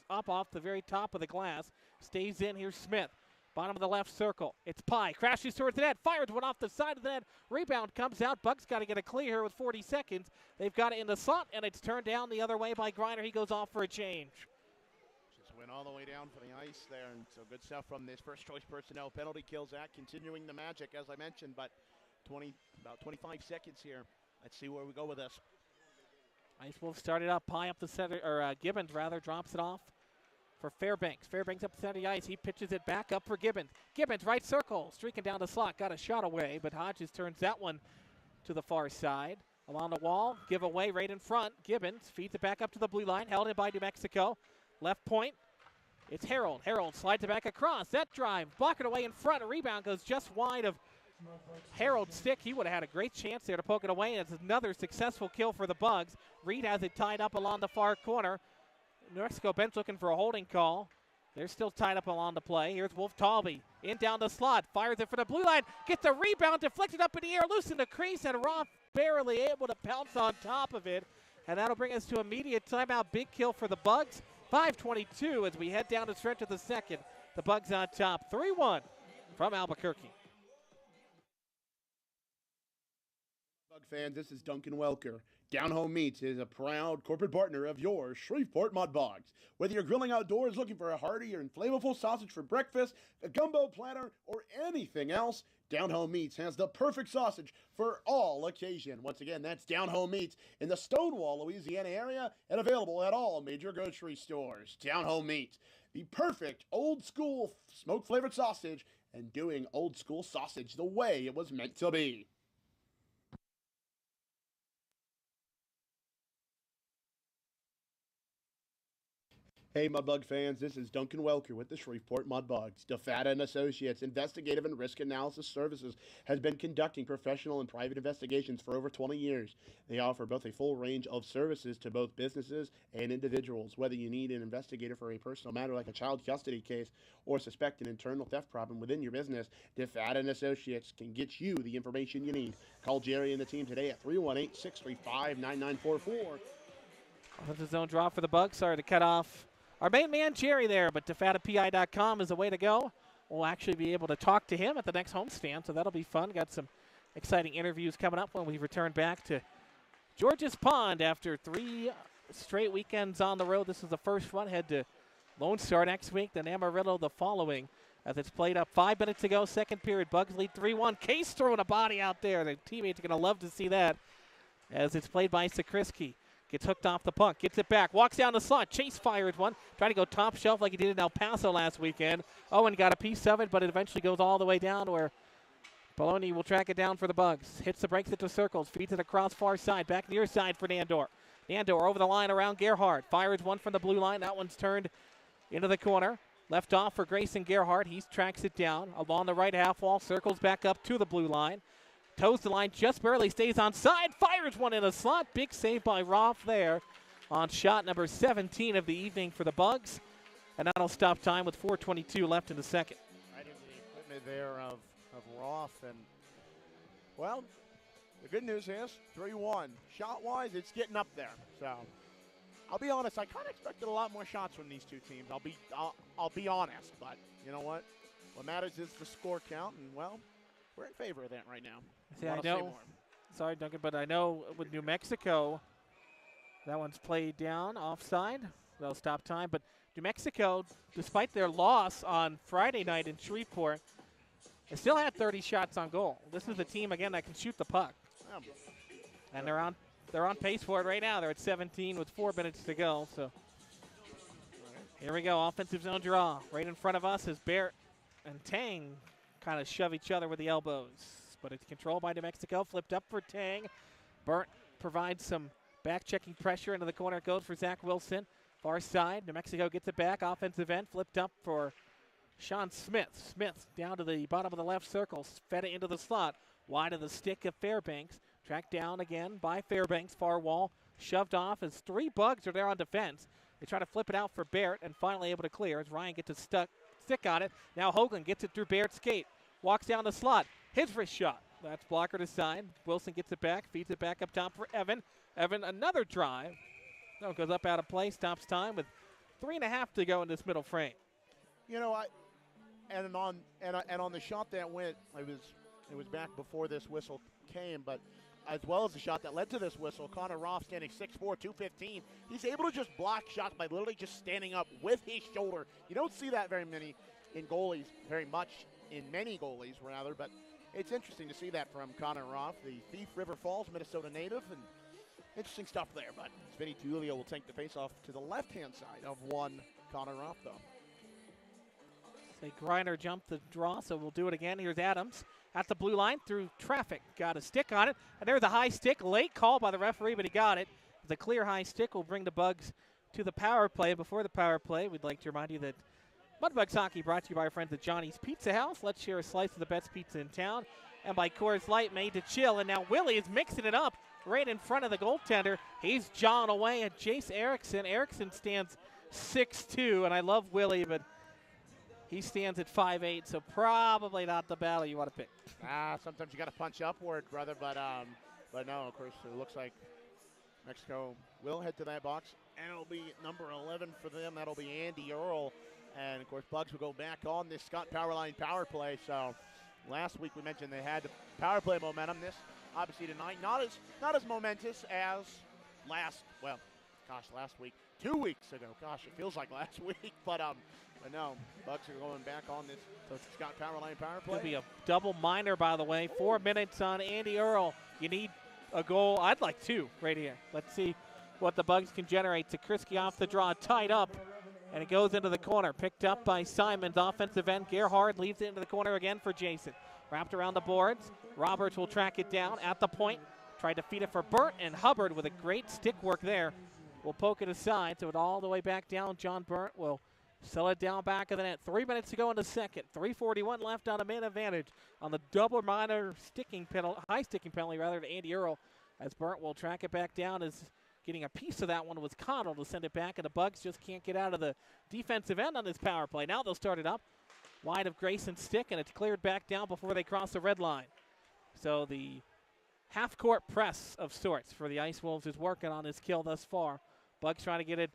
up off the very top of the glass. Stays in. Here's Smith. Bottom of the left circle. It's Pye. Crashes towards the net. Fires one off the side of the net. Rebound comes out. Bugs got to get a clear here with 40 seconds. They've got it in the slot, and it's turned down the other way by Griner. He goes off for a change. Just went all the way down for the ice there, and so good stuff from this first choice personnel. Penalty kill Zach, continuing the magic as I mentioned, but about 25 seconds here. Let's see where we go with this. Ice Wolf started up. Pye up the center, or Gibbons rather, drops it off for Fairbanks. Fairbanks up the center of the ice. He pitches it back up for Gibbons. Gibbons, right circle, streaking down the slot. Got a shot away, but Hodges turns that one to the far side. Along the wall, give away right in front. Gibbons feeds it back up to the blue line, held in by New Mexico. Left point, it's Harold. Harold slides it back across. That drive, block it away in front. A rebound goes just wide of Harold's stick. He would have had a great chance there to poke it away, and it's another successful kill for the Bugs. Reed has it tied up along the far corner. New Mexico bench looking for a holding call. They're still tied up along the play. Here's Wolf Talby in down the slot. Fires it for the blue line. Gets the rebound, deflected up in the air, loose in the crease, and Roth barely able to pounce on top of it. And that'll bring us to immediate timeout. Big kill for the Bugs. 5:22 as we head down the stretch of the second. The Bugs on top. 3-1 from Albuquerque. Bug fans, this is Duncan Welker. Down Home Meats is a proud corporate partner of your Shreveport Mudbugs. Whether you're grilling outdoors looking for a hearty or flavorful sausage for breakfast, a gumbo platter, or anything else, Down Home Meats has the perfect sausage for all occasion. Once again, that's Down Home Meats in the Stonewall, Louisiana area and available at all major grocery stores. Down Home Meats, the perfect old school smoke-flavored sausage and doing old school sausage the way it was meant to be. Hey Mudbug fans, this is Duncan Welker with the Shreveport Mudbugs. DeFata and Associates Investigative and Risk Analysis Services has been conducting professional and private investigations for over 20 years. They offer both a full range of services to both businesses and individuals. Whether you need an investigator for a personal matter like a child custody case or suspect an internal theft problem within your business, DeFata and Associates can get you the information you need. Call Jerry and the team today at 318-635-9944. Offensive zone draw for the Bugs. Sorry to cut off our main man, Jerry, there, but DeFataPI.com is the way to go. We'll actually be able to talk to him at the next homestand, so that'll be fun. Got some exciting interviews coming up when we return back to George's Pond after 3 straight weekends on the road. This is the first one. Head to Lone Star next week, then Amarillo the following. As it's played up 5 minutes ago, second period. Bugs lead 3-1. Case throwing a body out there. The teammates are going to love to see that as it's played by Sakrisky. Gets hooked off the puck, gets it back, walks down the slot. Chase fires one, trying to go top shelf like he did in El Paso last weekend. Owen got a piece of it, but it eventually goes all the way down where Poloni will track it down for the Bugs. Hits the breaks into circles, feeds it across far side, back near side for Nandor. Nandor over the line around Gerhardt. Fires one from the blue line. That one's turned into the corner. Left off for Grayson Gerhardt. He tracks it down along the right half wall, circles back up to the blue line. Toes the line, just barely stays on side, fires one in the slot. Big save by Roth there on shot number 17 of the evening for the Bugs. And that'll stop time with 4:22 left in the second. Right into the equipment there of Roth. And, well, the good news is 3-1. Shot-wise, it's getting up there. So, I'll be honest, I kind of expected a lot more shots from these two teams. I'll be honest, but you know what? What matters is the score count, and, well, we're in favor of that right now. See, I know. Sorry, Duncan, but I know with New Mexico, that one's played down, offside. That'll stop time. But New Mexico, despite their loss on Friday night in Shreveport, they still had 30 shots on goal. This is a team, again, that can shoot the puck. And they're on pace for it right now. They're at 17 with 4 minutes to go. So here we go, offensive zone draw. Right in front of us is Barrett and Tang kind of shove each other with the elbows. But it's controlled by New Mexico. Flipped up for Tang. Burnt provides some back-checking pressure into the corner. It goes for Zach Wilson. Far side. New Mexico gets it back. Offensive end. Flipped up for Sean Smith. Smith down to the bottom of the left circle. Fed it into the slot. Wide of the stick of Fairbanks. Tracked down again by Fairbanks, far wall. Shoved off as 3 Bugs are there on defense. They try to flip it out for Barrett and finally able to clear as Ryan gets a stick on it. Now Hoagland gets it through Barrett's skate. Walks down the slot. His wrist shot. That's blocker to side. Wilson gets it back, feeds it back up top for Evan. Evan, another drive. No, goes up out of play, stops time with 3.5 to go in this middle frame. You know, on the shot that went, it was back before this whistle came, but as well as the shot that led to this whistle, Connor Roth standing 6'4", 215. He's able to just block shots by literally just standing up with his shoulder. You don't see that very many in goalies, very much in many goalies rather, but it's interesting to see that from Connor Roth, the Thief River Falls, Minnesota native, and interesting stuff there. But Vinny Tullio will take the face-off to the left-hand side of one Connor Roth, though. Say Griner jumped the draw, so we'll do it again. Here's Adams at the blue line through traffic. Got a stick on it, and there's a high stick. Late call by the referee, but he got it. The clear high stick will bring the Bugs to the power play. Before the power play, we'd like to remind you that Mudbugs Hockey brought to you by our friends at Johnny's Pizza House. Let's share a slice of the best pizza in town. And by Coors Light, made to chill. And now Willie is mixing it up right in front of the goaltender. He's jawing away at Jace Erickson. Erickson stands 6'2", and I love Willie, but he stands at 5'8", so probably not the battle you want to pick. Sometimes you got to punch upward, brother, but no, of course, it looks like Mexico will head to that box, and it'll be number 11 for them. That'll be Andy Earl. And, of course, Bugs will go back on this Scott Powerline power play. So last week we mentioned they had the power play momentum. This, obviously, tonight, not as momentous as last week. 2 weeks ago. Gosh, it feels like last week. But no, Bugs are going back on this Scott Powerline power play. It'll be a double minor, by the way. 4 minutes on Andy Earl. You need a goal. I'd like 2 right here. Let's see what the Bugs can generate. Sakriski off the draw, tied up. And it goes into the corner. Picked up by Simons, offensive end. Gerhard leaves it into the corner again for Jason. Wrapped around the boards. Roberts will track it down at the point. Tried to feed it for Burt, and Hubbard with a great stick work there will poke it aside. So it all the way back down. John Burt will sell it down back of the net. 3 minutes to go in the second. 3:41 left on a man advantage on the double minor sticking penalty, high sticking penalty rather, to Andy Earl, as Burt will track it back down as getting a piece of that one was Connell to send it back, and the Bugs just can't get out of the defensive end on this power play. Now they'll start it up. Wide of Grayson's stick, and it's cleared back down before they cross the red line. So the half-court press of sorts for the Ice Wolves is working on this kill thus far. Bugs trying to get it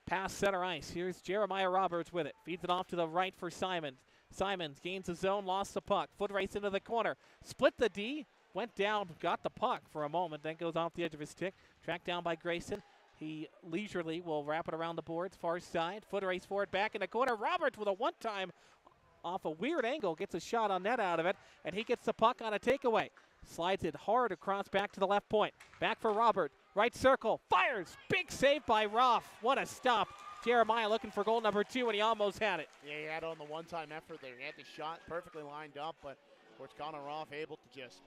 past center ice. Here's Jeremiah Roberts with it. Feeds it off to the right for Simons. Simons gains the zone, lost the puck. Foot race into the corner. Split the D. Went down, got the puck for a moment, then goes off the edge of his stick. Tracked down by Grayson. He leisurely will wrap it around the boards, far side. Foot race for it, back in the corner. Roberts with a one-time off a weird angle, gets a shot on net out of it, and he gets the puck on a takeaway. Slides it hard across back to the left point. Back for Robert. Right circle. Fires. Big save by Roth. What a stop. Jeremiah looking for goal number 2, and he almost had it. Yeah, he had on the one-time effort there. He had the shot perfectly lined up, but of course Connor Roth able to just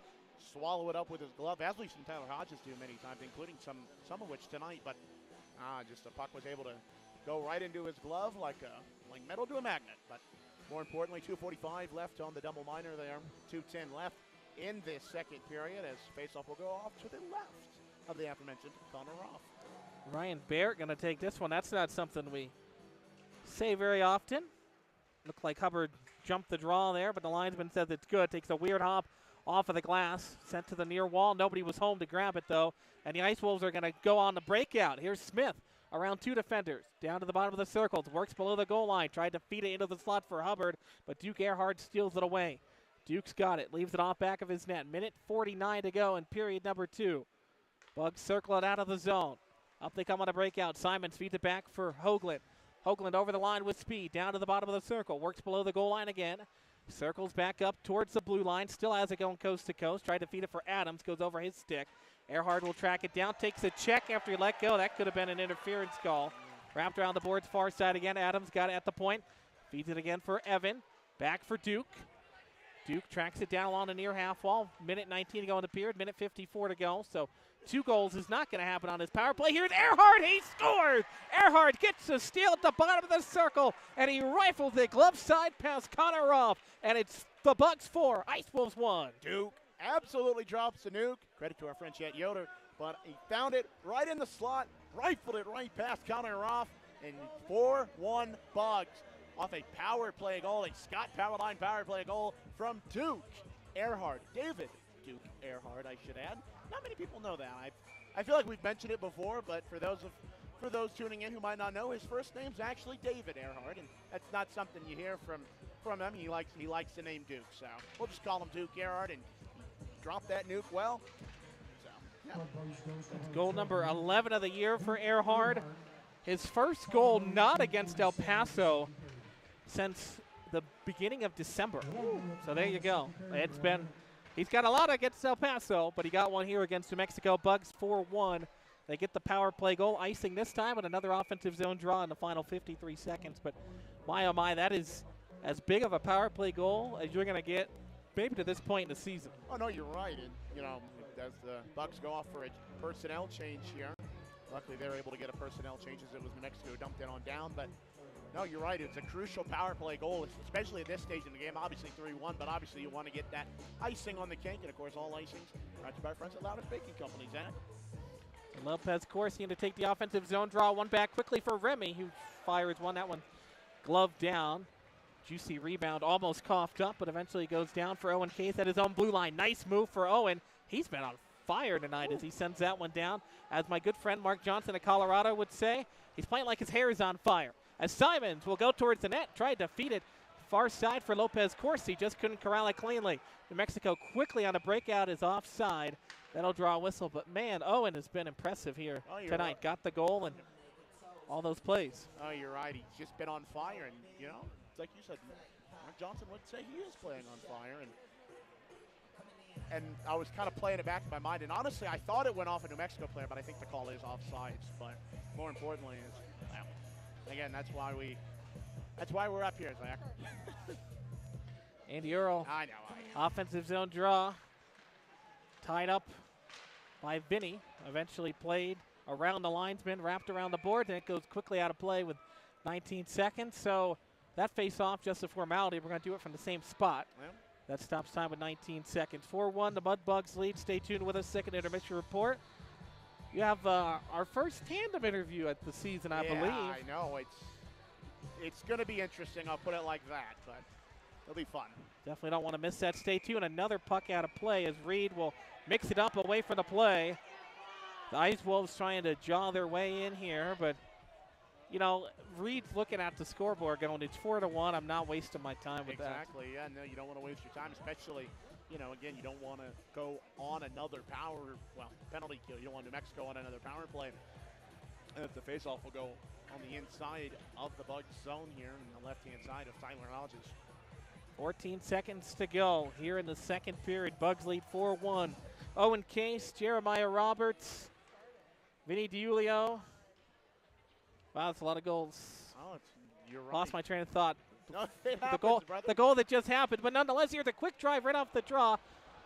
swallow it up with his glove, as we've seen Tyler Hodges do many times, including some of which tonight. But just the puck was able to go right into his glove like metal to a magnet. But more importantly, 2:45 left on the double minor there. 2:10 left in this second period as faceoff will go off to the left of the aforementioned Connor Roth. Ryan Barrett going to take this one. That's not something we say very often. Looked like Hubbard jumped the draw there, but the linesman says it's good. Takes a weird hop off of the glass, sent to the near wall. Nobody was home to grab it, though. And the Ice Wolves are going to go on the breakout. Here's Smith around 2 defenders. Down to the bottom of the circles. Works below the goal line. Tried to feed it into the slot for Hubbard, but Duke Earhart steals it away. Duke's got it. Leaves it off back of his net. Minute 49 to go in period number 2. Bugs circle it out of the zone. Up they come on a breakout. Simons feeds it back for Hoagland. Hoagland over the line with speed. Down to the bottom of the circle. Works below the goal line again. Circles back up towards the blue line. Still has it going coast to coast. Tried to feed it for Adams. Goes over his stick. Earhart will track it down. Takes a check after he let go. That could have been an interference call. Wrapped around the boards far side again. Adams got it at the point. Feeds it again for Evan. Back for Duke. Duke tracks it down along the near half wall. Minute 19 to go in the period. Minute 54 to go. So 2 goals is not going to happen on this power play. Here's Earhart. He scores. Earhart gets a steal at the bottom of the circle, and he rifles it glove side past Connor Roth. And it's the Bucks 4, Ice Wolves 1. Duke absolutely drops the nuke. Credit to our friend Chet Yoder, but he found it right in the slot, rifled it right past Connor Roth, and 4-1 Bugs off a power play goal, a Scott Powerline power play goal from Duke Earhart. David Duke Earhart, I should add. Not many people know that. I feel like we've mentioned it before, but for those tuning in who might not know, his first name's actually David Earhart, and that's not something you hear from him. He likes the name Duke, so we'll just call him Duke Earhart, and he dropped that nuke well. So, yeah. That's goal number 11 of the year for Earhart. His first goal not against El Paso since the beginning of December. So there you go. He's got a lot against El Paso, but he got one here against New Mexico. Bugs 4-1. They get the power play goal, icing this time, and another offensive zone draw in the final 53 seconds. But my, oh my, that is as big of a power play goal as you're going to get maybe to this point in the season. Oh, no, you're right. And, as the Bucks go off for a personnel change here, luckily they were able to get a personnel change as it was New Mexico dumped it on down. But, no, you're right. It's a crucial power play goal, especially at this stage in the game. Obviously 3-1, but obviously you want to get that icing on the cake. And, of course, all icings brought to you by our friends at Loudest Baking Company, Zach. Lopez Corsian to take the offensive zone draw. One back quickly for Remy, who fires one. That one gloved down. Juicy rebound, almost coughed up, but eventually goes down for Owen Case at his own blue line. Nice move for Owen. He's been on fire tonight as he sends that one down. As my good friend Mark Johnson of Colorado would say, he's playing like his hair is on fire. As Simons will go towards the net, tried to feed it far side for Lopez Corsi, just couldn't corral it cleanly. New Mexico quickly on a breakout is offside. That'll draw a whistle, but man, Owen has been impressive here tonight. Right. Got the goal and all those plays. Oh, you're right. He's just been on fire, and it's like you said, Mark Johnson would say he is playing on fire, and I was kind of playing it back in my mind, and honestly, I thought it went off a New Mexico player, but I think the call is offsides. But more importantly is, again, that's why we're up here, Zach. Andy Earl. I know. Offensive zone draw. Tied up by Vinny. Eventually played around the linesman, wrapped around the board, and it goes quickly out of play with 19 seconds. So that face-off, just a formality. We're going to do it from the same spot. Yeah. That stops time with 19 seconds. 4-1, the Mudbugs lead. Stay tuned with us. Second intermission report. You have our first tandem interview at the season, I believe. I know. It's going to be interesting. I'll put it like that, but it'll be fun. Definitely don't want to miss that. Stay tuned. Another puck out of play as Reed will mix it up away from the play. The Ice Wolves trying to jaw their way in here, but, Reed's looking at the scoreboard going, it's 4-1. I'm not wasting my time with that. Exactly. Yeah, no, you don't want to waste your time, especially, again, you don't want to go on another penalty kill. You don't want New Mexico on another power play. And if the faceoff will go on the inside of the Bugs zone here on the left-hand side of Tyler Hodges. 14 seconds to go here in the second period. Bugs lead 4-1. Owen Case, Jeremiah Roberts, Vinny DiUlio. Wow, that's a lot of goals. Oh, you're right. Lost my train of thought. No, it happens, brother. The goal that just happened, but nonetheless, here's a quick drive right off the draw,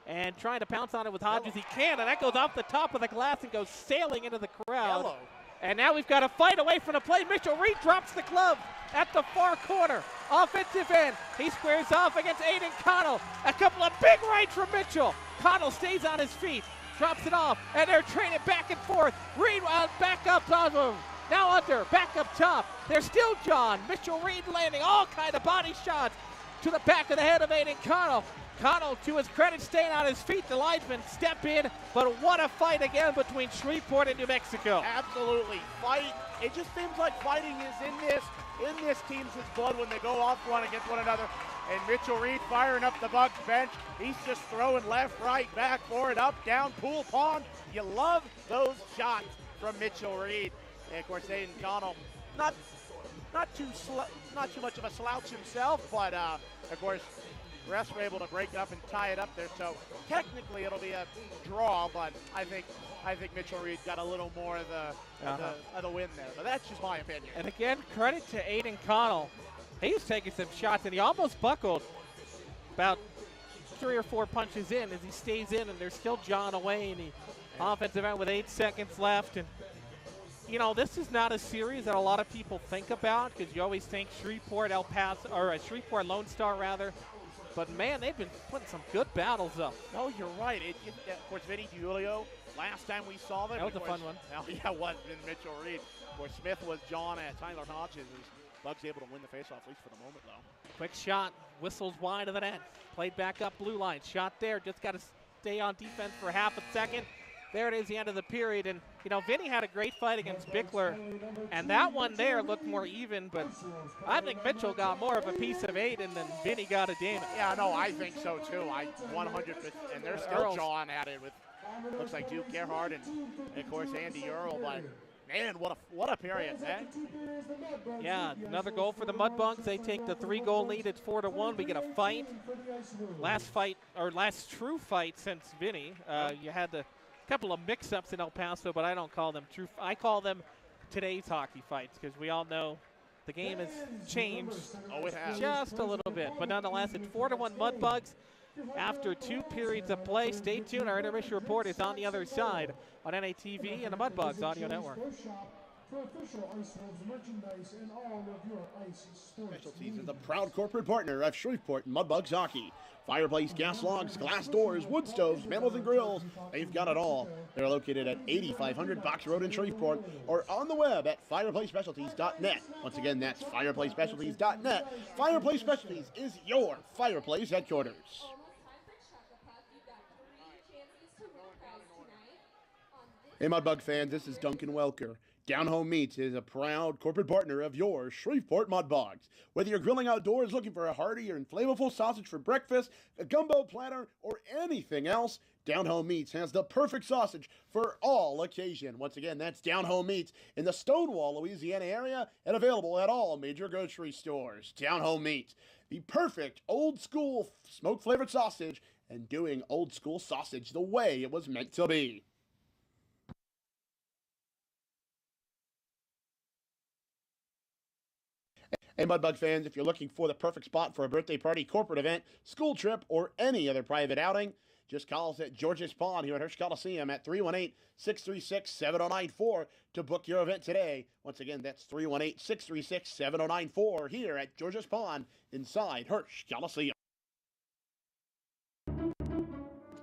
and trying to pounce on it with Hodges. He can, and that goes off the top of the glass and goes sailing into the crowd. Hello. And now we've got a fight away from the play. Mitchell Reed drops the glove at the far corner. Offensive end. He squares off against Aiden Connell. A couple of big rights from Mitchell. Connell stays on his feet, drops it off, and they're trading back and forth. Reed back up top of him. Now under, back up top. There's still John. Mitchell Reed landing all kind of body shots to the back of the head of Aiden Connell. Connell, to his credit, staying on his feet. The linesmen step in, but what a fight again between Shreveport and New Mexico. Absolutely. Fight. It just seems like fighting is in this team's blood when they go off one against one another. And Mitchell Reed firing up the Bucks bench. He's just throwing left, right, back, forward, up, down, pool, pond. You love those shots from Mitchell Reed. And of course, Aiden Connell, not too much of a slouch himself, but of course, the rest were able to break it up and tie it up there. So technically, it'll be a draw, but I think Mitchell Reed got a little more of the win there. But that's just my opinion. And again, credit to Aiden Connell. He's taking some shots, and he almost buckled about 3 or 4 punches in as he stays in, and there's still John away in the offensive end with 8 seconds left. And this is not a series that a lot of people think about because you always think Shreveport, El Paso, or Shreveport Lone Star rather, But, man, they've been putting some good battles up. No, you're right. Of course, Vinny DiUlio, last time we saw them. That was a fun one. Oh, yeah, it was. Mitchell Reed. Of course, Smith was John at Tyler Hodges. Bugs able to win the faceoff, at least for the moment, though. Quick shot, whistles wide of the net. Played back up blue line. Shot there, just got to stay on defense for half a second. There it is, the end of the period. And, you know, Vinny had a great fight against Bickler. And that one there looked more even, but I think Mitchell got more of a piece of 8 and then Vinny got a damage. Yeah, no, I think so, too. 100%. And they're still jawing at it with, looks like Duke Gerhardt and of course, Andy Earl. But, man, what a period, man. Yeah, another goal for the Mudbugs. They take the 3-goal lead. It's 4-1. We get a fight. Last true fight since Vinny. You had the couple of mix-ups in El Paso, but I don't call them true. I call them today's hockey fights because we all know the game has changed just a little bit. But nonetheless, it's 4-1 Mudbugs after 2 periods of play. Stay tuned. Our intermission report is on the other side on NATV and the Mudbugs Audio Network. Specialties is a proud corporate partner of Shreveport Mudbugs Hockey. Fireplace, gas logs, glass doors, wood stoves, mantled and grills. They've got it all. They're located at 8500 Box Road in Shreveport or on the web at fireplacespecialties.net. Once again, that's fireplacespecialties.net. Fireplace Specialties is your fireplace headquarters. Hey, Mudbug fans, this is Duncan Welker. Down Home Meats is a proud corporate partner of your Shreveport Mudbugs. Whether you're grilling outdoors looking for a hearty or flavorful sausage for breakfast, a gumbo platter, or anything else, Down Home Meats has the perfect sausage for all occasion. Once again, that's Down Home Meats in the Stonewall, Louisiana area and available at all major grocery stores. Down Home Meats, the perfect old school smoke-flavored sausage and doing old school sausage the way it was meant to be. Hey, Mudbug fans, if you're looking for the perfect spot for a birthday party, corporate event, school trip, or any other private outing, just call us at George's Pond here at Hirsch Coliseum at 318-636-7094 to book your event today. Once again, that's 318-636-7094 here at George's Pond inside Hirsch Coliseum.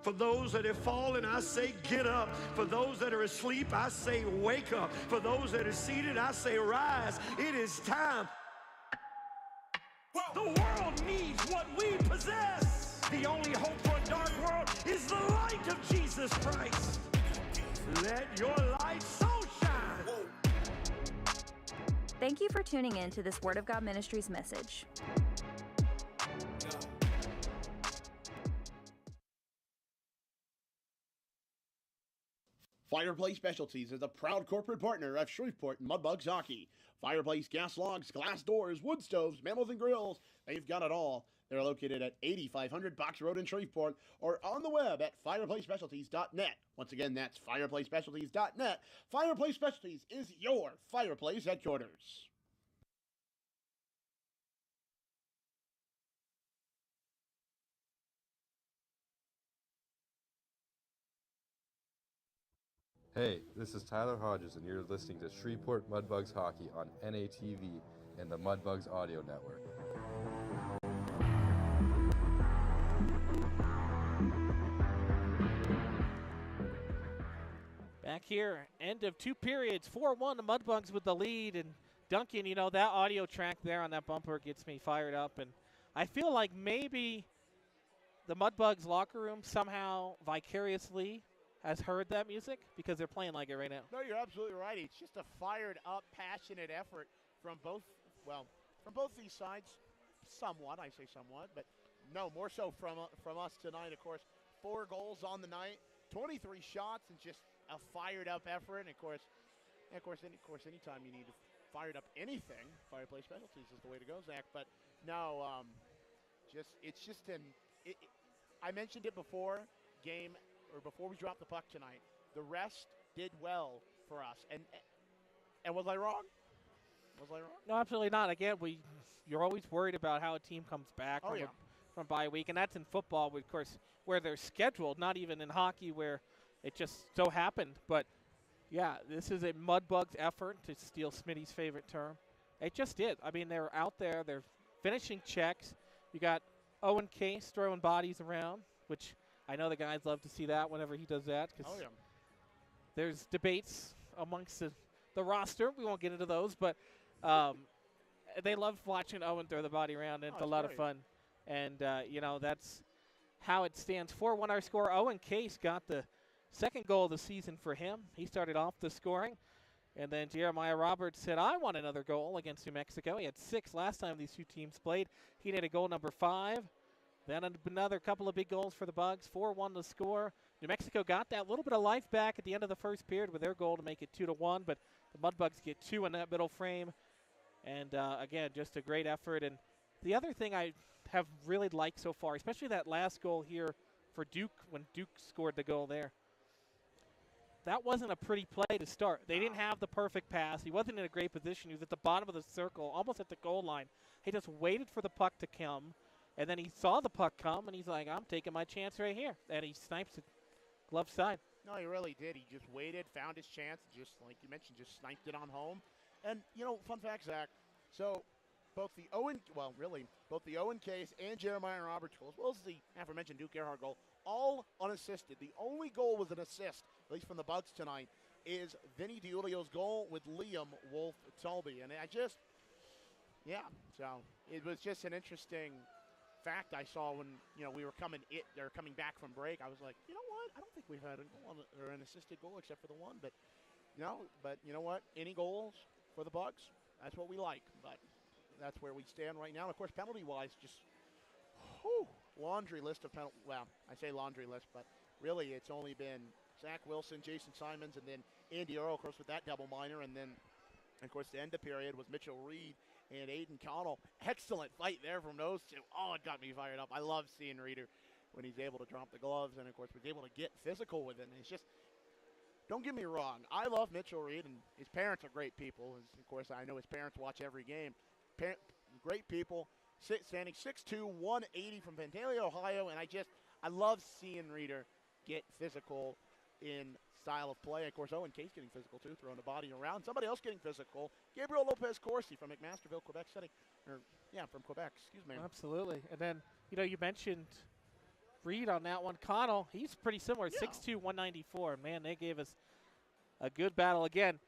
For those that have fallen, I say get up. For those that are asleep, I say wake up. For those that are seated, I say rise. It is time. The world needs what we possess. The only hope for a dark world is the light of Jesus Christ. Let your light so shine. Thank you for tuning in to this Word of God Ministries message. Fireplace Specialties is a proud corporate partner of Shreveport Mudbugs Hockey. Fireplace, gas logs, glass doors, wood stoves, mantled and grills. They've got it all. They're located at 8500 Box Road in Shreveport or on the web at fireplacespecialties.net. Once again, that's fireplacespecialties.net. Fireplace Specialties is your fireplace headquarters. Hey, this is Tyler Hodges, and you're listening to Shreveport Mudbugs Hockey on NATV and the Mudbugs Audio Network. Back here, end of 2 periods, 4-1, the Mudbugs with the lead. And Duncan, you know, that audio track there on that bumper gets me fired up. And I feel like maybe the Mudbugs locker room somehow vicariously has heard that music because they're playing like it right now. No, you're absolutely right. It's just a fired up, passionate effort from both these sides. Somewhat, I say somewhat, but no, more so from us tonight. Of course, 4 goals on the night, 23 shots, and just a fired up effort. And of course, anytime you need fired up anything, Fireplace Specialties is the way to go, Zach. But no, I mentioned it before we dropped the puck tonight. The rest did well for us. And was I wrong? No, absolutely not. Again, you're always worried about how a team comes back from bye week, and that's in football, of course, where they're scheduled, not even in hockey where it just so happened. But, yeah, this is a Mudbugs effort, to steal Smitty's favorite term. It just did. I mean, they're out there. They're finishing checks. You got Owen Case throwing bodies around, which I know the guys love to see that whenever he does that. Cause Oh, yeah. there's debates amongst the roster. We won't get into those, but they love watching Owen throw the body around, and it's a lot of fun. And, that's how it stands. 4-1 our score. Owen Case got the second goal of the season for him. He started off the scoring. And then Jeremiah Roberts said, I want another goal against New Mexico. He had 6 last time these two teams played. He had a goal number 5. Then another couple of big goals for the Bugs. 4-1 to score. New Mexico got that little bit of life back at the end of the first period with their goal to make it 2-1. But the Mudbugs get 2 in that middle frame. And, again, just a great effort. And the other thing I have really liked so far, especially that last goal here for Duke when Duke scored the goal there. That wasn't a pretty play to start. They didn't have the perfect pass. He wasn't in a great position. He was at the bottom of the circle, almost at the goal line. He just waited for the puck to come, and then he saw the puck come, and he's like, I'm taking my chance right here. And he snipes it glove side. No, he really did. He just waited, found his chance, just like you mentioned, just sniped it on home. And, fun fact, Zach, so both the Owen Case and Jeremiah Roberts goal, as well as the aforementioned Duke Earhart goal, all unassisted. The only goal was an assist, at least from the Bugs tonight, is Vinny DiUlio's goal with Liam Wolf-Tulby. And so it was just an interesting fact I saw when, we were coming back from break. I was like, you know what? I don't think we've had a goal or an assisted goal except for the one. But you know what? Any goals for the Bugs, that's what we like. But that's where we stand right now. And, of course, penalty-wise, just laundry list of penalties. Well, I say laundry list, but really it's only been Zach Wilson, Jason Simons, and then Andy Earl, of course, with that double minor. And then, of course, the end of period was Mitchell Reed and Aiden Connell. Excellent fight there from those two. Oh, it got me fired up. I love seeing Reeder when he's able to drop the gloves and, of course, was able to get physical with it. And it's just, don't get me wrong, I love Mitchell Reed, and his parents are great people. Of course, I know his parents watch every game. Great people. Standing 6'2", 180 from Vandalia, Ohio, and I love seeing Reeder get physical in style of play. Of course, Owen Case getting physical too, throwing the body around. Somebody else getting physical, Gabriel Lopez-Corsi from McMasterville, Quebec City. From Quebec, excuse me. Absolutely. And then, you mentioned Reed on that one. Connell, he's pretty similar, 6'2", 194. Man, they gave us a good battle. Again,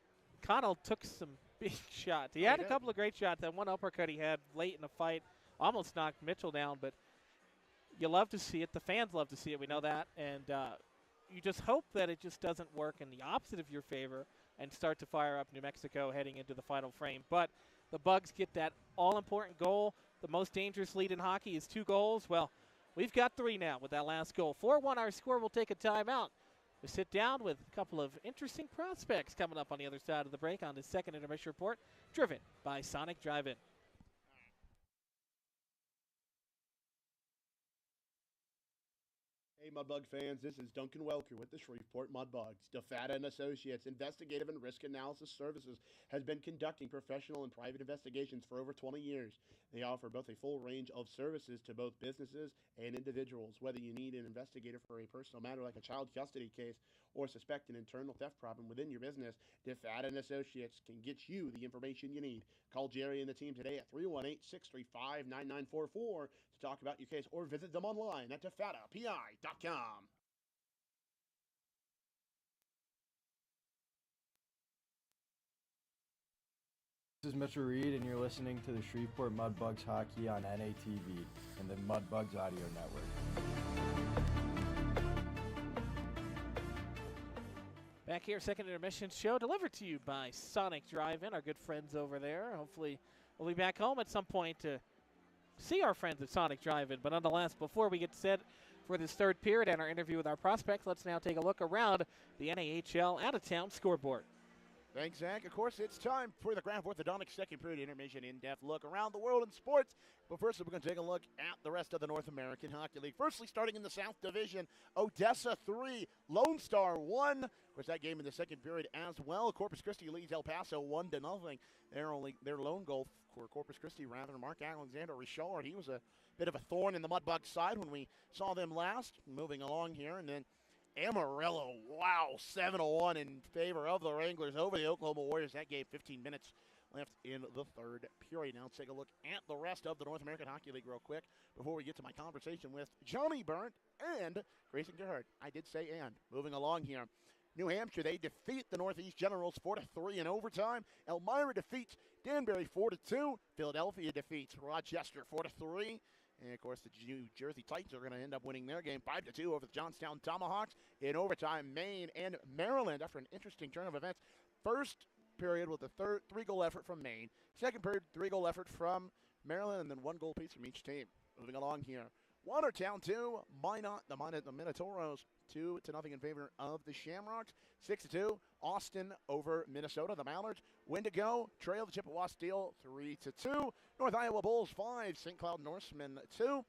Connell took some big shots. He had a couple of great shots. That one uppercut he had late in the fight almost knocked Mitchell down, but you love to see it. The fans love to see it. We know that. And you just hope that it just doesn't work in the opposite of your favor and start to fire up New Mexico heading into the final frame. But the Bugs get that all-important goal. The most dangerous lead in hockey is 2 goals. Well, we've got 3 now with that last goal. 4-1 our score. We'll take a timeout. We sit down with a couple of interesting prospects coming up on the other side of the break on the second intermission report, driven by Sonic Drive-In. Hey, Mudbug fans, this is Duncan Welker with the Shreveport Mudbugs. DeFata and Associates Investigative and Risk Analysis Services has been conducting professional and private investigations for over 20 years. They offer both a full range of services to both businesses and individuals. Whether you need an investigator for a personal matter like a child custody case or suspect an internal theft problem within your business, DeFata and Associates can get you the information you need. Call Jerry and the team today at 318-635-9944 to talk about your case, or visit them online at defatapi.com. This is Mitchell Reed, and you're listening to the Shreveport Mudbugs Hockey on NATV and the Mudbugs Audio Network. Back here, second intermission show delivered to you by Sonic Drive-In, our good friends over there. Hopefully we'll be back home at some point to see our friends at Sonic Drive-In. But nonetheless, before we get set for this third period and our interview with our prospects, let's now take a look around the NAHL out-of-town scoreboard. Thanks, Zach. Of course, it's time for the Graph Orthodontics second period intermission in-depth look around the world in sports. But first, we're going to take a look at the rest of the North American Hockey League. Firstly, starting in the South Division, Odessa 3, Lone Star 1. Of course, that game in the second period as well. Corpus Christi leads El Paso 1-0. Their lone goal for Corpus Christi, rather, Mark Alexander Richard. He was a bit of a thorn in the Mudbugs side when we saw them last. Moving along here, and then Amarillo, wow, 7-1 in favor of the Wranglers over the Oklahoma Warriors. That game 15 minutes left in the third period. Now let's take a look at the rest of the North American Hockey League real quick before we get to my conversation with Johnny Burnt and Grayson Gerhardt. I did say and. Moving along here. New Hampshire, they defeat the Northeast Generals 4-3 in overtime. Elmira defeats Danbury 4-2. Philadelphia defeats Rochester 4-3. And, of course, the New Jersey Titans are going to end up winning their game 5-2 over the Johnstown Tomahawks. In overtime, Maine and Maryland, after an interesting turn of events. First period with a three-goal effort from Maine. Second period, three-goal effort from Maryland, and then one goal apiece from each team. Moving along here. Watertown 2, Minot, the Minotauros 2-0 in favor of the Shamrocks. 6-2, Austin over Minnesota, the Mallards. Wendigo trail the Chippewa Steel 3-2. North Iowa Bulls 5, St. Cloud Norsemen 2.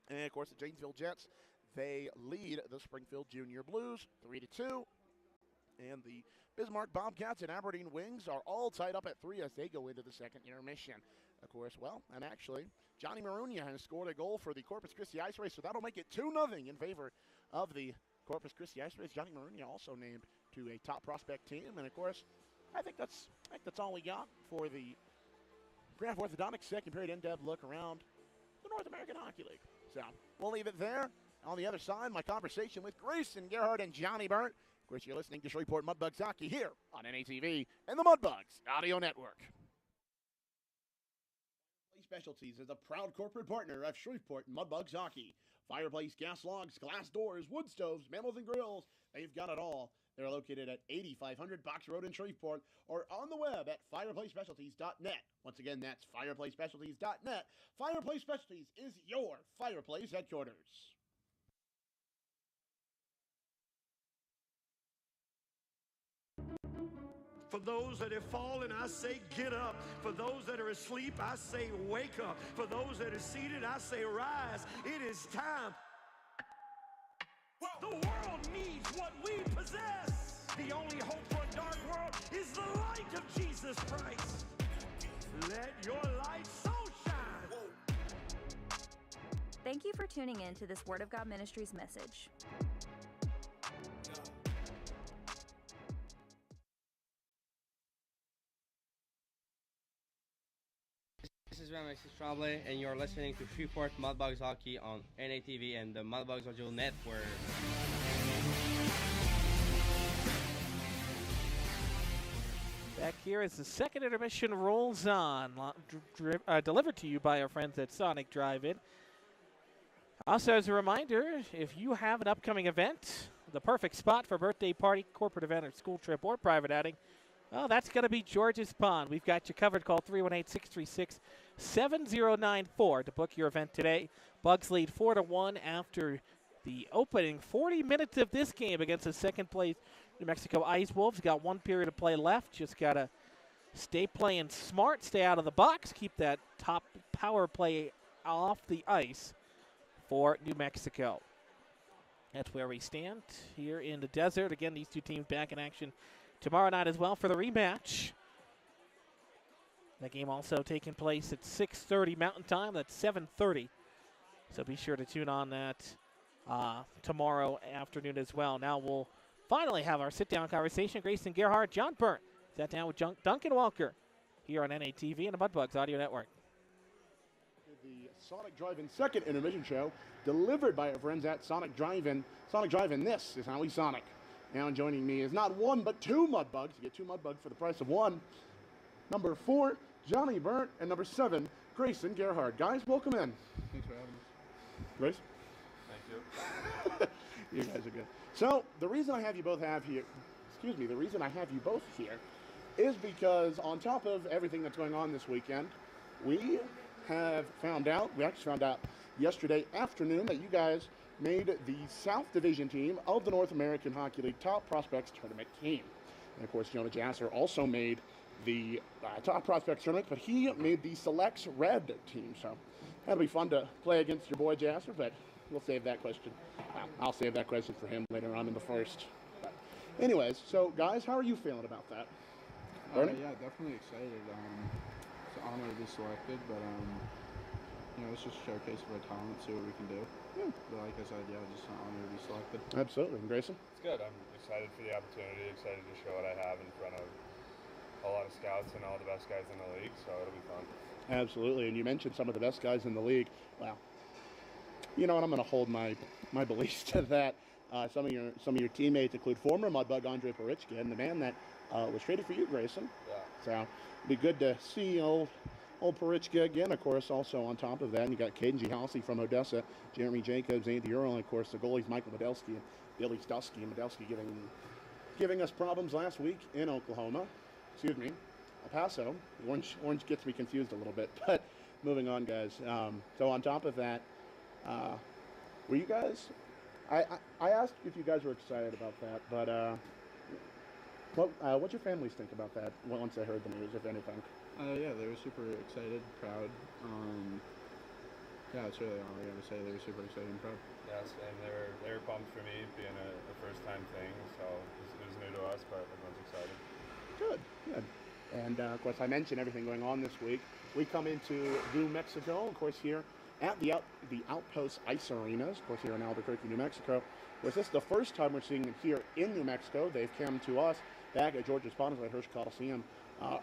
And, of course, the Janesville Jets, they lead the Springfield Junior Blues 3-2. And the Bismarck Bobcats and Aberdeen Wings are all tied up at 3 as they go into the second intermission. Of course, well, and actually, Johnny Marunia has scored a goal for the Corpus Christi Ice Race, so that'll make it 2-0 in favor of the Corpus Christi Ice Race. Johnny Marunia also named to a top prospect team, and of course, I think that's all we got for the Grand Orthodontics second period in-depth look around the North American Hockey League. So we'll leave it there. On the other side, my conversation with Grayson Gerhardt and Johnny Burnt. Of course, you're listening to Shreveport Mudbugs Hockey here on NATV and the Mudbugs Audio Network. Specialties is a proud corporate partner of Shreveport Mudbugs Hockey. Fireplace, gas logs, glass doors, wood stoves, mantles, and grills. They've got it all. They're located at 8500 Box Road in Shreveport or on the web at fireplacespecialties.net. Once again, that's fireplacespecialties.net. Fireplace Specialties is your fireplace headquarters. For those that have fallen, I say get up. For those that are asleep, I say wake up. For those that are seated, I say rise. It is time. The world needs what we possess. The only hope for a dark world is the light of Jesus Christ. Let your light so shine. Thank you for tuning in to this Word of God Ministries message. This is Alexis Tremblay, and you're listening to Shreveport Mudbugs Hockey on NATV and the Mudbugs Audio Network. Back here as the second intermission rolls on, delivered to you by our friends at Sonic Drive-In. Also, as a reminder, if you have an upcoming event, the perfect spot for birthday party, corporate event, or school trip, or private outing, well, that's going to be George's Pond. We've got you covered. Call 318-636-7094 to book your event today. Bugs lead 4-1 after the opening 40 minutes of this game against the second place New Mexico Ice Wolves. Got one period of play left. Just got to stay playing smart, stay out of the box, keep that top power play off the ice for New Mexico. That's where we stand here in the desert. Again, these two teams back in action tomorrow night as well for the rematch. That game also taking place at 6:30 Mountain Time. That's 7:30. So be sure to tune on that tomorrow afternoon as well. Now we'll finally have our sit-down conversation. Grayson Gerhardt, John Burnt, sat down with Duncan Walker here on NATV and the Mudbugs Audio Network. The Sonic Drive-In second intermission show delivered by our friends at Sonic Drive-In. Sonic Drive-In, this is how we Sonic. Now joining me is not one, but two Mudbugs. You get two Mudbugs for the price of one. Number 4, Johnny Burnt, and number 7, Grayson Gerhardt. Guys, welcome in. Thanks for having us. Grace? Thank you. You guys are good. So, the reason I have you both here is because on top of everything that's going on this weekend, we actually found out yesterday afternoon that you guys made the South Division team of the North American Hockey League Top Prospects Tournament team. And of course, Jonah Jasser also made the Top Prospects Tournament, but he made the Selects Red team. So that'll be fun to play against your boy Jasser, but we'll save that question. I'll save that question for him later on in the first. But anyways, so guys, how are you feeling about that? Yeah, definitely excited. It's an honor to be selected, but it's just a showcase of our talent, see what we can do. Yeah. But like I said, yeah, just an honor to be selected. Absolutely. And Grayson? It's good. I'm excited for the opportunity, excited to show what I have in front of whole lot of scouts and all the best guys in the league, so it'll be fun. Absolutely, and you mentioned some of the best guys in the league. Wow. You know what? I'm going to hold my beliefs to that. Some of your teammates include former Mudbug Andre Porichka and the man that was traded for you, Grayson. Yeah. So it'd be good to see old Porichka again. Of course, also on top of that, you got Caden G. Halsey from Odessa, Jeremy Jacobs, Andy Earl, and of course the goalies Michael Medelsky and Billy Stusky. And Medelsky giving us problems last week in Oklahoma. Excuse me, El Paso. Orange gets me confused a little bit, but moving on, guys. So on top of that, were you guys? I asked if you guys were excited about that, but what'd your families think about that once they heard the news, if anything? Yeah, they were super excited, proud. Yeah, that's really all I gotta say. They were super excited and proud. Yeah, same. They were pumped for me, being a first-time thing, so it was new to us, but everyone's excited. Good. And of course, I mentioned everything going on this week. We come into New Mexico, of course, here at the Outpost Ice Arenas, of course, here in Albuquerque, New Mexico. Of course, this is the first time we're seeing them here in New Mexico. They've come to us back at Georgia Sponsor's at Hirsch Coliseum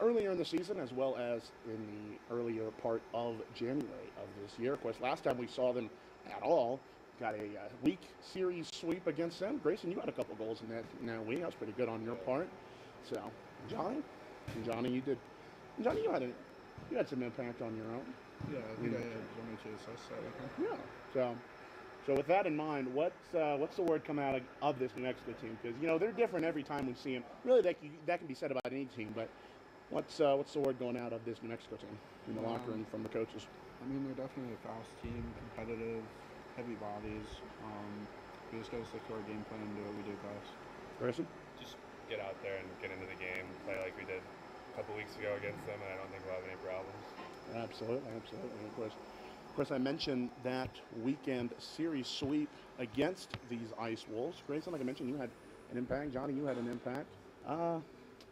earlier in the season, as well as in the earlier part of January of this year. Of course, last time we saw them at all, got a week series sweep against them. Grayson, you had a couple goals in that week. That was pretty good on your part. So, Johnny, you had some impact on your own. Yeah, I think I had one or two assists. Yeah. So with that in mind, what's the word coming out of this New Mexico team? Because they're different every time we see them. Really, that can be said about any team. But what's the word going out of this New Mexico team in the locker room from the coaches? I mean, they're definitely a fast team, competitive, heavy bodies. We just gotta stick to our game plan and do what we do best. Grayson? Just get out there and get into the game, play like we did a couple weeks ago against them, and I don't think we'll have any problems. Absolutely. Of course, I mentioned that weekend series sweep against these Ice Wolves. Grayson, like I mentioned, you had an impact. Johnny, you had an impact.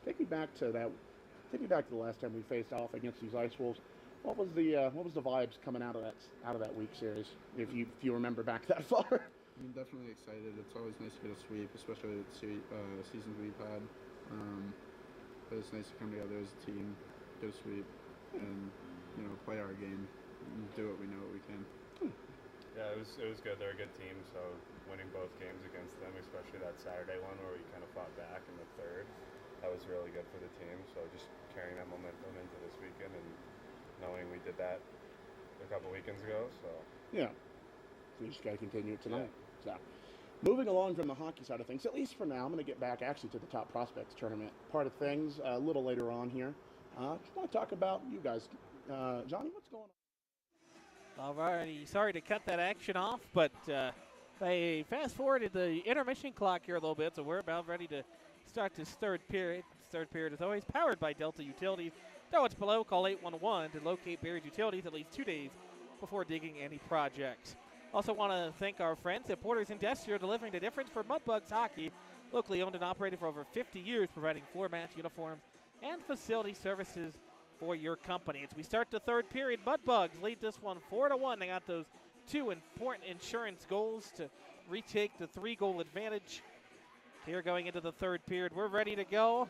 Take me back to the last time we faced off against these Ice Wolves. What was the vibes coming out of that week series? If you remember back that far. I mean, definitely excited. It's always nice to get a sweep, especially with the seasons we've had. But it's nice to come together as a team, get a sweep, and play our game, and do what we know we can. Yeah, it was good. They're a good team, so winning both games against them, especially that Saturday one where we kind of fought back in the third, that was really good for the team. So just carrying that momentum into this weekend and knowing we did that a couple weekends ago. So yeah, so you just got to continue it tonight. Yeah. So moving along from the hockey side of things, at least for now, I'm going to get back actually to the Top Prospects tournament part of things a little later on here. Just want to talk about you guys. Johnny, what's going on? Alrighty, sorry to cut that action off, but they fast-forwarded the intermission clock here a little bit, so we're about ready to start this third period. This third period is always powered by Delta Utilities. Though it's below, call 811 to locate buried utilities at least 2 days before digging any projects. Also want to thank our friends at Porter's Industrial, delivering the difference for Mudbugs hockey. Locally owned and operated for over 50 years, providing floor mats, uniforms, and facility services for your company. As we start the third period, Mudbugs lead this one 4-1. They got those 2 important insurance goals to retake the 3-goal advantage. Here going into the third period, we're ready to go.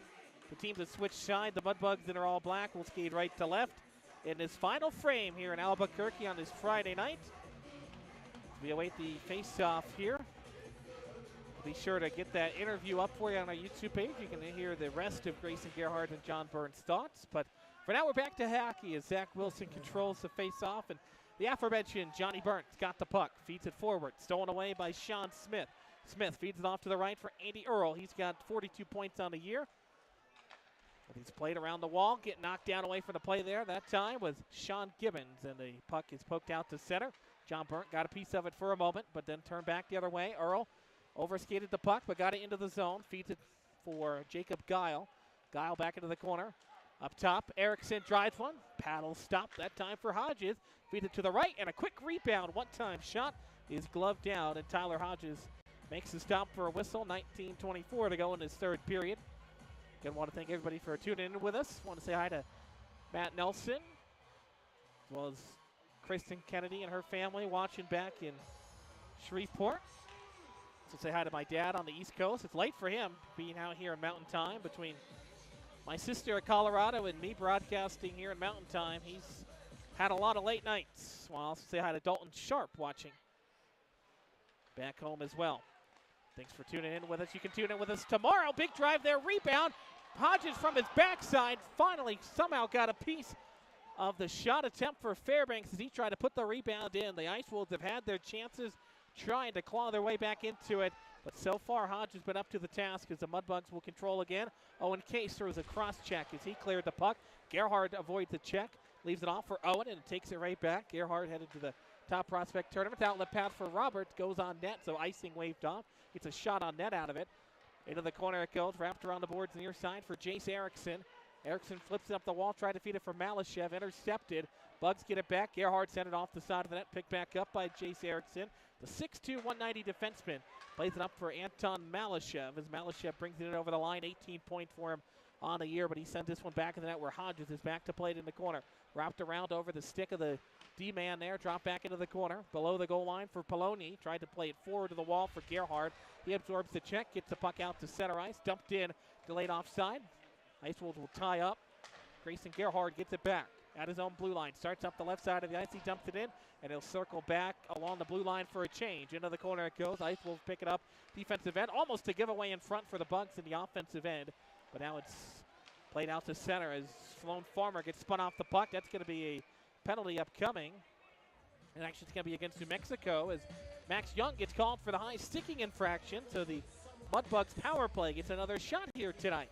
The teams have switched side. The Mudbugs that are all black will skate right to left in this final frame here in Albuquerque on this Friday night. As we await the face-off here. Be sure to get that interview up for you on our YouTube page. You can hear the rest of Grayson Gerhardt and John Burns' thoughts. But for now, we're back to hockey as Zach Wilson controls the face-off. And the aforementioned Johnny Burns got the puck, feeds it forward, stolen away by Sean Smith. Smith feeds it off to the right for Andy Earl. He's got 42 points on the year. But he's played around the wall, get knocked down away from the play there. That time was Sean Gibbons, and the puck is poked out to center. John Burnt got a piece of it for a moment, but then turned back the other way. Earl overskated the puck, but got it into the zone. Feeds it for Jacob Guile. Guile back into the corner. Up top, Erickson drives one. Paddle stop that time for Hodges. Feeds it to the right, and a quick rebound. One-time shot is gloved down, and Tyler Hodges makes the stop for a whistle. 19:24 to go in this third period. Again, want to thank everybody for tuning in with us. Want to say hi to Matt Nelson, as well as Kristen Kennedy and her family watching back in Shreveport. So say hi to my dad on the East Coast. It's late for him being out here in Mountain Time between My sister at Colorado and me broadcasting here in Mountain Time. He's had a lot of late nights. Well, I'll also say hi to Dalton Sharp watching back home as well. Thanks for tuning in with us. You can tune in with us tomorrow. Big drive there, rebound. Hodges from his backside finally somehow got a piece of the shot attempt for Fairbanks as he tried to put the rebound in. The Ice Wolves have had their chances trying to claw their way back into it, but so far Hodge has been up to the task as the Mudbugs will control again. Owen Case throws a cross check as he cleared the puck. Gerhard avoids the check, leaves it off for Owen and takes it right back. Gerhard headed to the top prospect tournament. Outlet pass for Roberts goes on net, so icing waved off. Gets a shot on net out of it. Into the corner it goes, wrapped around the boards near side for Jace Erickson. Erickson flips it up the wall, tried to feed it for Malashev, intercepted. Bugs get it back. Gerhard sent it off the side of the net, picked back up by Jace Erickson. The 6'2", 190 defenseman plays it up for Anton Malashev as Malashev brings it over the line. 18 points for him on the year, but he sent this one back in the net where Hodges is back to play it in the corner. Wrapped around over the stick of the D-man there, dropped back into the corner. Below the goal line for Poloni. Tried to play it forward to the wall for Gerhard. He absorbs the check, gets the puck out to center ice. Dumped in, delayed offside. Ice Wolves will tie up. Grayson Gerhard gets it back at his own blue line. Starts up the left side of the ice. He dumps it in, and he'll circle back along the blue line for a change. Into the corner it goes. Ice Wolves pick it up. Defensive end, almost a giveaway in front for the Bugs in the offensive end. But now it's played out to center as Sloan Farmer gets spun off the puck. That's going to be a penalty upcoming. And actually it's going to be against New Mexico as Max Young gets called for the high sticking infraction. So the Mudbugs power play gets another shot here tonight.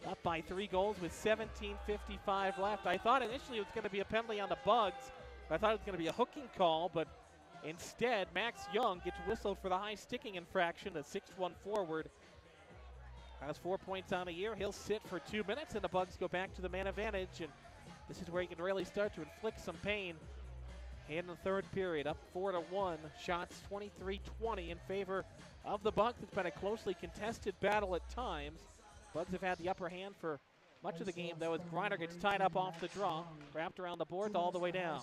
Up by 3 goals with 17:55 left. I thought initially it was going to be a penalty on the Bugs. I thought it was going to be a hooking call, but instead Max Young gets whistled for the high sticking infraction, a 6'1" forward. Has 4 points on the year. He'll sit for 2 minutes, and the Bugs go back to the man advantage. And this is where he can really start to inflict some pain in the third period. Up 4-1. Shots 23-20 in favor of the Bugs. It's been a closely contested battle at times. Bugs have had the upper hand for much of the game, though, as Griner gets tied up off the draw. Wrapped around the boards all the way down.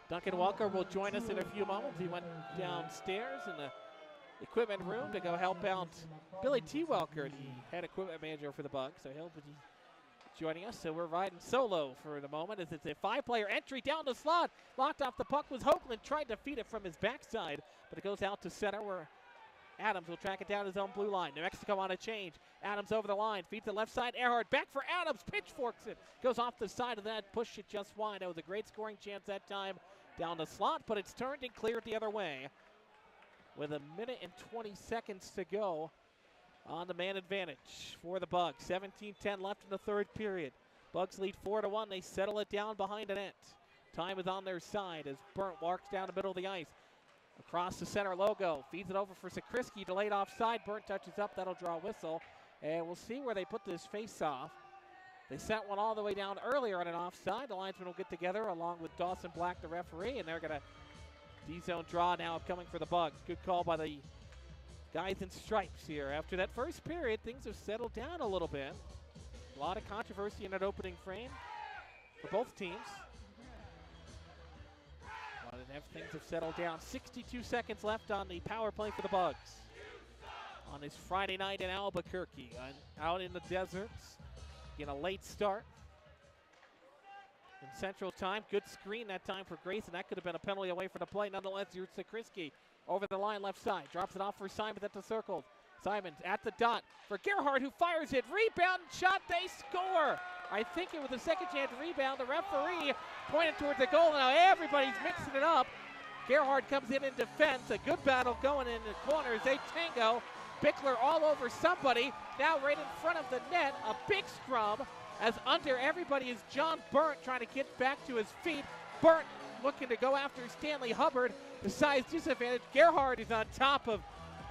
Duncan Walker will join us in a few moments. He went downstairs in the equipment room to go help out Billy T. Welker, the head equipment manager for the Bugs. So he'll be joining us. So we're riding solo for the moment as it's a 5-player entry down the slot. Locked off the puck was Hoagland. Tried to feed it from his backside, but it goes out to center where Adams will track it down his own blue line. New Mexico on a change. Adams over the line. Feeds the left side. Earhart back for Adams. Pitchforks it. Goes off the side of that. Pushed it just wide. It was a great scoring chance that time down the slot, but it's turned and cleared the other way. With 1 minute and 20 seconds to go on the man advantage for the Bugs. 17-10 left in the third period. Bugs lead 4-1. They settle it down behind the net. Time is on their side as Burnt walks down the middle of the ice. Across the center logo, feeds it over for Sakrisky, delayed offside. Burnt touches up, that'll draw a whistle. And we'll see where they put this face-off. They sent one all the way down earlier on an offside. The linesmen will get together along with Dawson Black, the referee, and they're going to D-zone draw now coming for the Bugs. Good call by the guys in stripes here. After that first period, things have settled down a little bit. A lot of controversy in that opening frame for both teams. And things have settled down. 62 seconds left on the power play for the Bugs on this Friday night in Albuquerque. Out in the deserts, getting a late start in Central Time. Good screen that time for Grayson. That could have been a penalty away for the play. Nonetheless, here's Sakrisky over the line left side. Drops it off for Simons at the circle. Simons at the dot for Gerhard, who fires it. Rebound shot. They score. I think it was a second chance rebound. The referee pointed towards the goal. Now everybody's mixing it up. Gerhard comes in defense. A good battle going in the corners. They tango. Bickler all over somebody. Now right in front of the net. A big scrum as under everybody is John Burnt trying to get back to his feet. Burnt looking to go after Stanley Hubbard. The size disadvantage. Gerhard is on top of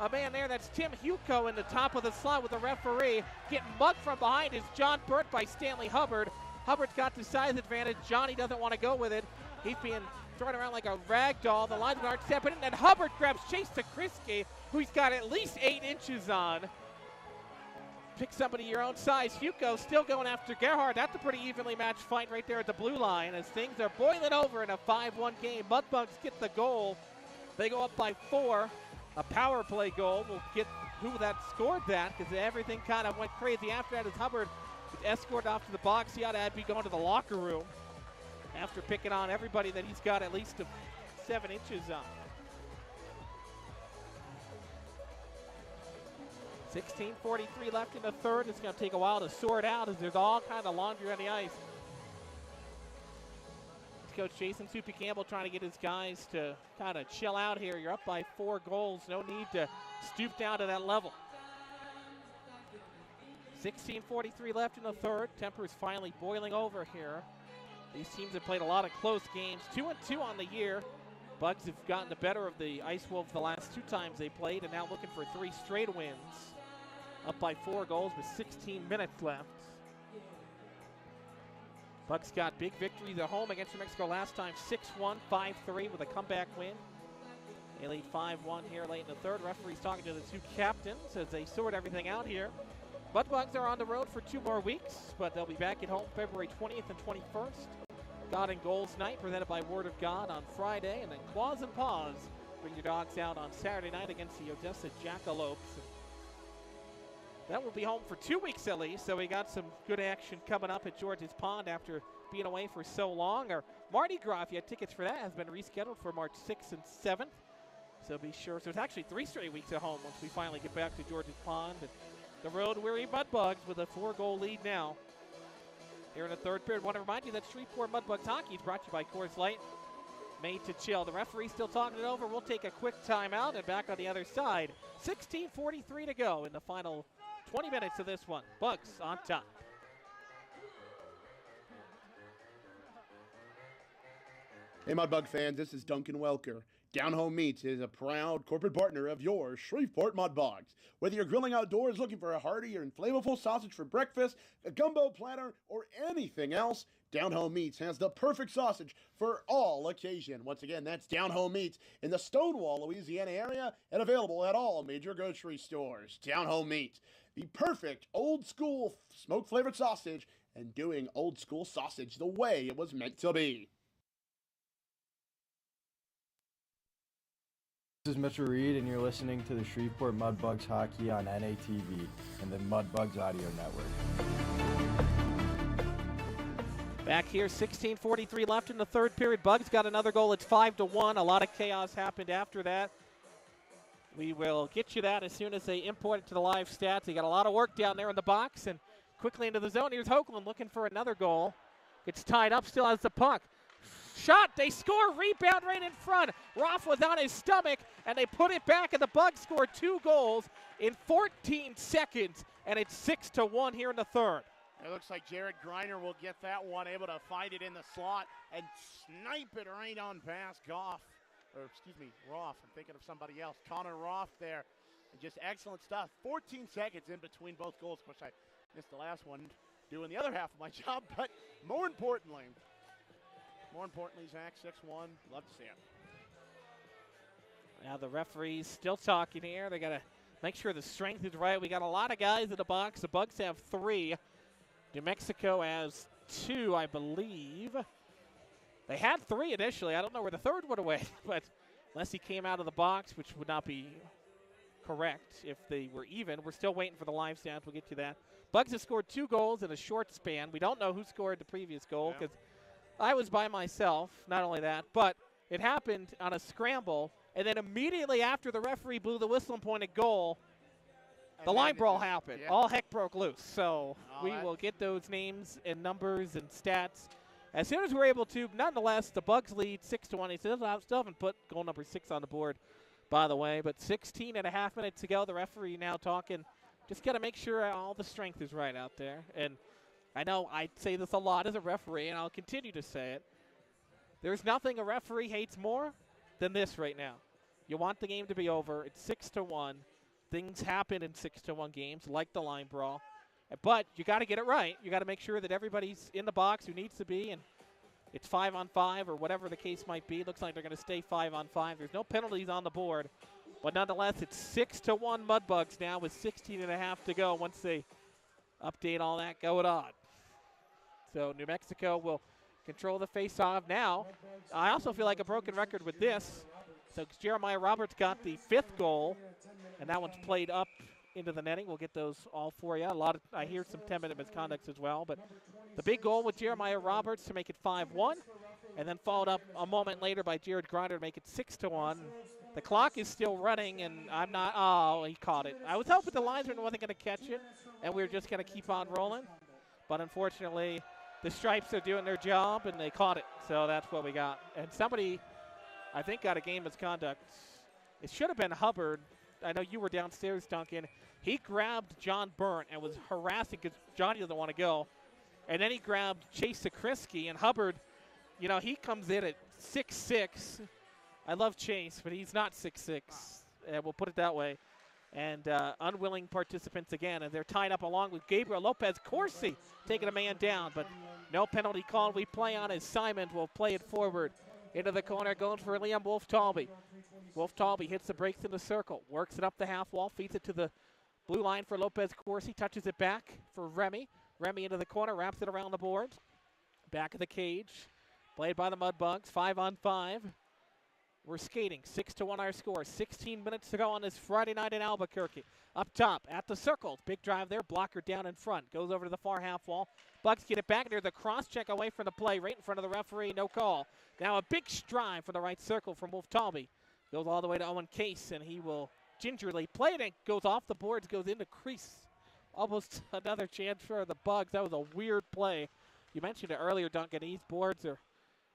a man there. That's Tim Huco in the top of the slot with the referee. Getting mugged from behind is John Burnt by Stanley Hubbard. Hubbard's got the size advantage. Johnny doesn't want to go with it. He's being thrown around like a rag doll. The linesmen aren't stepping in, and Hubbard grabs Chase Sakrisky, who he's got at least 8 inches on. Pick somebody your own size. Huco still going after Gerhard. That's a pretty evenly matched fight right there at the blue line as things are boiling over in a 5-1 game. Mudbugs get the goal. They go up by 4. A power play goal. We'll get who that scored that because everything kind of went crazy after that as Hubbard Gets escorted off to the box. He ought to be going to the locker room after picking on everybody that he's got at least 7 inches on. 16:43 left in the third. It's going to take a while to sort out as there's all kind of laundry on the ice. Coach Jason Soupy Campbell trying to get his guys to kind of chill out here. You're up by 4 goals. No need to stoop down to that level. 16:43 left in the third. Temper is finally boiling over here. These teams have played a lot of close games. 2-2 on the year. Bugs have gotten the better of the Ice Wolves the last 2 times they played and now looking for 3 straight wins. Up by 4 goals with 16 minutes left. Bucks got big victories at home against New Mexico last time, 6-1, 5-3 with a comeback win. They lead 5-1 here late in the third. Referee's talking to the 2 captains as they sort everything out here. Mudbugs are on the road for 2 more weeks, but they'll be back at home February 20th and 21st. God and Goals Night presented by Word of God on Friday, and then Claws and Paws bring your dogs out on Saturday night against the Odessa Jackalopes. That will be home for 2 weeks at least, so we got some good action coming up at George's Pond after being away for so long. Our Mardi Gras, if you had tickets for that, has been rescheduled for March 6th and 7th. So be sure. So it's actually 3 straight weeks at home once we finally get back to George's Pond. And the road-weary Mudbugs with a 4-goal lead now. Here in the third period, I want to remind you that Shreveport Mudbugs hockey is brought to you by Coors Light, made to chill. The referee's still talking it over. We'll take a quick timeout and back on the other side. 16:43 to go in the final 20 minutes of this one. Bugs on top. Hey, Mudbug fans, this is Duncan Welker. Down Home Meats is a proud corporate partner of your Shreveport Mudbugs. Whether you're grilling outdoors looking for a hearty or flavorful sausage for breakfast, a gumbo platter, or anything else, Down Home Meats has the perfect sausage for all occasion. Once again, that's Down Home Meats in the Stonewall, Louisiana area and available at all major grocery stores. Down Home Meats, the perfect old school smoke flavored sausage and doing old school sausage the way it was meant to be. This is Mitchell Reed, and you're listening to the Shreveport Mudbugs hockey on NATV and the Mudbugs Audio Network. Back here, 16:43 left in the third period. Bugs got another goal. It's 5-1. A lot of chaos happened after that. We will get you that as soon as they import it to the live stats. They got a lot of work down there in the box and quickly into the zone. Here's Hoagland looking for another goal. Gets tied up, still has the puck. Shot, they score, rebound right in front. Roth was on his stomach, and they put it back, and the Bugs scored 2 goals in 14 seconds, and it's 6-1 here in the third. It looks like Jared Greiner will get that one, able to find it in the slot and snipe it right on past Roth. I'm thinking of somebody else. Connor Roth there. And just excellent stuff. 14 seconds in between both goals. Of course, I missed the last one doing the other half of my job, but more importantly, Zach, 6-1. Love to see it. Now the referee's still talking here. They got to make sure the strength is right. We got a lot of guys in the box. The Bugs have 3. New Mexico has 2, I believe. They had 3 initially. I don't know where the third one went, but unless he came out of the box, which would not be correct if they were even. We're still waiting for the live stats. We'll get to that. Bugs have scored 2 goals in a short span. We don't know who scored the previous goal because I was by myself. Not only that, but it happened on a scramble, and then immediately after the referee blew the whistle and pointed goal, the line brawl happened. Yeah. All heck broke loose. So we will get those names and numbers and stats as soon as we're able to. Nonetheless, the Bugs lead 6-1. They still haven't put goal number 6 on the board, by the way. But 16 and a half minutes to go. The referee now talking. Just got to make sure all the strength is right out there. And I know I say this a lot as a referee, and I'll continue to say it. There's nothing a referee hates more than this right now. You want the game to be over. It's 6-1. Things happen in 6-1 games, like the line brawl. But you got to get it right. You got to make sure that everybody's in the box who needs to be, and it's 5-on-5 or whatever the case might be. Looks like they're going to stay 5-on-5. There's no penalties on the board. But nonetheless, it's 6-1 Mudbugs now with 16 and a half to go once they update all that going on. So New Mexico will control the face-off now. I also feel like a broken record with this. So Jeremiah Roberts got the 5th goal, and that one's played up into the netting. We'll get those all for you. I hear some 10-minute misconducts as well. But the big goal with Jeremiah Roberts to make it 5-1, and then followed up a moment later by Jared Griner to make it 6-1. The clock is still running, and I'm not. Oh, he caught it. I was hoping the linesman wasn't going to catch it, and we were just going to keep on rolling. But unfortunately, the Stripes are doing their job, and they caught it. So that's what we got. And somebody, I think, got a game misconduct. It should have been Hubbard. I know you were downstairs, Duncan. He grabbed John Burnt and was harassing because Johnny doesn't want to go. And then he grabbed Chase Sakrisky, and Hubbard, you know, he comes in at 6'6". I love Chase, but he's not 6'6". We'll put it that way. And unwilling participants again, and they're tied up along with Gabriel Lopez Corsi taking a man down, but no penalty called. We play on as Simon will play it forward into the corner, going for Liam Wolf-Talby. Wolf-Talby hits the brakes in the circle, works it up the half wall, feeds it to the blue line for Lopez Corsi, touches it back for Remy. Remy into the corner, wraps it around the boards. Back of the cage, played by the Mudbugs, 5-on-5. We're skating, 6-1 our score. 16 minutes to go on this Friday night in Albuquerque. Up top, at the circle. Big drive there, blocker down in front. Goes over to the far half wall. Bugs get it back near the cross check away from the play, right in front of the referee, no call. Now a big stride for the right circle from Wolf-Talby. Goes all the way to Owen Case, and he will gingerly play it, and goes off the boards, goes into crease. Almost another chance for the Bugs. That was a weird play. You mentioned it earlier, Duncan. These boards are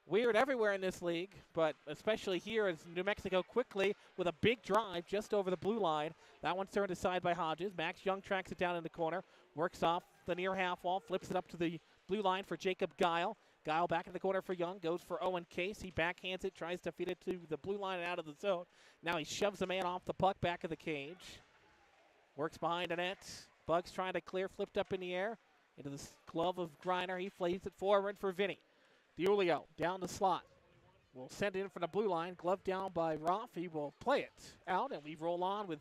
weird everywhere in this league, but especially here as New Mexico quickly with a big drive just over the blue line. That one's turned aside by Hodges. Max Young tracks it down in the corner, works off the near half wall, flips it up to the blue line for Jacob Guile. Guile back in the corner for Young, goes for Owen Case. He backhands it, tries to feed it to the blue line and out of the zone. Now he shoves the man off the puck back of the cage. Works behind the net. Bugs trying to clear, flipped up in the air into the glove of Griner. He flays it forward for Vinny. DiUlio down the slot. Will send it in from the blue line. Glove down by Roth. He will play it out, and we roll on with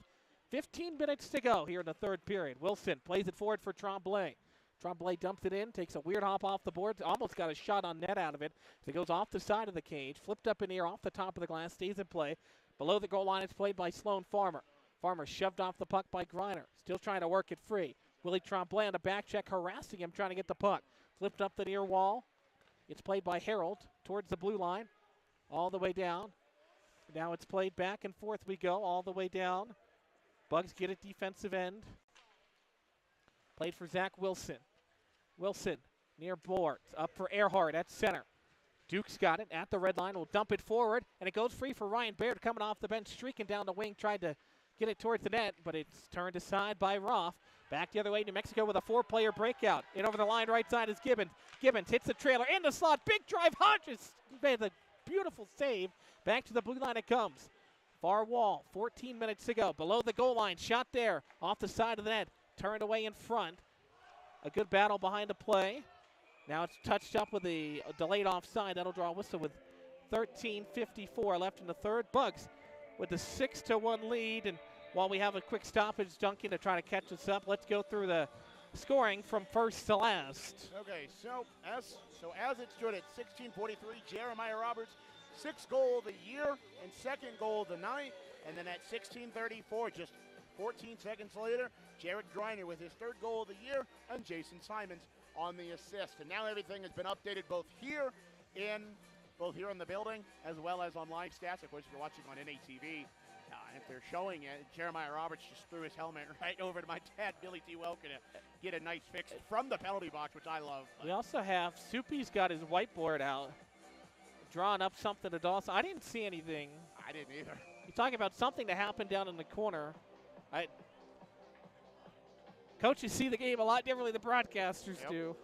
15 minutes to go here in the third period. Wilson plays it forward for Tremblay. Tremblay dumps it in, takes a weird hop off the board. Almost got a shot on net out of it. It goes off the side of the cage. Flipped up in the air off the top of the glass. Stays in play. Below the goal line, it's played by Sloan Farmer. Farmer shoved off the puck by Griner. Still trying to work it free. Willie Tremblay on the back check, harassing him, trying to get the puck. Flipped up the near wall. It's played by Harold towards the blue line, all the way down. Now it's played back and forth we go, all the way down. Bugs get it defensive end. Played for Zach Wilson. Wilson near boards, up for Earhart at center. Duke's got it at the red line, will dump it forward, and it goes free for Ryan Baird coming off the bench, streaking down the wing, tried to get it towards the net, but it's turned aside by Roth. Back the other way, New Mexico with a 4-player breakout. In over the line, right side is Gibbons. Gibbons hits the trailer in the slot. Big drive. Hodges made a beautiful save. Back to the blue line it comes. Far wall, 14 minutes to go. Below the goal line, shot there. Off the side of the net. Turned away in front. A good battle behind the play. Now it's touched up with a delayed offside. That'll draw a whistle with 13:54 left in the third. Bugs with the 6-1 lead. And while we have a quick stoppage, Duncan, to try to catch us up, let's go through the scoring from first to last. Okay, so as it stood at 16:43, Jeremiah Roberts, 6th goal of the year and 2nd goal of the night. And then at 16:34, just 14 seconds later, Jared Griner with his 3rd goal of the year and Jason Simons on the assist. And now everything has been updated both here in the building as well as on live stats. Of course, if you're watching on NATV, if they're showing it, Jeremiah Roberts just threw his helmet right over to my dad, Billy T. Welker, to get a nice fix from the penalty box, which I love. We also have Soupy's got his whiteboard out, drawing up something to Dawson. I didn't see anything. I didn't either. You're talking about something that happened down in the corner. Coaches see the game a lot differently than broadcasters do.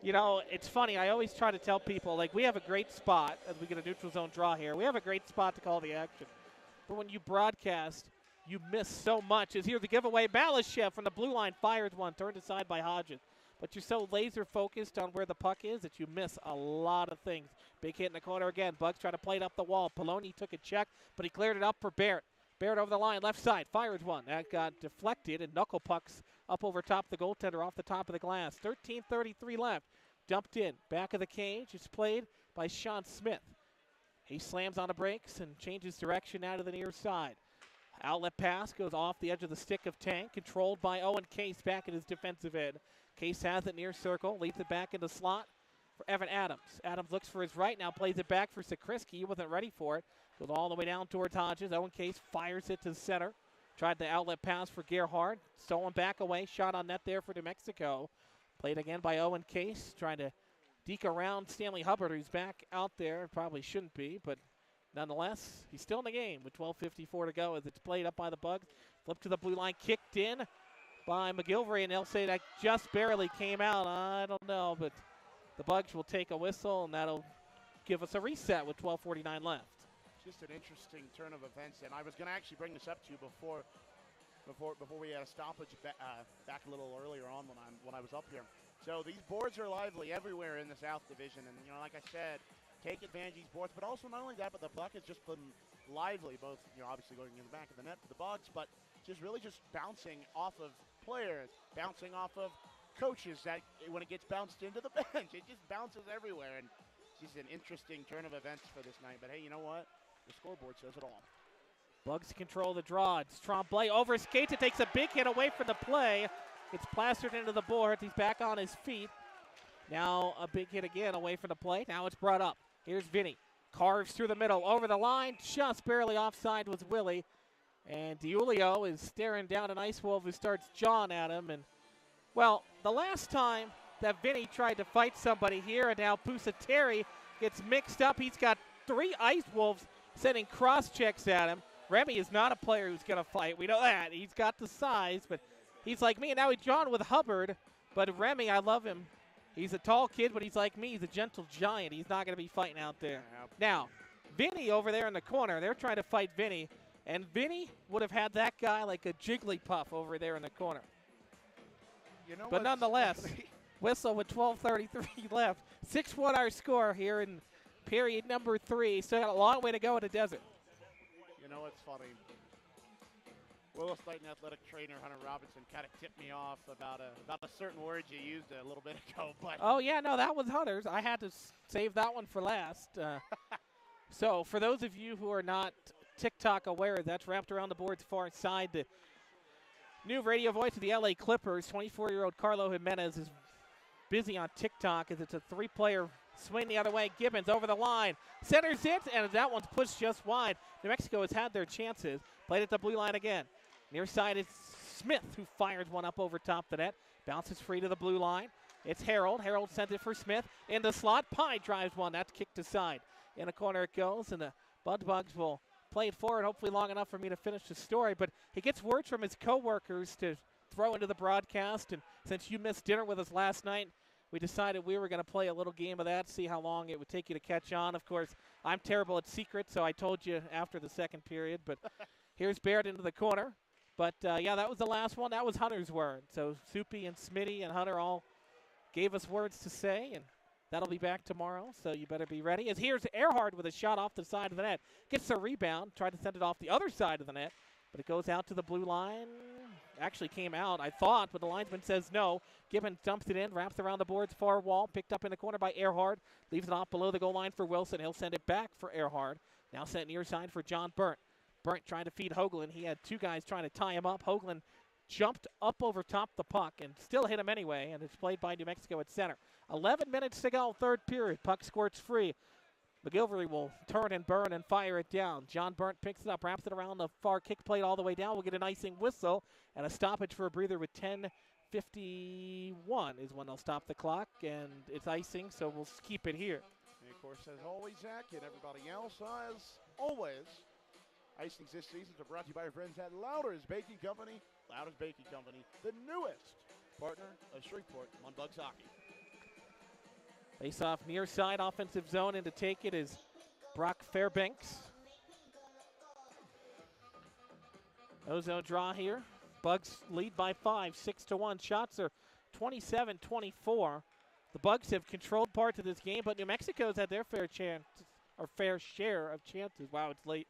You know, it's funny. I always try to tell people, like, we have a great spot as we get a neutral zone draw here. We have a great spot to call the action. But when you broadcast, you miss so much. As here the giveaway, Balashev from the blue line fires one, turned aside by Hodges. But you're so laser focused on where the puck is that you miss a lot of things. Big hit in the corner again. Bugs trying to play it up the wall. Poloni took a check, but he cleared it up for Barrett. Barrett over the line, left side, fires one. That got deflected, and knuckle pucks up over top the goaltender off the top of the glass. 13:33 left. Dumped in. Back of the cage. It's played by Sean Smith. He slams on the brakes and changes direction out to the near side. Outlet pass goes off the edge of the stick of Tank, controlled by Owen Case back at his defensive end. Case has it near circle, leads it back into slot for Evan Adams. Adams looks for his right, now plays it back for Sakriski. He wasn't ready for it. Goes all the way down towards Hodges. Owen Case fires it to the center. Tried the outlet pass for Gerhard. Stolen back away. Shot on net there for New Mexico. Played again by Owen Case. Trying to deke around Stanley Hubbard, who's back out there. Probably shouldn't be, but nonetheless, he's still in the game with 12:54 to go as it's played up by the Bugs. Flipped to the blue line. Kicked in by McGilvery, and they'll say that just barely came out. I don't know, but the Bugs will take a whistle, and that'll give us a reset with 12:49 left. Just an interesting turn of events, and I was going to actually bring this up to you before we had a stoppage back a little earlier on when I was up here. So these boards are lively everywhere in the South Division, and like I said, take advantage of these boards. But also not only that, but the puck has just been lively, both obviously going in the back of the net for the Bugs, but just bouncing off of players, bouncing off of coaches. That when it gets bounced into the bench, it just bounces everywhere, and it's just an interesting turn of events for this night. But hey, you know what? The scoreboard says it all. Bugs control the draw. It's Tremblay over skates. It takes a big hit away from the play. It's plastered into the board. He's back on his feet. Now a big hit again away from the play. Now it's brought up. Here's Vinny. Carves through the middle. Over the line. Just barely offside was Willie. And DiUlio is staring down an Ice Wolf who starts jawing at him. And, well, the last time that Vinny tried to fight somebody here, and now Pusateri gets mixed up. He's got 3 Ice Wolves sending cross checks at him. Remy is not a player who's going to fight. We know that. He's got the size, but he's like me. And now he's drawn with Hubbard. But Remy, I love him. He's a tall kid, but he's like me. He's a gentle giant. He's not going to be fighting out there. Now, Vinny over there in the corner. They're trying to fight Vinny. And Vinny would have had that guy like a Jigglypuff over there in the corner. But nonetheless, whistle with 12:33 left. 6-1 our score here in period number 3. Still got a long way to go in the desert. You know what's funny? Willis Titan athletic trainer Hunter Robinson kind of tipped me off about a certain word you used a little bit ago. But oh yeah, no, that was Hunter's. I had to save that one for last. So for those of you who are not TikTok aware, that's wrapped around the board's far side. The new radio voice of the LA Clippers, 24-year-old Carlo Jimenez, is busy on TikTok as it's a 3-player swing the other way. Gibbons over the line. Centers it, and that one's pushed just wide. New Mexico has had their chances. Played at the blue line again. Near side is Smith, who fires one up over top the net. Bounces free to the blue line. It's Harold. Harold sends it for Smith. In the slot, Pye drives one. That's kicked aside. In the corner it goes, and the Mudbugs will play it forward, hopefully long enough for me to finish the story. But he gets words from his co-workers to throw into the broadcast. And since you missed dinner with us last night, we decided we were going to play a little game of that, see how long it would take you to catch on. Of course, I'm terrible at secrets, so I told you after the second period. But here's Barrett into the corner. But, yeah, that was the last one. That was Hunter's word. So Soupy and Smitty and Hunter all gave us words to say, and that'll be back tomorrow, so you better be ready. As here's Earhart with a shot off the side of the net. Gets a rebound, tried to send it off the other side of the net, but it goes out to the blue line. Actually came out, I thought, but the linesman says no. Gibbons dumps it in, wraps around the board's far wall, picked up in the corner by Earhart, leaves it off below the goal line for Wilson. He'll send it back for Earhart. Now sent near side for John Burnt. Burnt trying to feed Hoagland. He had 2 guys trying to tie him up. Hoagland jumped up over top the puck and still hit him anyway, and it's played by New Mexico at center. 11 minutes to go, third period. Puck squirts free. McGilvery will turn and burn and fire it down. John Burnt picks it up, wraps it around the far kick plate all the way down. We'll get an icing whistle and a stoppage for a breather with 10:51 is when they'll stop the clock, and it's icing, so we'll keep it here. And of course, as always, Zach, and everybody else, as always, icings this season are brought to you by our friends at Louder's Baking Company. Louder's Baking Company, the newest partner of Shreveport Mudbugs hockey. Face off near side, offensive zone, and to take it is Brock Fairbanks. Ozone draw here. Bugs lead by 5, 6-1. Shots are 27-24. The Bugs have controlled parts of this game, but New Mexico's had their fair share of chances. Wow, it's late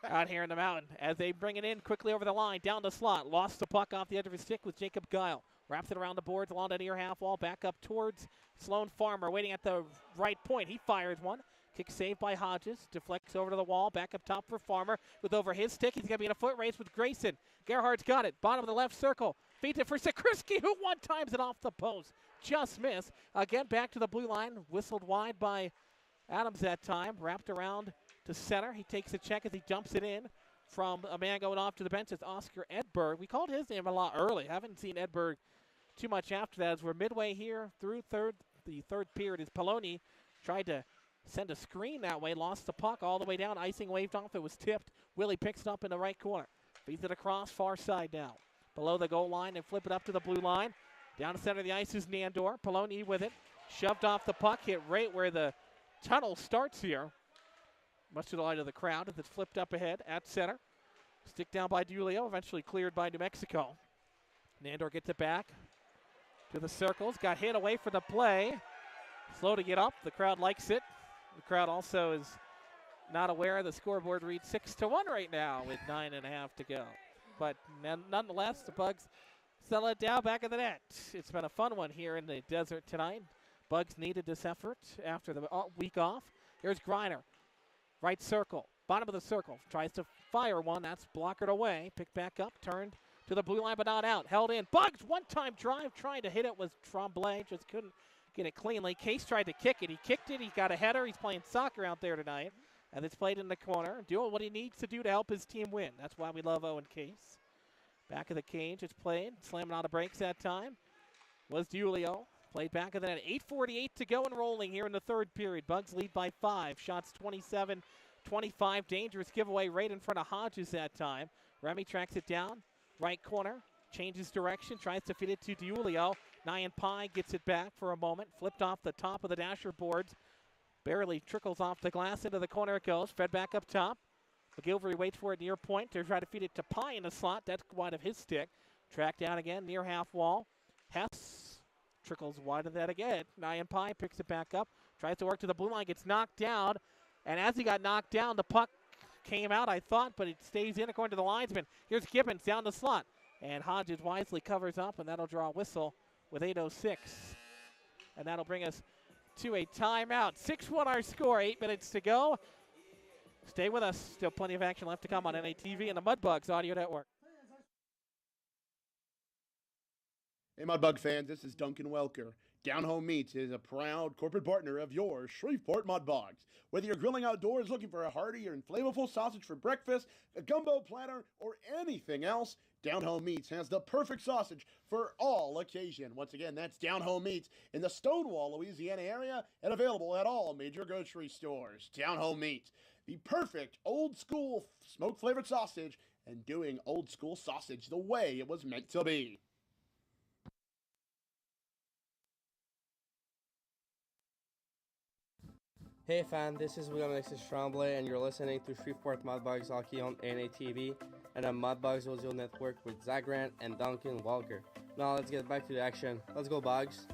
out here in the mountain. As they bring it in quickly over the line, down the slot. Lost the puck off the edge of his stick with Jacob Guile. Wraps it around the boards along the near half wall, back up towards Sloan Farmer, waiting at the right point. He fires one. Kick saved by Hodges. Deflects over to the wall. Back up top for Farmer. With over his stick, he's going to be in a foot race with Grayson. Gerhardt's got it. Bottom of the left circle. Feeds it for Sakriski, who one times it off the post. Just missed. Again, back to the blue line. Whistled wide by Adams that time. Wrapped around to center. He takes a check as he jumps it in from a man going off to the bench. It's Oscar Edberg. We called his name a lot early. Haven't seen Edberg too much after that. As we're midway here through the third period, as Poloni tried to send a screen that way, lost the puck all the way down. Icing waved off. It was tipped. Willie picks it up in the right corner. Feeds it across, far side now. Below the goal line and flip it up to the blue line. Down the center of the ice is Nandor. Poloni with it. Shoved off the puck. Hit right where the tunnel starts here. Much to the delight of the crowd as it's flipped up ahead at center. Stick down by Dulio. Eventually cleared by New Mexico. Nandor gets it back to the circles. Got hit away for the play. Slow to get up. The crowd likes it. The crowd also is not aware the scoreboard reads 6-1 right now with 9.5 to go. But nonetheless, the Bugs settle it down back of the net. It's been a fun one here in the desert tonight. Bugs needed this effort after the week off. Here's Griner. Right circle. Bottom of the circle. Tries to fire one. That's blockered away. Picked back up. Turned to the blue line but not out. Held in. Bugs one-time drive. Trying to hit it was Tremblay. Just couldn't get it cleanly. Case tried to kick it. He kicked it. He got a header. He's playing soccer out there tonight. And it's played in the corner. Doing what he needs to do to help his team win. That's why we love Owen Case. Back of the cage. It's played. Slamming out of breaks that time was Dulio. Played back of the net. 8:48 to go and rolling here in the third period. Bugs lead by 5. Shots 27-25. Dangerous giveaway right in front of Hodges that time. Remy tracks it down. Right corner. Changes direction. Tries to feed it to Dulio. Nyan Pai gets it back for a moment. Flipped off the top of the dasher boards. Barely trickles off the glass. Into the corner it goes. Fed back up top. McGilvery waits for it near point. They're trying to feed it to Pai in the slot. That's wide of his stick. Tracked down again near half wall. Hess trickles wide of that again. Nyan Pai picks it back up. Tries to work to the blue line. Gets knocked down. And as he got knocked down, the puck came out, I thought, but it stays in according to the linesman. Here's Gibbons down the slot. And Hodges wisely covers up, and that'll draw a whistle with 8:06. And that'll bring us to a timeout. 6-1 our score, 8 minutes to go. Stay with us. Still plenty of action left to come on NATV and the Mudbugs Audio Network. Hey, Mudbug fans, this is Duncan Welker. Down Home Meats is a proud corporate partner of your Shreveport Mudbugs. Whether you're grilling outdoors looking for a hearty or flavorful sausage for breakfast, a gumbo platter, or anything else, Down Home Meats has the perfect sausage for all occasion. Once again, that's Down Home Meats in the Stonewall, Louisiana area and available at all major grocery stores. Down Home Meats, the perfect old school smoke flavored sausage and doing old school sausage the way it was meant to be. Hey fan, this is William Alexis Tremblay, and you're listening to Shreveport Mudbugs Hockey on NATV and a Mudbugs Audio Network with Zach Grant and Duncan Walker. Now let's get back to the action. Let's go, Bugs.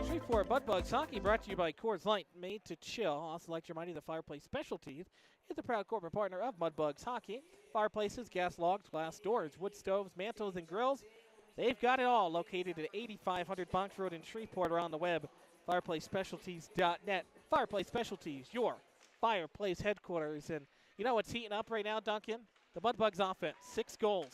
Shreveport Mudbugs Hockey brought to you by Coors Light, made to chill. Also like to remind you the Fireplace Specialties is a proud corporate partner of Mudbugs Hockey. Fireplaces, gas logs, glass doors, wood stoves, mantles, and grills. They've got it all located at 8500 Bonks Road in Shreveport or on the web, fireplacespecialties.net. Fireplace Specialties, your fireplace headquarters. And you know what's heating up right now, Duncan? The Mudbugs offense, 6 goals.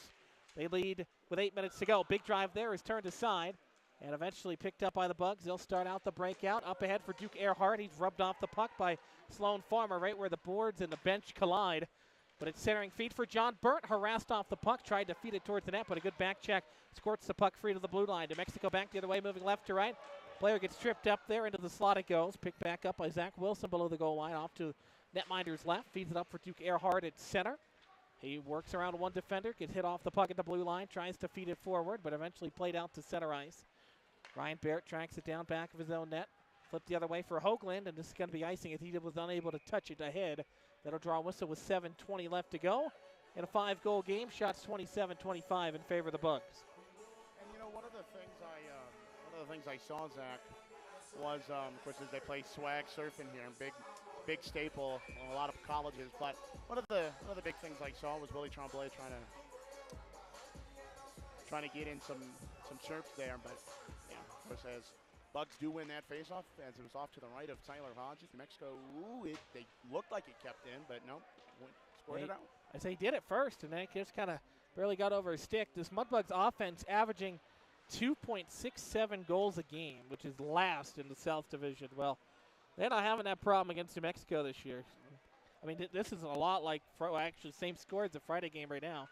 They lead with 8 minutes to go. Big drive there is turned aside and eventually picked up by the Bugs. They'll start out the breakout. Up ahead for Duke Earhart. He's rubbed off the puck by Sloan Farmer right where the boards and the bench collide. But it's centering feed for John Burt. Harassed off the puck. Tried to feed it towards the net, but a good back check. Squirts the puck free to the blue line. New Mexico back the other way, moving left to right. Player gets tripped up there. Into the slot it goes. Picked back up by Zach Wilson below the goal line. Off to netminder's left. Feeds it up for Duke Earhart at center. He works around one defender. Gets hit off the puck at the blue line. Tries to feed it forward, but eventually played out to center ice. Ryan Barrett tracks it down back of his own net. Flipped the other way for Hoagland, and this is going to be icing as he was unable to touch it ahead. That'll draw a whistle with 7:20 left to go. In a 5-goal game, shots 27-25 in favor of the Bugs. And you know, one of the things I saw, Zach, was of course as they play swag surfing here, and big staple in a lot of colleges. But one of the big things I saw was Willie Tremblay trying to get in some surf there. But yeah, of course as Bugs do win that faceoff as it was off to the right of Tyler Hodges. New Mexico, they looked like it kept in, but no, scored it out. I say he did it first, and then it just kind of barely got over his stick. This Mudbugs offense averaging 2.67 goals a game, which is last in the South Division. Well, they're not having that problem against New Mexico this year. I mean, this is a lot like, actually, same score as the Friday game right now.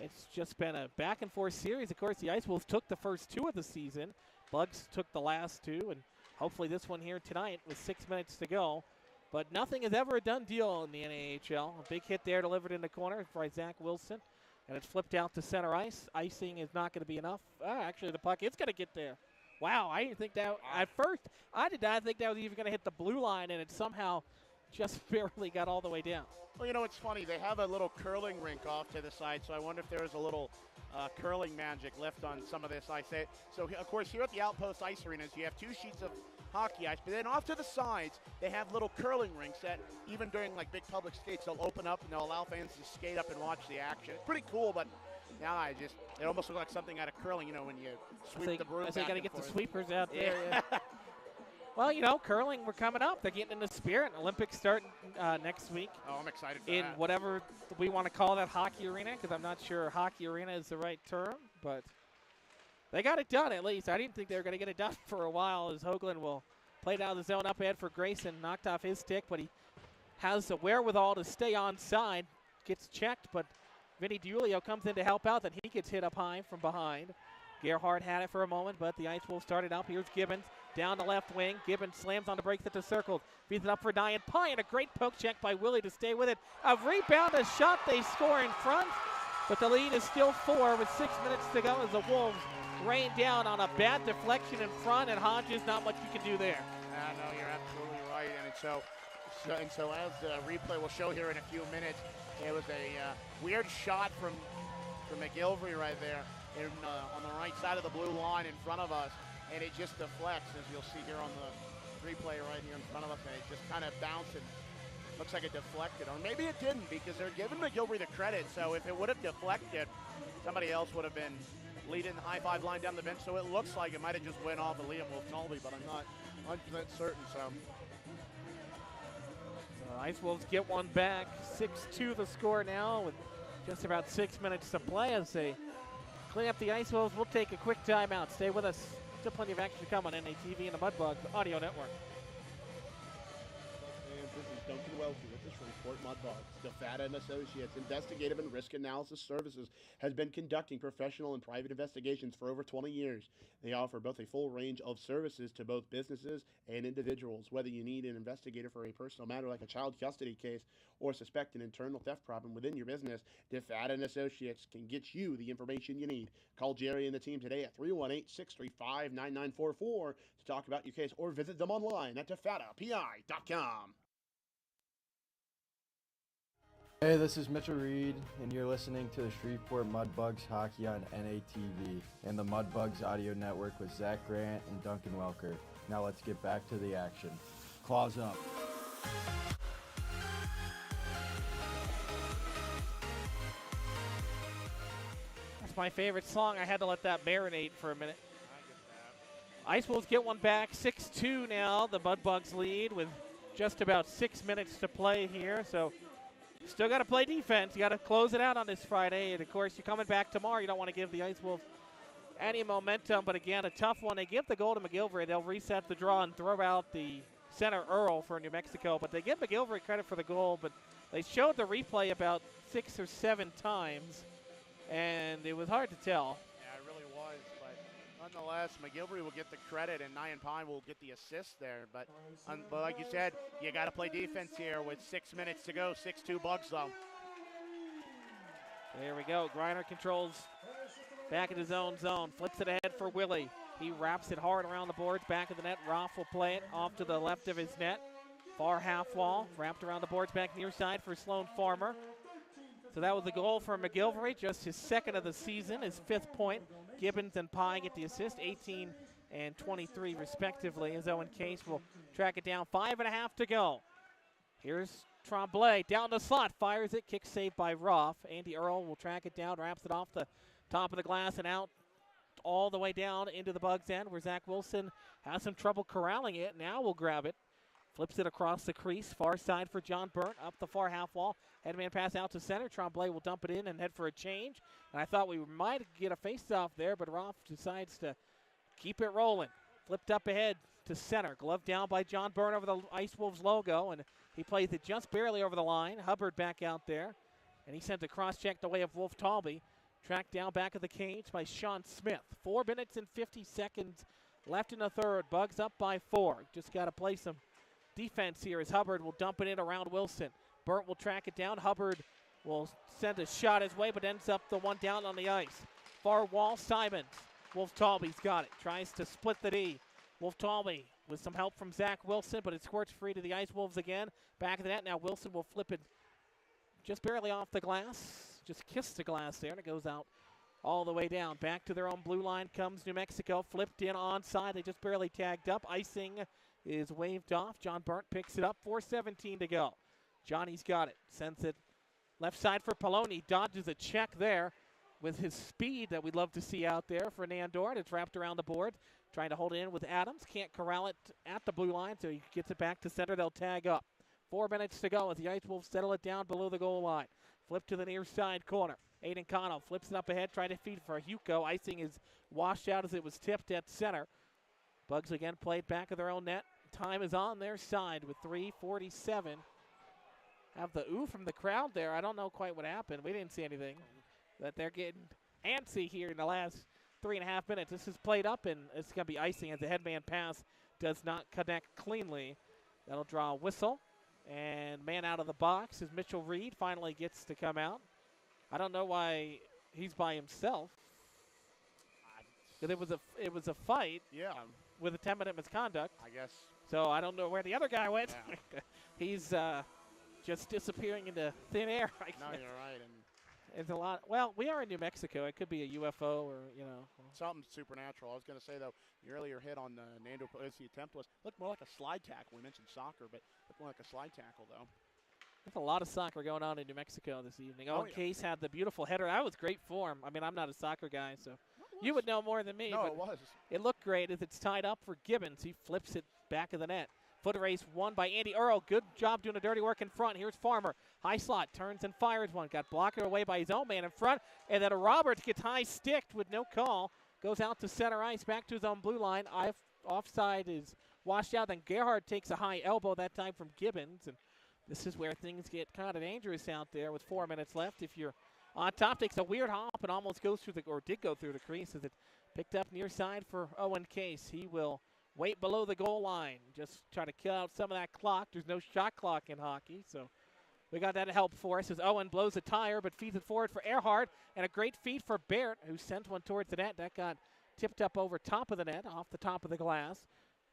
It's just been a back-and-forth series. Of course, the Ice Wolves took the first 2 of the season. Bugs took the last 2, and hopefully this one here tonight with 6 minutes to go. But nothing is ever a done deal in the NAHL. A big hit there delivered in the corner by Zach Wilson, and it's flipped out to center ice. Icing is not going to be enough. Actually, the puck is going to get there. Wow, I didn't think that. At first, I did not think that was even going to hit the blue line, and it somehow just barely got all the way down. Well, you know, it's funny. They have a little curling rink off to the side, so I wonder if there was a little curling magic left on some of this ice. So, of course, here at the Outpost Ice Arenas, you have 2 sheets of hockey ice, but then off to the sides, they have little curling rinks that even during, like, big public skates, they'll open up and they'll allow fans to skate up and watch the action. It's pretty cool, but now it almost looks like something out of curling, you know, when you sweep the broom. They got to get the sweepers out there. Yeah. Well, you know, curling, we're coming up. They're getting in the spirit. Olympics start next week. Oh, I'm excited for in that. Whatever we want to call that hockey arena, because I'm not sure hockey arena is the right term, but they got it done at least. I didn't think they were going to get it done for a while, as Hoagland will play down the zone up ahead for Grayson. Knocked off his stick, but he has the wherewithal to stay onside. Gets checked, but Vinny DiUlio comes in to help out, and he gets hit up high from behind. Gerhardt had it for a moment, but the Ice Wolves started up. Here's Gibbons down the left wing. Gibbons slams on the breaks at the circle. Feeds it up for Diane Pye, and a great poke check by Willie to stay with it. A rebound, a shot, they score in front, but the lead is still 4 with 6 minutes to go as the Wolves rain down on a bad deflection in front, and Hodges, not much you can do there. No, you're absolutely right, and so as the replay will show here in a few minutes, it was a weird shot from McGilvery right there. On the right side of the blue line in front of us, and it just deflects, as you'll see here on the replay right here in front of us, and it just kind of bounced and looks like it deflected. Or maybe it didn't, because they're giving McGilvery the credit, so if it would have deflected, somebody else would have been leading the high five line down the bench, so it looks like it might have just went off of Liam Wolfnolby, but I'm not 100% certain, so. Ice Wolves get one back, 6-2 the score now, with just about 6 minutes to play as they clean up the Ice Wolves. We'll take a quick timeout. Stay with us. Still plenty of action to come on NATV and the Mudbugs Audio Network. This is Duncan Welke with the Shreveport Mudbugs. DeFata & Associates Investigative and Risk Analysis Services has been conducting professional and private investigations for over 20 years. They offer both a full range of services to both businesses and individuals. Whether you need an investigator for a personal matter like a child custody case or suspect an internal theft problem within your business, DeFata & Associates can get you the information you need. Call Jerry and the team today at 318-635-9944 to talk about your case, or visit them online at defatapi.com. Hey, this is Mitchell Reed, and you're listening to the Shreveport Mudbugs Hockey on NATV and the Mudbugs Audio Network with Zach Grant and Duncan Welker. Now let's get back to the action. Claws up. That's my favorite song. I had to let that marinate for a minute. Ice Wolves get one back, 6-2 now. The Mudbugs lead with just about 6 minutes to play here, so still got to play defense. You got to close it out on this Friday. And, of course, you're coming back tomorrow. You don't want to give the Ice Wolves any momentum. But, again, a tough one. They give the goal to McGilvery. They'll reset the draw and throw out the center Earl for New Mexico. But they give McGilvery credit for the goal. But they showed the replay about 6 or 7 times, and it was hard to tell. Yeah, it really was. But nonetheless, McGilvery will get the credit, and Nyan Pine will get the assist there. But like you said, you got to play defense here with 6 minutes to go. 6-2 Bugs, though. There we go. Griner controls back in his own zone. Flips it ahead for Willie. He wraps it hard around the boards. Back of the net. Roth will play it off to the left of his net. Far half wall. Wrapped around the boards back near side for Sloan Farmer. So that was the goal for McGilvery. Just his second of the season. His 5th point. Gibbons and Pye get the assist. 18 and 23 respectively. As Owen Case will track it down. 5.5 to go. Here's Tremblay down the slot. Fires it. Kick saved by Roth. Andy Earl will track it down. Wraps it off the top of the glass and out flipped all the way down into the Bugs end where Zach Wilson has some trouble corralling it. Now we'll grab it. Flips it across the crease. Far side for John Burnt. Up the far half wall. Headman pass out to center. Tremblay will dump it in and head for a change. And I thought we might get a face-off there, but Roth decides to keep it rolling. Flipped up ahead to center. Glove down by John Burnt over the Ice Wolves logo, and he plays it just barely over the line. Hubbard back out there, and he sends a cross-check the way of Wolf Talby. Tracked down back of the cage by Sean Smith. 4 minutes and 50 seconds left in the third. Bugs up by 4. Just got to play some defense here as Hubbard will dump it in around Wilson. Burnt will track it down. Hubbard will send a shot his way, but ends up the one down on the ice. Far wall, Simons. Wolf Talby's got it. Tries to split the D. Wolf Talby with some help from Zach Wilson, but it squirts free to the Ice Wolves again. Back of the net. Now Wilson will flip it just barely off the glass. Just kissed the glass there, and it goes out all the way down. Back to their own blue line comes New Mexico. Flipped in onside. They just barely tagged up. Icing is waved off. John Burnt picks it up. 4:17 to go. Johnny's got it. Sends it left side for Poloni. Dodges a check there with his speed that we'd love to see out there for Nandor. It's wrapped around the board. Trying to hold it in with Adams. Can't corral it at the blue line, so he gets it back to center. They'll tag up. 4 minutes to go as the Ice Wolves settle it down below the goal line. Flip to the near side corner. Aiden Cano flips it up ahead, trying to feed for Hugo. Icing is washed out as it was tipped at center. Bugs again played back of their own net. Time is on their side with 3:47. Have the ooh from the crowd there. I don't know quite what happened. We didn't see anything. But they're getting antsy here in the last 3.5 minutes. This is played up, and it's going to be icing as the headman pass does not connect cleanly. That'll draw a whistle. And man out of the box as Mitchell Reed finally gets to come out. I don't know why he's by himself. But it was a fight. Yeah. With a 10-minute misconduct. I guess. So I don't know where the other guy went. Yeah. He's just disappearing into thin air. No, you're right. And it's a lot. Well, we are in New Mexico. It could be a UFO or, something supernatural. I was going to say, though, the earlier hit on Nando Pelosi attempt looked more like a slide tackle. We mentioned soccer, but looked more like a slide tackle, though. There's a lot of soccer going on in New Mexico this evening. Owen Case had the beautiful header. That was great form. I mean, I'm not a soccer guy, so you would know more than me. No, but it was. It looked great as it's tied up for Gibbons. He flips it back of the net. Foot race won by Andy Earl. Good job doing the dirty work in front. Here's Farmer. High slot, turns and fires one. Got blocked away by his own man in front. And then Roberts gets high sticked with no call. Goes out to center ice, back to his own blue line. Offside is washed out. Then Gerhard takes a high elbow, that time from Gibbons. And this is where things get kind of dangerous out there with 4 minutes left. If you're on top, takes a weird hop and almost goes through did go through the crease as it picked up near side for Owen Case. He will wait below the goal line. Just try to kill out some of that clock. There's no shot clock in hockey, so we got that to help for us as Owen blows a tire but feeds it forward for Earhart. And a great feed for Barrett, who sent one towards the net. That got tipped up over top of the net, off the top of the glass.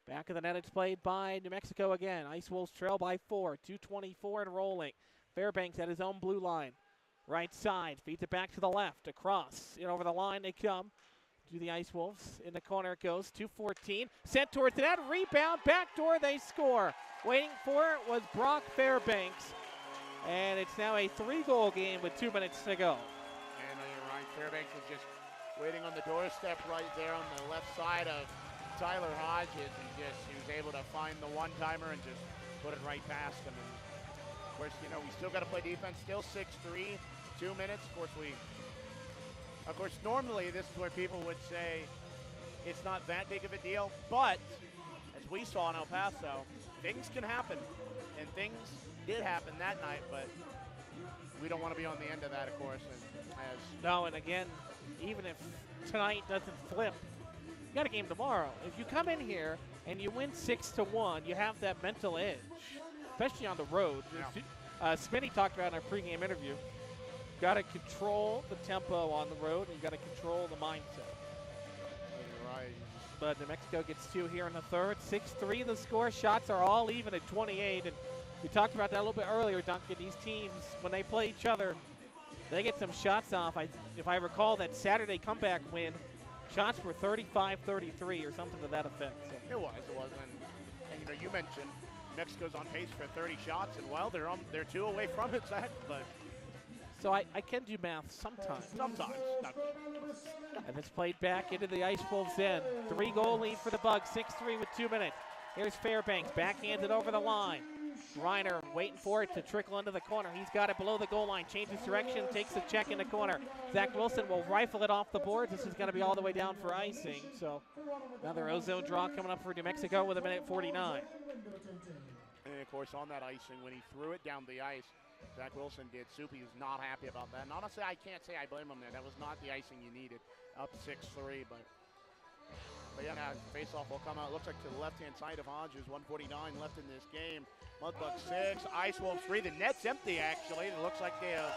Back of the net, it's played by New Mexico again. Ice Wolves trail by 4, 2:24 and rolling. Fairbanks at his own blue line. Right side, feeds it back to the left, across. In over the line they come to the Ice Wolves. In the corner it goes, 2:14. Sent towards the net, rebound, backdoor, they score. Waiting for it was Brock Fairbanks. And it's now a 3-goal game with 2 minutes to go. And you're right, Fairbanks was just waiting on the doorstep right there on the left side of Tyler Hodges. He was able to find the one-timer and just put it right past him. And of course, we still got to play defense. Still 6-3, 2 minutes. Of course, normally this is where people would say it's not that big of a deal. But as we saw in El Paso, things can happen, and things did happen that night. But we don't want to be on the end of that, of course. No, and again, even if tonight doesn't flip, you got a game tomorrow. If you come in here and you win 6-1, you have that mental edge, especially on the road. Yeah. Smitty talked about in our pregame interview. Got to control the tempo on the road, and you got to control the mindset. You're right. But New Mexico gets 2 here in the third. 6-3 the score. Shots are all even at 28. And we talked about that a little bit earlier, Duncan. These teams, when they play each other, they get some shots off. If I recall that Saturday comeback win, shots were 35-33 or something to that effect. So. It was. And you mentioned Mexico's on pace for 30 shots, and they're 2 away from it, Zach. But So I can do math sometimes. Sometimes. And it's played back into the Ice Wolves' end. 3-goal lead for the Bugs, 6-3 with 2 minutes. Here's Fairbanks, backhanded over the line. Reiner waiting for it to trickle into the corner. He's got it below the goal line, changes direction, takes a check in the corner. Zach Wilson will rifle it off the boards. This is going to be all the way down for icing. So another ozone draw coming up for New Mexico with 1:49. And, of course, on that icing, when he threw it down the ice, Zach Wilson did. Soupy is not happy about that. And honestly, I can't say I blame him there. That was not the icing you needed. Up 6-3, but yeah, now face-off will come out. Looks like to the left-hand side of Hodges. 1:49 left in this game. Mudbugs 6, Ice Wolves 3. The net's empty, actually. It looks like they have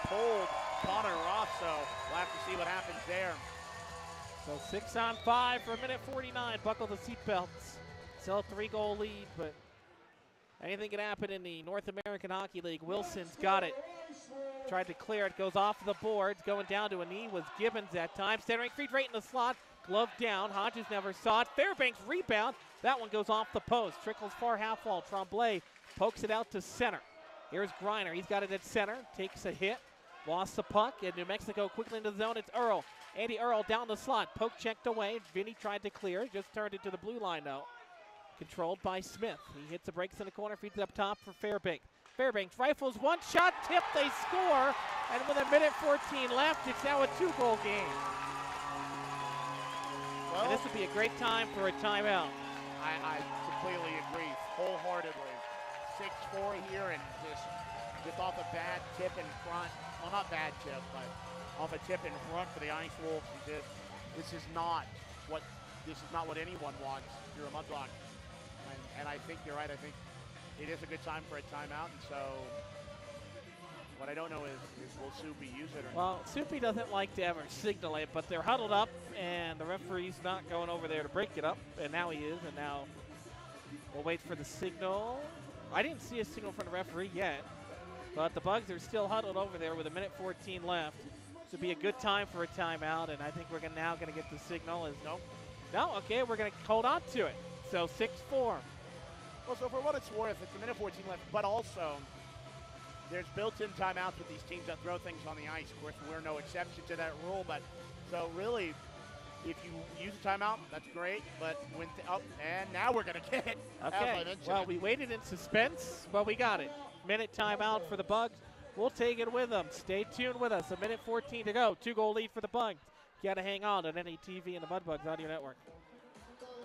pulled Connor Ross, so we'll have to see what happens there. So 6-on-5 for 1:49. Buckle the seatbelts. Still a 3-goal lead, but anything can happen in the North American Hockey League. Wilson's got it. Tried to clear it. Goes off the boards. Going down to a knee was Gibbons that time. Centering feed right in the slot. Glove down. Hodges never saw it. Fairbanks rebound. That one goes off the post. Trickles far half wall. Tremblay pokes it out to center. Here's Griner. He's got it at center. Takes a hit. Lost the puck. And New Mexico quickly into the zone. It's Earl. Andy Earl down the slot. Poke checked away. Vinny tried to clear. Just turned it to the blue line though. Controlled by Smith. He hits the brakes in the corner. Feeds it up top for Fairbanks. Fairbanks rifles one shot. Tip. They score. And with 1:14 left, it's now a 2-goal game. Well, and this would be a great time for a timeout. I completely agree, wholeheartedly. 6-4 here, and just off a bad tip in front. Well, not bad tip, but off a tip in front for the Ice Wolves. This is not what anyone wants. You're a Mudblock, and I think you're right. I think it is a good time for a timeout, and so. What I don't know is will Soupy use it or not? Well, Soupy doesn't like to ever signal it, but they're huddled up, and the referee's not going over there to break it up, and now he is, and now we'll wait for the signal. I didn't see a signal from the referee yet, but the Bugs are still huddled over there with 1:14 left. This would be a good time for a timeout, and I think we're now going to get the signal. No, okay, we're going to hold on to it. So 6-4. Well, so for what it's worth, it's 1:14 left, but also there's built-in timeouts with these teams that throw things on the ice. Of course, we're no exception to that rule, but so really, if you use a timeout, that's great, but and now we're going to get it. Okay, well, we waited in suspense, but we got it. Minute timeout for the Bugs. We'll take it with them. Stay tuned with us. 1:14 to go. 2-goal lead for the Bugs. You got to hang on NATV and the Mudbugs Audio Network.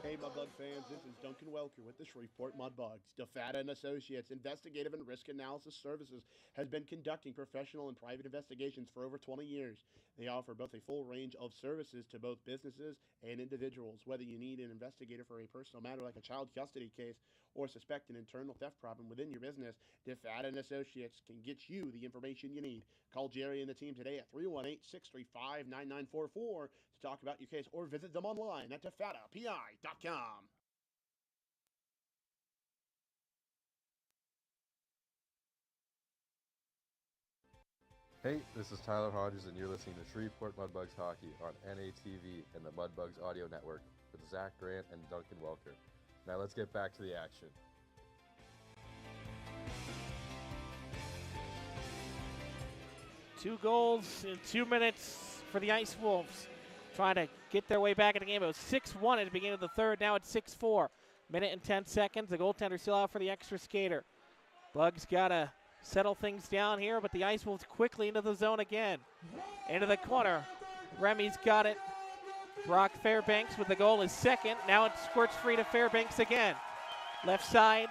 Hey, Mudbug fans, this is Duncan Welker with the Shreveport Mudbugs. DeFata & Associates Investigative and Risk Analysis Services has been conducting professional and private investigations for over 20 years. They offer both a full range of services to both businesses and individuals. Whether you need an investigator for a personal matter like a child custody case or suspect an internal theft problem within your business, DeFata & Associates can get you the information you need. Call Jerry and the team today at 318-635-9944 to talk about your case, or visit them online at defatapi.com. Hey, this is Tyler Hodges, and you're listening to Shreveport Mudbugs Hockey on NATV and the Mudbugs Audio Network with Zach Grant and Duncan Welker. Now let's get back to the action. Two goals in 2 minutes for the Ice Wolves. Trying to get their way back in the game. It was 6-1 at the beginning of the third. Now it's 6-4. Minute and 10 seconds. The goaltender still out for the extra skater. Bugs got to settle things down here, but the Ice Wolves quickly into the zone again. Into the corner. Remy's got it. Brock Fairbanks with the goal is second. Now it squirts free to Fairbanks again. Left side.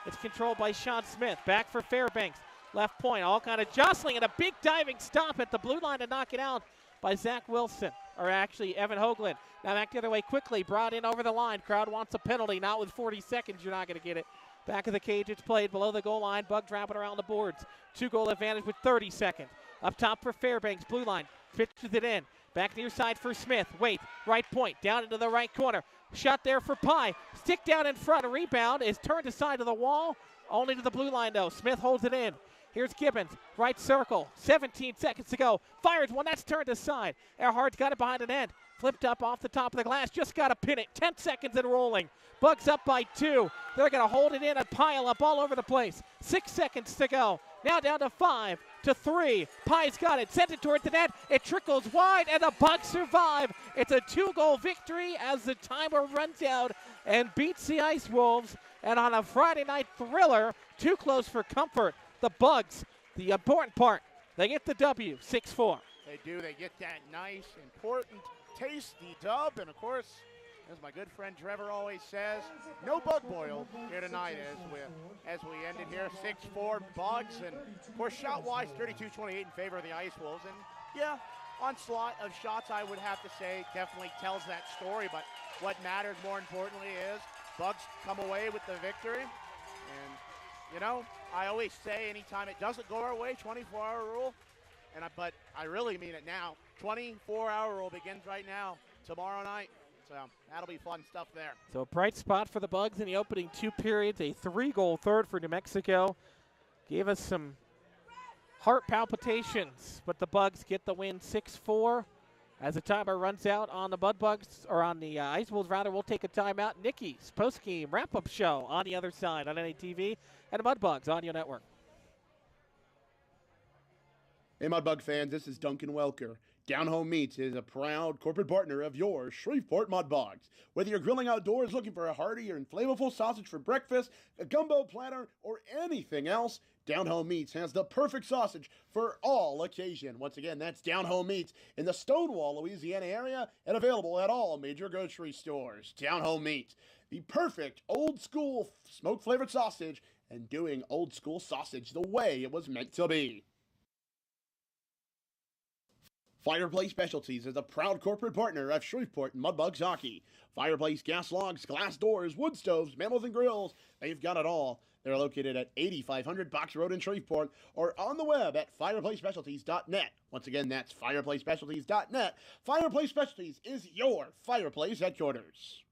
It's controlled by Sean Smith. Back for Fairbanks. Left point. All kind of jostling and a big diving stop at the blue line to knock it out by Zach Wilson. Or actually Evan Hoagland. Now back the other way quickly. Brought in over the line. Crowd wants a penalty. Not with 40 seconds. You're not going to get it. Back of the cage. It's played below the goal line. Bug dropping around the boards. 2-goal advantage with 30 seconds. Up top for Fairbanks. Blue line. Pitches it in. Back near side for Smith. Wait. Right point. Down into the right corner. Shot there for Pye. Stick down in front. A rebound is turned aside to the wall. Only to the blue line though. Smith holds it in. Here's Gibbons, right circle, 17 seconds to go. Fires one, that's turned aside. Earhart's got it behind the net. Flipped up off the top of the glass. Just got to pin it. 10 seconds and rolling. Bugs up by 2. They're going to hold it in and pile up all over the place. 6 seconds to go. Now down to 5 to 3. Pie's got it. Sent it towards the net. It trickles wide, and the Bugs survive. It's a 2-goal victory as the timer runs out and beats the Ice Wolves. And on a Friday night thriller, too close for comfort. The Bugs, the important part, they get the W, 6-4. They do. They get that nice, important, tasty dub. And, of course, as my good friend Trevor always says, no bug boil here tonight as we ended here. 6-4 Bugs. And, of course, shot-wise, 32-28 in favor of the Ice Wolves. And, yeah, onslaught of shots, I would have to say, definitely tells that story. But what matters more importantly is Bugs come away with the victory. And, you know, I always say anytime it doesn't go our way, 24-hour rule. But I really mean it now. 24-hour rule begins right now, tomorrow night. So that'll be fun stuff there. So a bright spot for the Bugs in the opening 2 periods. A 3-goal third for New Mexico. Gave us some heart palpitations, but the Bugs get the win 6-4. As the timer runs out on the Mudbugs, or on the Ice Wolves, rather, we'll take a timeout. Nikki's post-game wrap-up show on the other side on NATV and the Mudbugs Audio Network. Hey, Mudbug fans, this is Duncan Welker. Down Home Meats is a proud corporate partner of your Shreveport Mudbugs. Whether you're grilling outdoors looking for a hearty or flavorful sausage for breakfast, a gumbo platter, or anything else, Down Home Meats has the perfect sausage for all occasion. Once again, that's Down Home Meats in the Stonewall, Louisiana area and available at all major grocery stores. Down Home Meats, the perfect old-school smoke-flavored sausage and doing old-school sausage the way it was meant to be. Fireplace Specialties is a proud corporate partner of Shreveport Mudbugs Hockey. Fireplace gas logs, glass doors, wood stoves, mantled and grills, they've got it all. They're located at 8500 Box Road in Shreveport or on the web at fireplacespecialties.net. Once again, that's fireplacespecialties.net. Fireplace Specialties is your fireplace headquarters.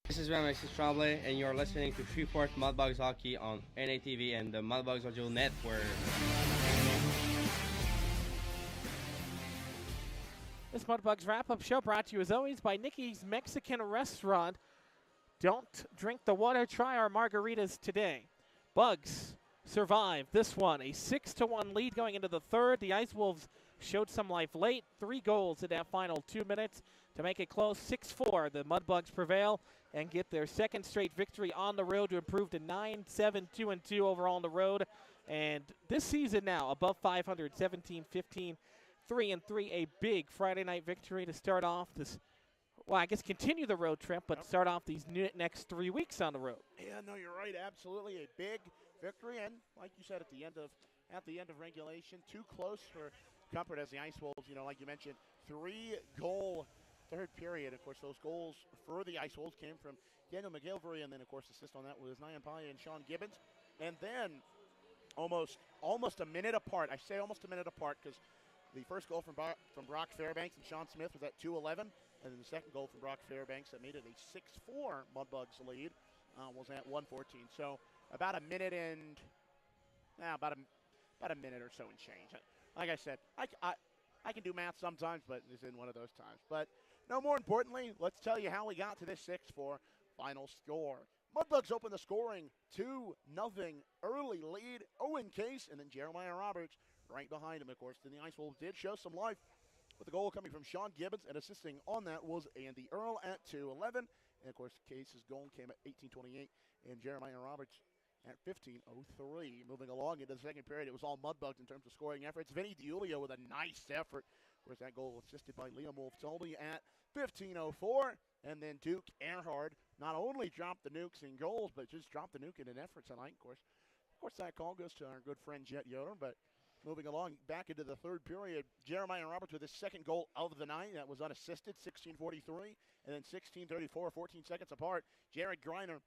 This is Alexis Tremblay, and you're listening to Shreveport Mudbugs Hockey on NATV and the Mudbugs Audio Network. This Mudbugs wrap-up show brought to you, as always, by Nikki's Mexican Restaurant. Don't drink the water, try our margaritas today. Bugs survive this one, a 6-1 lead going into the third. The Ice Wolves showed some life late. 3 goals in that final 2 minutes to make it close. 6-4, the Mudbugs prevail and get their second straight victory on the road to improve to 9-7, 2-2 overall on the road. And this season now, above 500, 17-15, 3-3, a big Friday night victory to start off this, well, I guess continue the road trip, but start off these next 3 weeks on the road. Yeah, no, you're right. Absolutely a big victory. And like you said, at the end of regulation, too close for comfort as the Ice Wolves, you know, like you mentioned, 3-goal third period. Of course, those goals for the Ice Wolves came from Daniel McGilvery, and then, of course, assist on that was Nyan Paya and Sean Gibbons. And then almost a minute apart. I say almost a minute apart because the first goal from Brock Fairbanks and Sean Smith was at 2:11, and then the second goal from Brock Fairbanks that made it a 6-4 Mudbugs lead was at 1:14. So about a minute and about a minute or so and change. Like I said, I can do math sometimes, but this isn't one of those times. But no more importantly, let's tell you how we got to this 6-4 final score. Mudbugs opened the scoring 2-0 early lead. Owen Case and then Jeremiah Roberts right behind him, of course. Then the Ice Wolves did show some life with the goal coming from Sean Gibbons, and assisting on that was Andy Earl at 2:11. And, of course, Case's goal came at 18:28, and Jeremiah Roberts at 15:03. Moving along into the second period, it was all Mudbugs in terms of scoring efforts. Vinny DiUlio with a nice effort. Of course, that goal assisted by Liam Wolf-Tolby at 15:04. And then Duke Earhart not only dropped the nukes in goals, but just dropped the nuke in an effort tonight, of course, that call goes to our good friend Jet Yoder. But moving along back into the third period, Jeremiah Roberts with his second goal of the night. That was unassisted, 16:43. And then 16:34, 14 seconds apart, Jared Greiner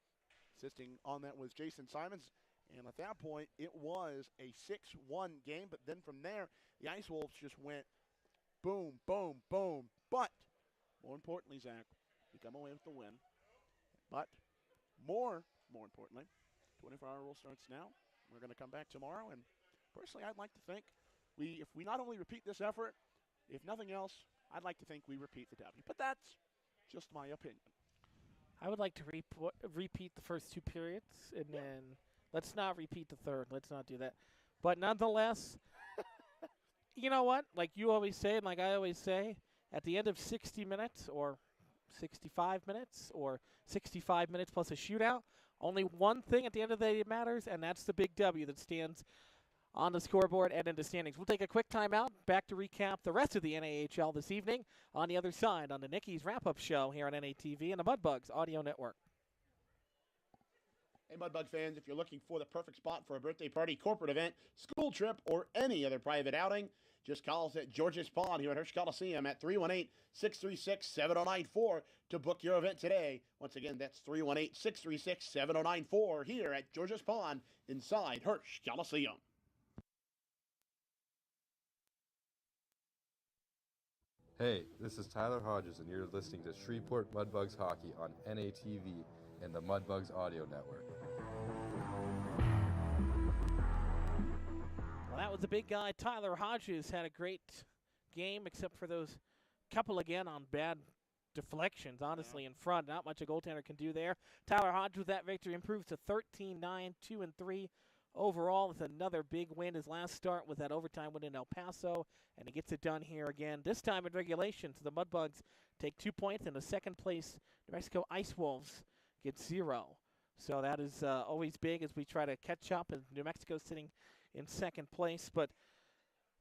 assisting on that was Jason Simons. And at that point, it was a 6-1 game. But then from there, the Ice Wolves just went boom, boom, boom. But more importantly, Zach, we come away with the win. But more importantly, 24-hour rule starts now. We're going to come back tomorrow. And personally, I'd like to think if we not only repeat this effort, if nothing else, I'd like to think we repeat the W. But that's just my opinion. I would like to repeat the first 2 periods, and then let's not repeat the third. Let's not do that. But nonetheless, you know what? Like you always say, and like I always say, at the end of 60 minutes or 65 minutes or 65 minutes plus a shootout, only one thing at the end of the day matters, and that's the big W that stands on the scoreboard and in the standings. We'll take a quick timeout, back to recap the rest of the NAHL this evening on the other side on the Nicky's Wrap-Up Show here on NATV and the Mudbugs Audio Network. Hey, Mudbug fans, if you're looking for the perfect spot for a birthday party, corporate event, school trip, or any other private outing, just call us at George's Pond here at Hirsch Coliseum at 318-636-7094 to book your event today. Once again, that's 318-636-7094 here at George's Pond inside Hirsch Coliseum. Hey, this is Tyler Hodges, and you're listening to Shreveport Mudbugs Hockey on NATV and the Mudbugs Audio Network. Well, that was the big guy. Tyler Hodges had a great game, except for those couple again on bad deflections, honestly, in front. Not much a goaltender can do there. Tyler Hodges with that victory improves to 13-9, 2-3. Overall, it's another big win. His last start with that overtime win in El Paso, and he gets it done here again. This time in regulation, so the Mudbugs take 2 points, and the second place New Mexico Ice Wolves get 0. So that is always big as we try to catch up, and New Mexico sitting in second place. But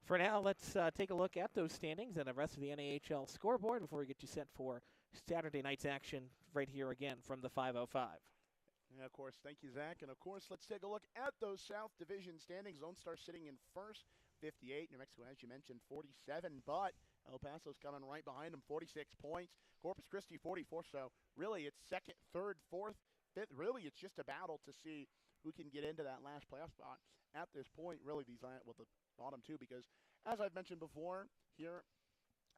for now, let's take a look at those standings and the rest of the NAHL scoreboard before we get you set for Saturday night's action right here again from the 505. Yeah, of course. Thank you, Zach. And, of course, let's take a look at those South Division standings. Lone Star sitting in first, 58. New Mexico, as you mentioned, 47. But El Paso's coming right behind them, 46 points. Corpus Christi, 44. So, really, it's second, third, fourth, fifth. Really, it's just a battle to see who can get into that last playoff spot. At this point, really, the bottom two, because, as I've mentioned before, here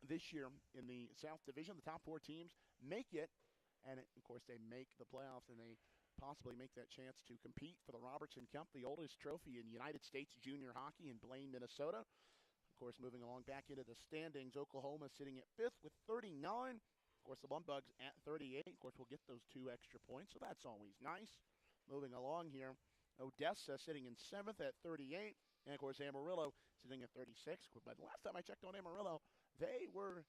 this year in the South Division, the top 4 teams make it. And, of course, they make the playoffs, and they possibly make that chance to compete for the Robertson Cup, the oldest trophy in United States junior hockey in Blaine, Minnesota. Of course, moving along back into the standings, Oklahoma sitting at 5th with 39. Of course, the Mudbugs at 38. Of course, we'll get those 2 extra points, so that's always nice. Moving along here, Odessa sitting in 7th at 38. And, of course, Amarillo sitting at 36. But the last time I checked on Amarillo, they were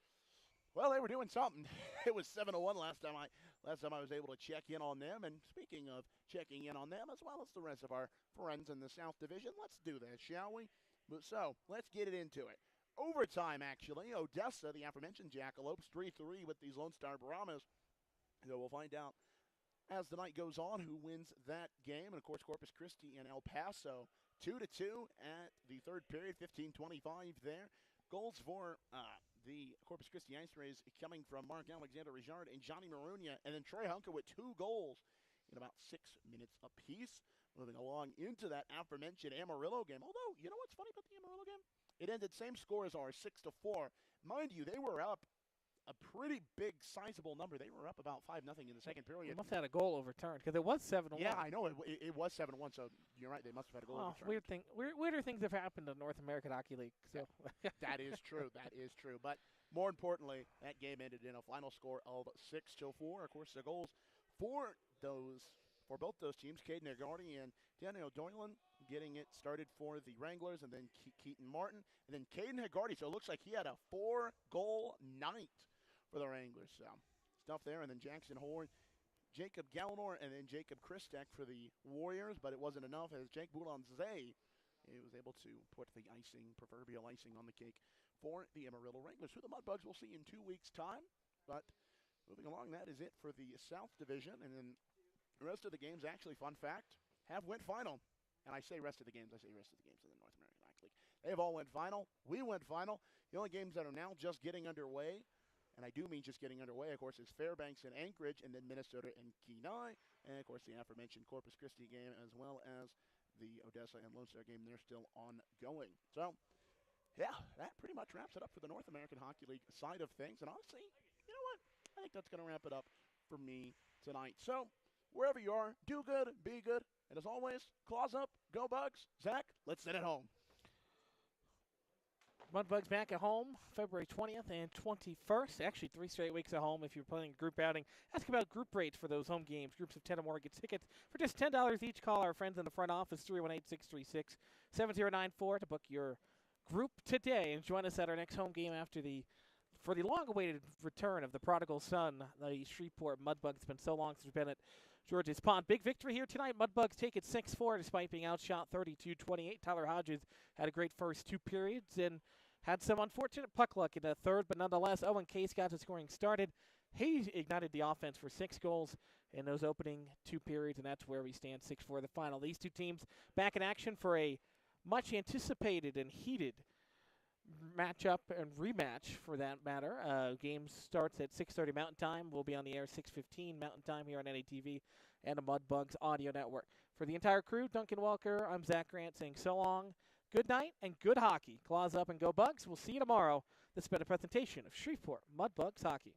doing something. It was 7-1 last time I was able to check in on them. And speaking of checking in on them, as well as the rest of our friends in the South Division, let's do that, shall we? So, let's get it into it. Overtime, actually. Odessa, the aforementioned Jackalopes, 3-3 with these Lone Star Brahmas. So we'll find out as the night goes on who wins that game. And, of course, Corpus Christi and El Paso, 2-2 at the third period, 15:25 there. Goals for the Corpus Christi Ice Rays coming from Mark Alexander Rijard and Johnny Marunia, and then Trey Hunka with 2 goals in about 6 minutes apiece. Moving along into that aforementioned Amarillo game. Although, you know what's funny about the Amarillo game? It ended same score as ours, 6-4. Mind you, they were up a pretty big, sizable number. They were up about 5-0 in the second period. They must have had a goal overturned because it was 7-1. Yeah, I know. It was 7-1, so you're right. They must have had a goal overturned. Weirder things have happened in the North American Hockey League. So That is true. That is true. But more importantly, that game ended in a final score of 6-4. Of course, the goals for both those teams, Caden Hagarty and Daniel Doylan, getting it started for the Wranglers, and then Keaton Martin, and then Caden Hagarty. So it looks like he had a 4-goal night for the Wranglers. So stuff there, and then Jackson Horn, Jacob Gallinor, and then Jacob Christek for the Warriors, but it wasn't enough as Jake Boulonze was able to put the proverbial icing on the cake for the Amarillo Wranglers, who the Mudbugs will see in 2 weeks' time. But moving along, that is it for the South Division, and then the rest of the games, actually, fun fact, have went final. And I say rest of the games, I say rest of the games in the North American Hockey League. They have all went final. We went final. The only games that are now just getting underway, and I do mean just getting underway, of course, is Fairbanks and Anchorage, and then Minnesota and Kenai, and, of course, the aforementioned Corpus Christi game, as well as the Odessa and Lone Star game. They're still ongoing. So, yeah, that pretty much wraps it up for the North American Hockey League side of things. And honestly, you know what? I think that's going to wrap it up for me tonight. So, wherever you are, do good, be good, and as always, claws up, go Bugs. Zach, let's send it home. Mudbugs back at home February 20th and 21st. Actually, 3 straight weeks at home if you're planning a group outing. Ask about group rates for those home games. Groups of 10 or more get tickets for just $10 each. Call our friends in the front office, 318-636-7094 to book your group today. And join us at our next home game for the long-awaited return of the prodigal son, the Shreveport Mudbugs. It's been so long since we've been at George's Pond. Big victory here tonight. Mudbugs take it 6-4 despite being outshot 32-28. Tyler Hodges had a great first 2 periods and had some unfortunate puck luck in the third, but nonetheless, Owen Case got the scoring started. He ignited the offense for 6 goals in those opening 2 periods, and that's where we stand 6-4 the final. These two teams back in action for a much anticipated and heated matchup and rematch for that matter. Game starts at 6:30 Mountain Time. We'll be on the air 6:15 Mountain Time here on NATV and the Mudbugs Audio Network. For the entire crew, Duncan Welker, I'm Zach Grant saying so long, good night, and good hockey. Claws up and go Bugs. We'll see you tomorrow. This has been a presentation of Shreveport Mudbugs Hockey.